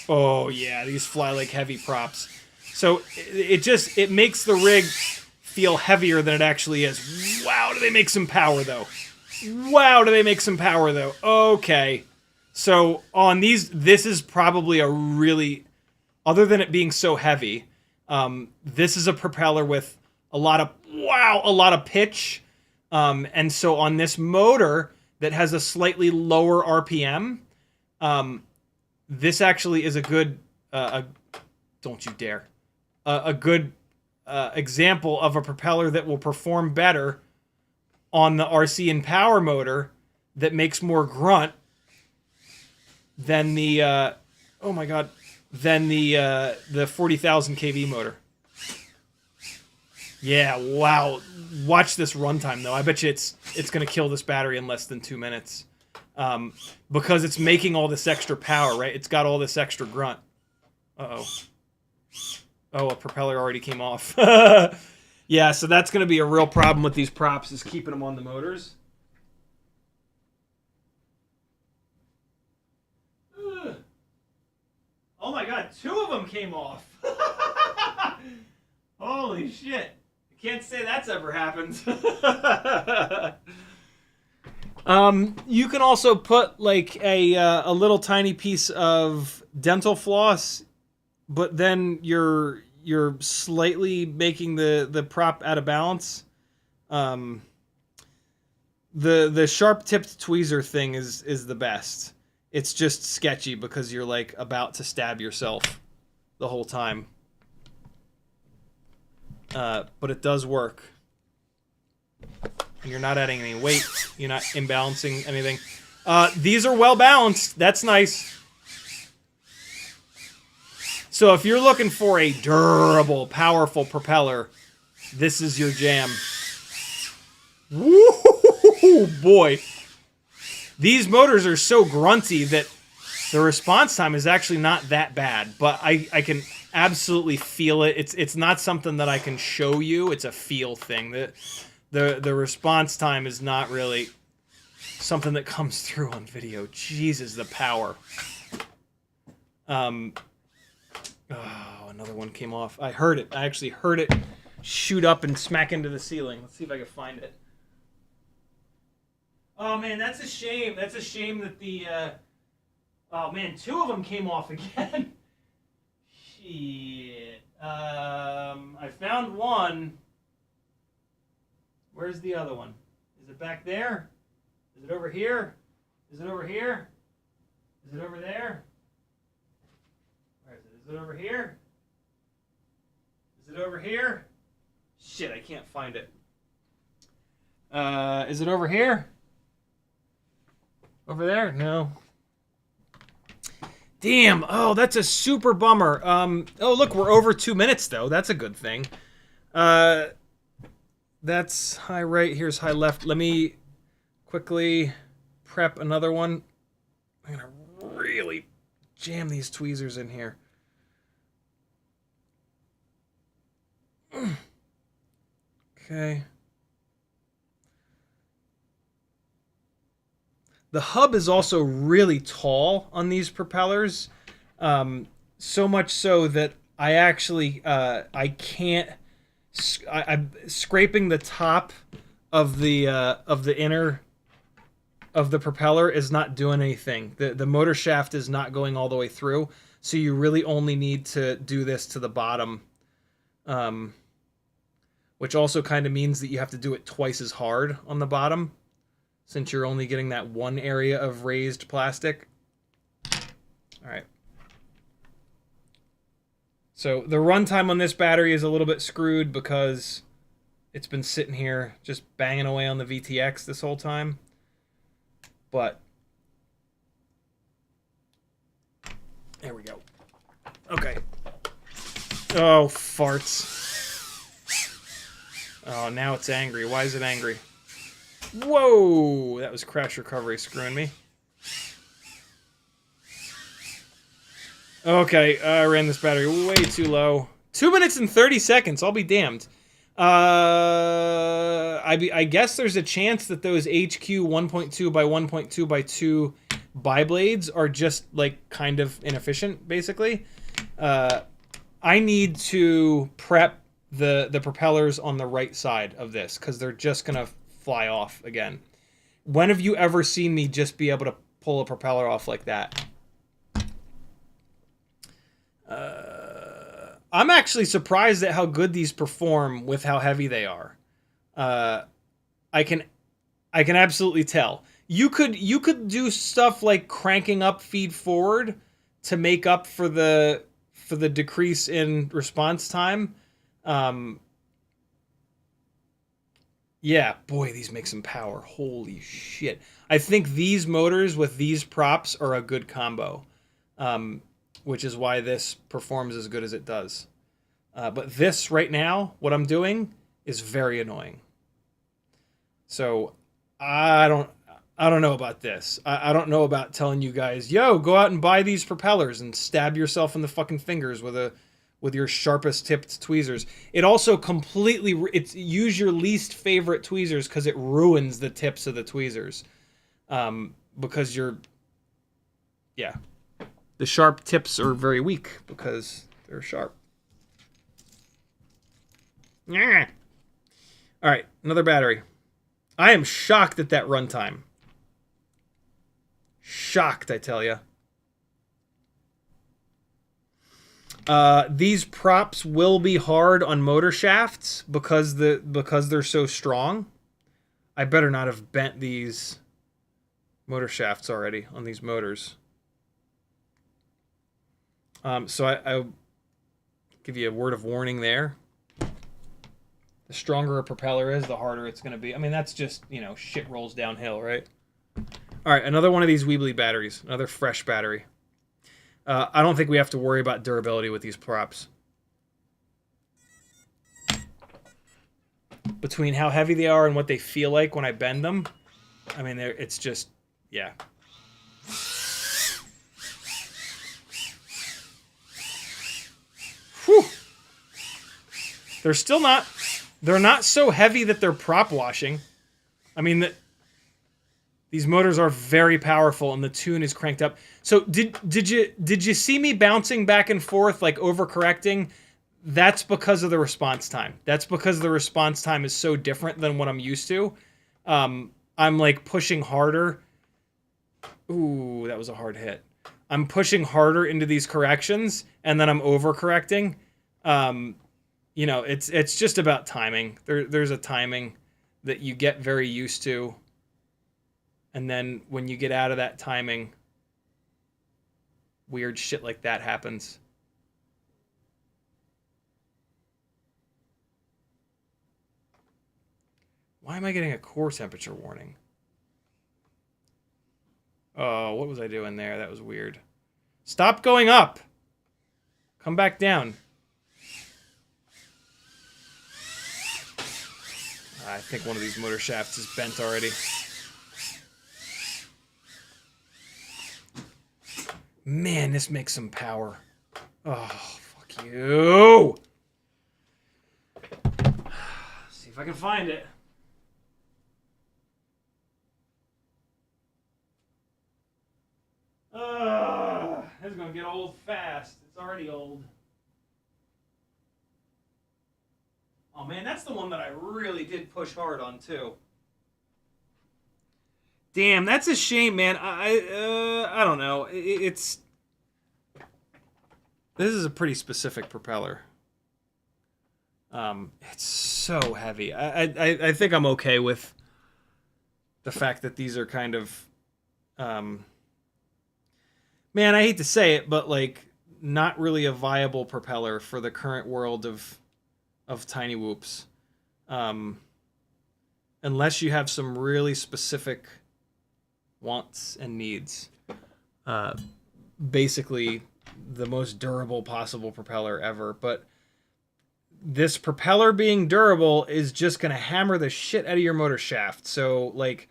Oh yeah, these fly like heavy props. So it makes the rig feel heavier than it actually is. Wow, do they make some power though? Wow, do they make some power though? Okay. So on these, this is probably a really, other than it being so heavy, this is a propeller with a lot of pitch. And so on this motor that has a slightly lower RPM, this actually is a good, don't you dare, a good example of a propeller that will perform better on the RCinPower motor that makes more grunt than the, oh my god, than the 40,000 kV motor. Yeah, wow. Watch this runtime, though. I bet you it's going to kill this battery in less than 2 minutes. Because it's making all this extra power, right? It's got all this extra grunt. Uh-oh. Oh, a propeller already came off. Yeah, so that's going to be a real problem with these props, is keeping them on the motors. Ugh. Oh my god, 2 of them came off. Holy shit. I can't say that's ever happened. You can also put like a little tiny piece of dental floss, but then you're slightly making the prop out of balance. The sharp tipped tweezer thing is the best. It's just sketchy because you're like about to stab yourself the whole time. But it does work. And you're not adding any weight. You're not imbalancing anything. These are well balanced. That's nice. So if you're looking for a durable, powerful propeller, this is your jam. Woo, boy. These motors are so grunty that the response time is actually not that bad. But I can absolutely feel it. It's not something that I can show you. It's a feel thing. The response time is not really something that comes through on video. Jesus, the power. Oh, another one came off. I heard it. I actually heard it shoot up and smack into the ceiling. Let's see if I can find it. Oh man, that's a shame. That's a shame that the oh man, 2 of them came off again. Shit. I found one. Where's the other one? Is it back there? Is it over here? Is it over here? Is it over there? Where is it? Is it over here? Is it over here? Shit, I can't find it. Is it over here? Over there? No. Damn. Oh, that's a super bummer. Oh, look, we're over 2 minutes, though. That's a good thing. That's high right. Here's high left. Let me quickly prep another one. I'm going to really jam these tweezers in here. Okay. The hub is also really tall on these propellers, so much so that I actually I can't. I'm scraping the top of the inner of the propeller is not doing anything. The motor shaft is not going all the way through, so you really only need to do this to the bottom, which also kind of means that you have to do it twice as hard on the bottom, since you're only getting that one area of raised plastic. All right. So the runtime on this battery is a little bit screwed because it's been sitting here just banging away on the VTX this whole time. But there we go. Okay. Oh, farts. Oh, now it's angry. Why is it angry? Whoa! That was crash recovery screwing me. Okay, I ran this battery way too low. 2 minutes and 30 seconds. I'll be damned. I guess there's a chance that those HQ 1.2 by 1.2 by 2 bi-blades are just, like, kind of inefficient, basically. I need to prep the propellers on the right side of this, because they're just going to fly off again. When have you ever seen me just be able to pull a propeller off like that? I'm actually surprised at how good these perform with how heavy they are. I can absolutely tell. You could do stuff like cranking up feed forward to make up for the decrease in response time. Yeah, boy, these make some power. Holy shit. I think these motors with these props are a good combo. Which is why this performs as good as it does. But this right now, what I'm doing, is very annoying. So I don't know about this. I don't know about telling you guys, yo, go out and buy these propellers and stab yourself in the fucking fingers with your sharpest tipped tweezers. It also completely use your least favorite tweezers because it ruins the tips of the tweezers. Because the sharp tips are very weak because they're sharp. All right, another battery. I am shocked at that runtime. Shocked, I tell you. These props will be hard on motor shafts because they're so strong. I better not have bent these motor shafts already on these motors. So I'll give you a word of warning there. The stronger a propeller is, the harder it's going to be. I mean, that's just, shit rolls downhill, right? All right, another one of these WeBleed batteries. Another fresh battery. I don't think we have to worry about durability with these props. Between how heavy they are and what they feel like when I bend them, I mean, it's just, yeah. Whew. They're not so heavy that they're prop washing. I mean, these motors are very powerful and the tune is cranked up. So did you see me bouncing back and forth, like overcorrecting? That's because of the response time. That's because the response time is so different than what I'm used to. I'm like pushing harder. Ooh, that was a hard hit. I'm pushing harder into these corrections and then I'm overcorrecting. It's just about timing. There's a timing that you get very used to. And then when you get out of that timing, weird shit like that happens. Why am I getting a core temperature warning? Oh, what was I doing there? That was weird. Stop going up! Come back down. I think one of these motor shafts is bent already. Man, this makes some power. Oh, fuck you! See if I can find it. This is gonna get old fast. It's already old. Oh man, that's the one that I really did push hard on too. Damn, that's a shame, man. I don't know. This is a pretty specific propeller. It's so heavy. I think I'm okay with the fact that these are kind of, man, I hate to say it, but like not really a viable propeller for the current world of tiny whoops, unless you have some really specific wants and needs. Basically, the most durable possible propeller ever, but this propeller being durable is just going to hammer the shit out of your motor shaft. So like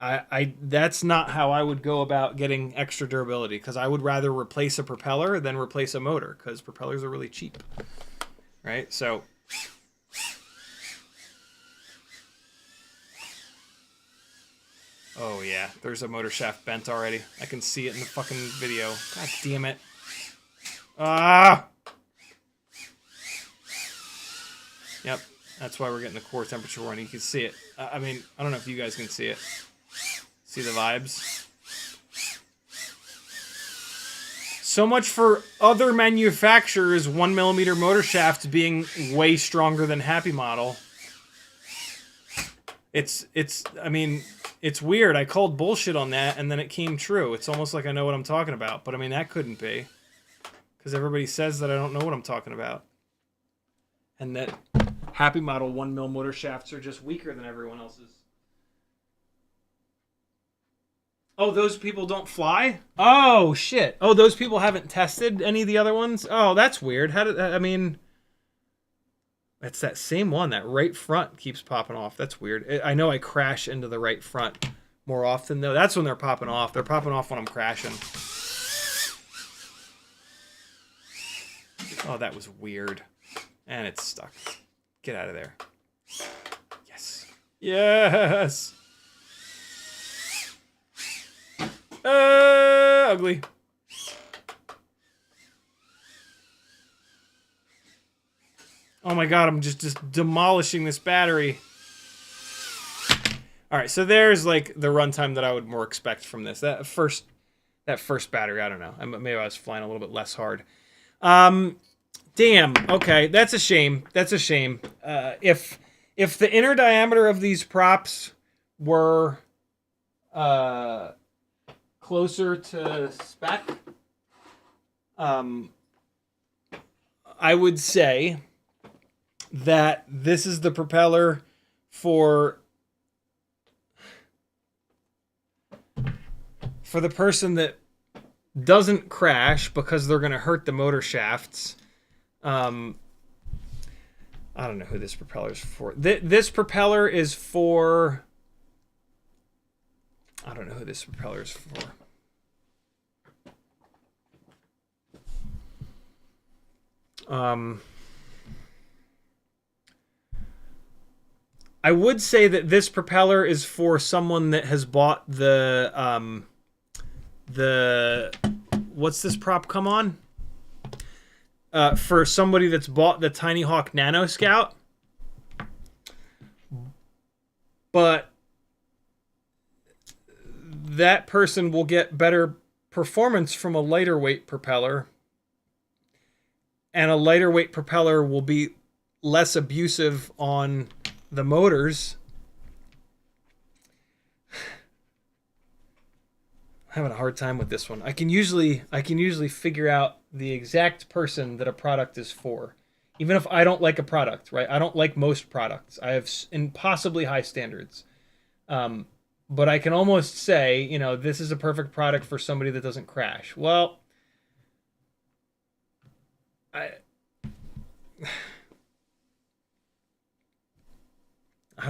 I that's not how I would go about getting extra durability, because I would rather replace a propeller than replace a motor, because propellers are really cheap, right? So oh yeah, there's a motor shaft bent already. I can see it in the fucking video. God damn it. Ah! Yep, that's why we're getting the core temperature warning. You can see it. I mean, I don't know if you guys can see it. See the vibes? So much for other manufacturers' 1mm motor shafts being way stronger than Happy Model. I mean, it's weird. I called bullshit on that, and then it came true. It's almost like I know what I'm talking about, but I mean, that couldn't be, because everybody says that I don't know what I'm talking about, and that Happy Model 1mm motor shafts are just weaker than everyone else's. Oh, those people don't fly? Oh, shit. Oh, those people haven't tested any of the other ones? Oh, that's weird. I mean, it's that same one. That right front keeps popping off. That's weird. I know I crash into the right front more often, though. That's when they're popping off. They're popping off when I'm crashing. Oh, that was weird. And it's stuck. Get out of there. Yes. Yes! Ugly. Oh my god, I'm just demolishing this battery. Alright, so there's like the runtime that I would more expect from this. That first battery, I don't know. Maybe I was flying a little bit less hard. Damn, okay, that's a shame. That's a shame. If the inner diameter of these props were closer to spec, I would say that this is the propeller for the person that doesn't crash because they're going to hurt the motor shafts. I don't know who this propeller is for. This propeller is for... I don't know who this propeller is for. I would say that this propeller is for someone that has bought the what's this prop come on? For somebody that's bought the Tiny Hawk Nano Scout. But that person will get better performance from a lighter weight propeller. And a lighter weight propeller will be less abusive on the motors. I'm having a hard time with this one. I can usually figure out the exact person that a product is for, even if I don't like a product, right? I don't like most products. I have impossibly high standards. But I can almost say, you know, this is a perfect product for somebody that doesn't crash. Well, I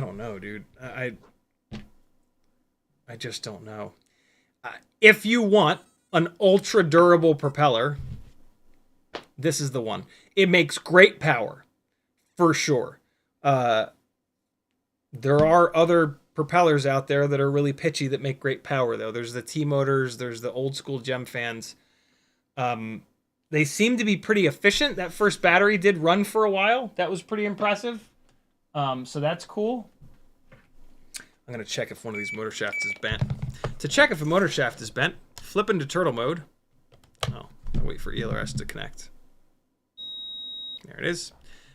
don't know, dude. I just don't know. If you want an ultra durable propeller, this is the one. It makes great power, for sure. There are other propellers out there that are really pitchy that make great power, though. There's the T-motors. There's the old school gem fans. They seem to be pretty efficient. That first battery did run for a while. That was pretty impressive. So that's cool. I'm going to check if one of these motor shafts is bent. To check if a motor shaft is bent, flip into turtle mode. Oh, I'll wait for ELRS to connect. There it is.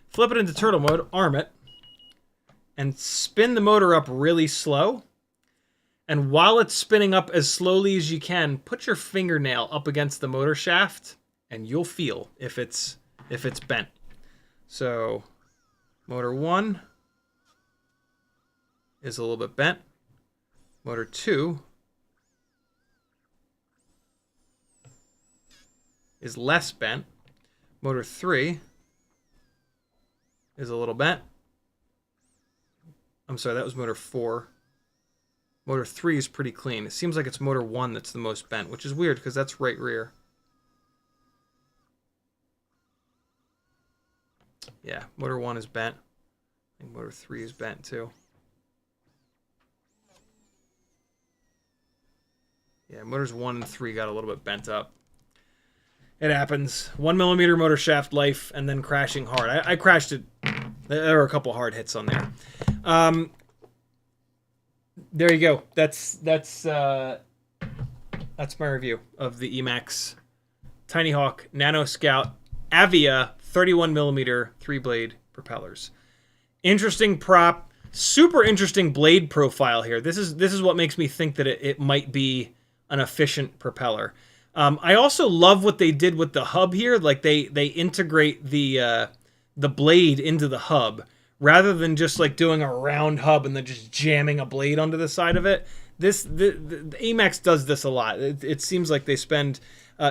Flip it into turtle mode, arm it, and spin the motor up really slow. And while it's spinning up as slowly as you can, put your fingernail up against the motor shaft, and you'll feel if it's bent. So, motor 1 is a little bit bent. Motor 2 is less bent. Motor 3 is a little bent. I'm sorry, that was motor 4. Motor 3 is pretty clean. It seems like it's motor 1 that's the most bent, which is weird because that's right rear. Yeah, motor 1 is bent. I think motor 3 is bent too. Yeah, motors 1 and 3 got a little bit bent up. It happens. 1 millimeter motor shaft life and then crashing hard. I crashed it. There were a couple hard hits on there. There you go. That's my review of the Emax Tiny Hawk Nano Scout Avia 31 millimeter 3-blade propellers. Interesting prop. Super interesting blade profile here. This is what makes me think that it might be an efficient propeller. I also love what they did with the hub here. Like they integrate the blade into the hub rather than just like doing a round hub and then just jamming a blade onto the side of it. The Emax does this a lot. It seems like they spend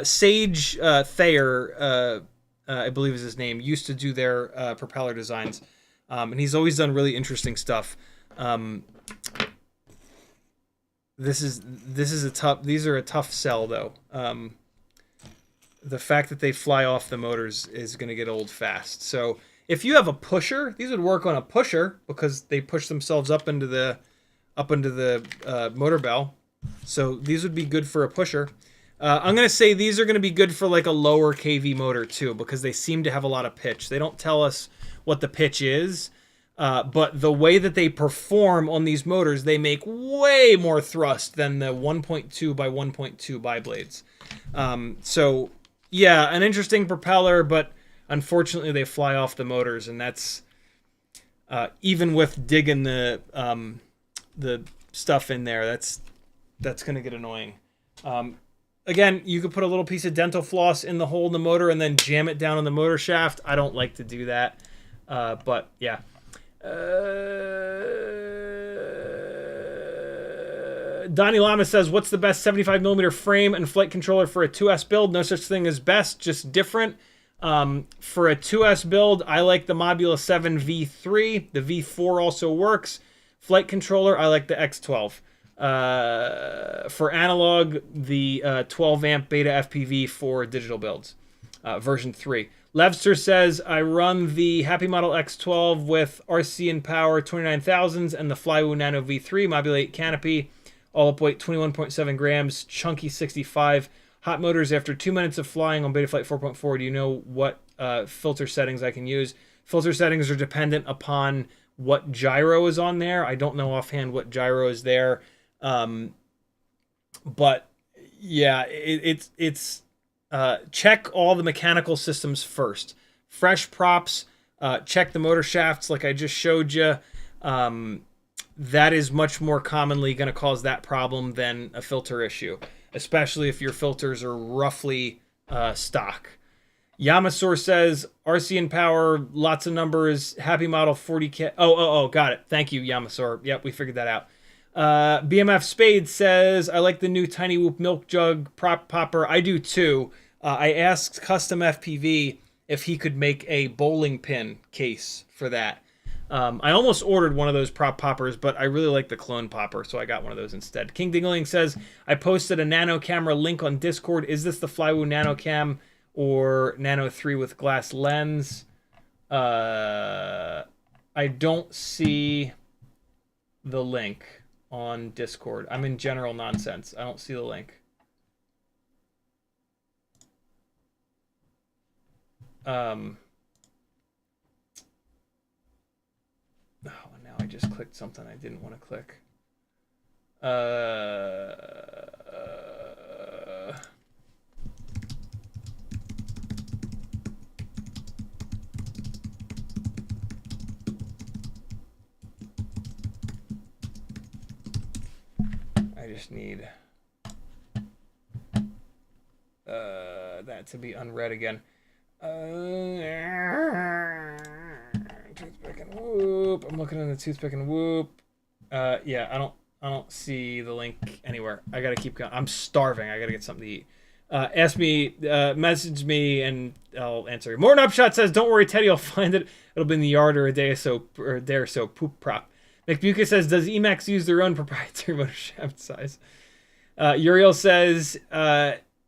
Sage Thayer, I believe is his name, used to do their propeller designs, and he's always done really interesting stuff. These are a tough sell though. The fact that they fly off the motors is going to get old fast. So if you have a pusher, these would work on a pusher because they push themselves up into the motor bell. So these would be good for a pusher. I'm going to say these are going to be good for like a lower kV motor too because they seem to have a lot of pitch. They don't tell us what the pitch is. But the way that they perform on these motors, they make way more thrust than the 1.2 by 1.2 bi-blades. So, yeah, an interesting propeller, but unfortunately they fly off the motors, and that's even with digging the stuff in there, that's going to get annoying. Again, you could put a little piece of dental floss in the hole in the motor and then jam it down on the motor shaft. I don't like to do that, but yeah. Donnie Lama says, what's the best 75 millimeter frame and flight controller for a 2S build? No such thing as best, just different. For a 2S build, I like the Mobula 7 V3. The V4 also works. Flight controller, I like the X12. For analog, the 12 amp beta FPV for digital builds, version 3. Levster says, I run the Happy Model X12 with RCinPower 29000s and the Flywoo Nano V3, Mobula 8 canopy, all up weight 21.7 grams, chunky 65. Hot motors after 2 minutes of flying on Betaflight 4.4. Do you know what filter settings I can use? Filter settings are dependent upon what gyro is on there. I don't know offhand what gyro is there. But yeah, it's check all the mechanical systems first. Fresh props, check the motor shafts like I just showed you. That is much more commonly going to cause that problem than a filter issue, especially if your filters are roughly stock. Yamasor says, RCinPower, lots of numbers, Happy Model 40K. Oh, got it. Thank you, Yamasor. Yep, we figured that out. BMF Spade says, I like the new Tiny Whoop milk jug prop popper. I do too. I asked Custom FPV if he could make a bowling pin case for that. I almost ordered one of those prop poppers, but I really like the clone popper, so I got one of those instead. King Dingling says, I posted a nano camera link on Discord. Is this the Flywoo Nano Cam or Nano 3 with glass lens? I don't see the link. on Discord. I'm in general nonsense. I don't see the link. Oh, now I just clicked something I didn't want to click. I just need that to be unread again. Toothpick and Whoop. I'm looking in the Toothpick and Whoop. Yeah, I don't see the link anywhere. I gotta keep going. I'm starving. I gotta get something to eat. Ask me, message me, and I'll answer you. Morton Upshot says, "Don't worry, Teddy. I'll find it. It'll be in the yard or a day or so. Poop prop." McBuca says, "Does Emax use their own proprietary motor shaft size?" Uriel says,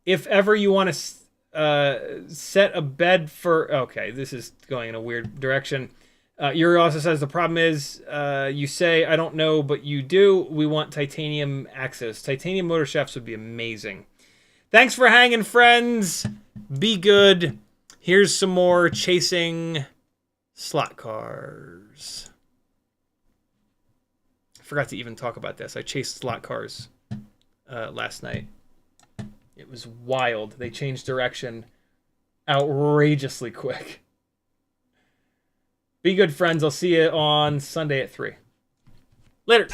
"If ever you want to set a bed for..." Okay, this is going in a weird direction. Uriel also says, "The problem is, you say, I don't know, but you do. We want titanium axis. Titanium motor shafts would be amazing." Thanks for hanging, friends. Be good. Here's some more chasing slot cars. I forgot to even talk about this. I chased slot cars last night. It was wild. They changed direction outrageously quick. Be good, friends. I'll see you on Sunday at 3. Later.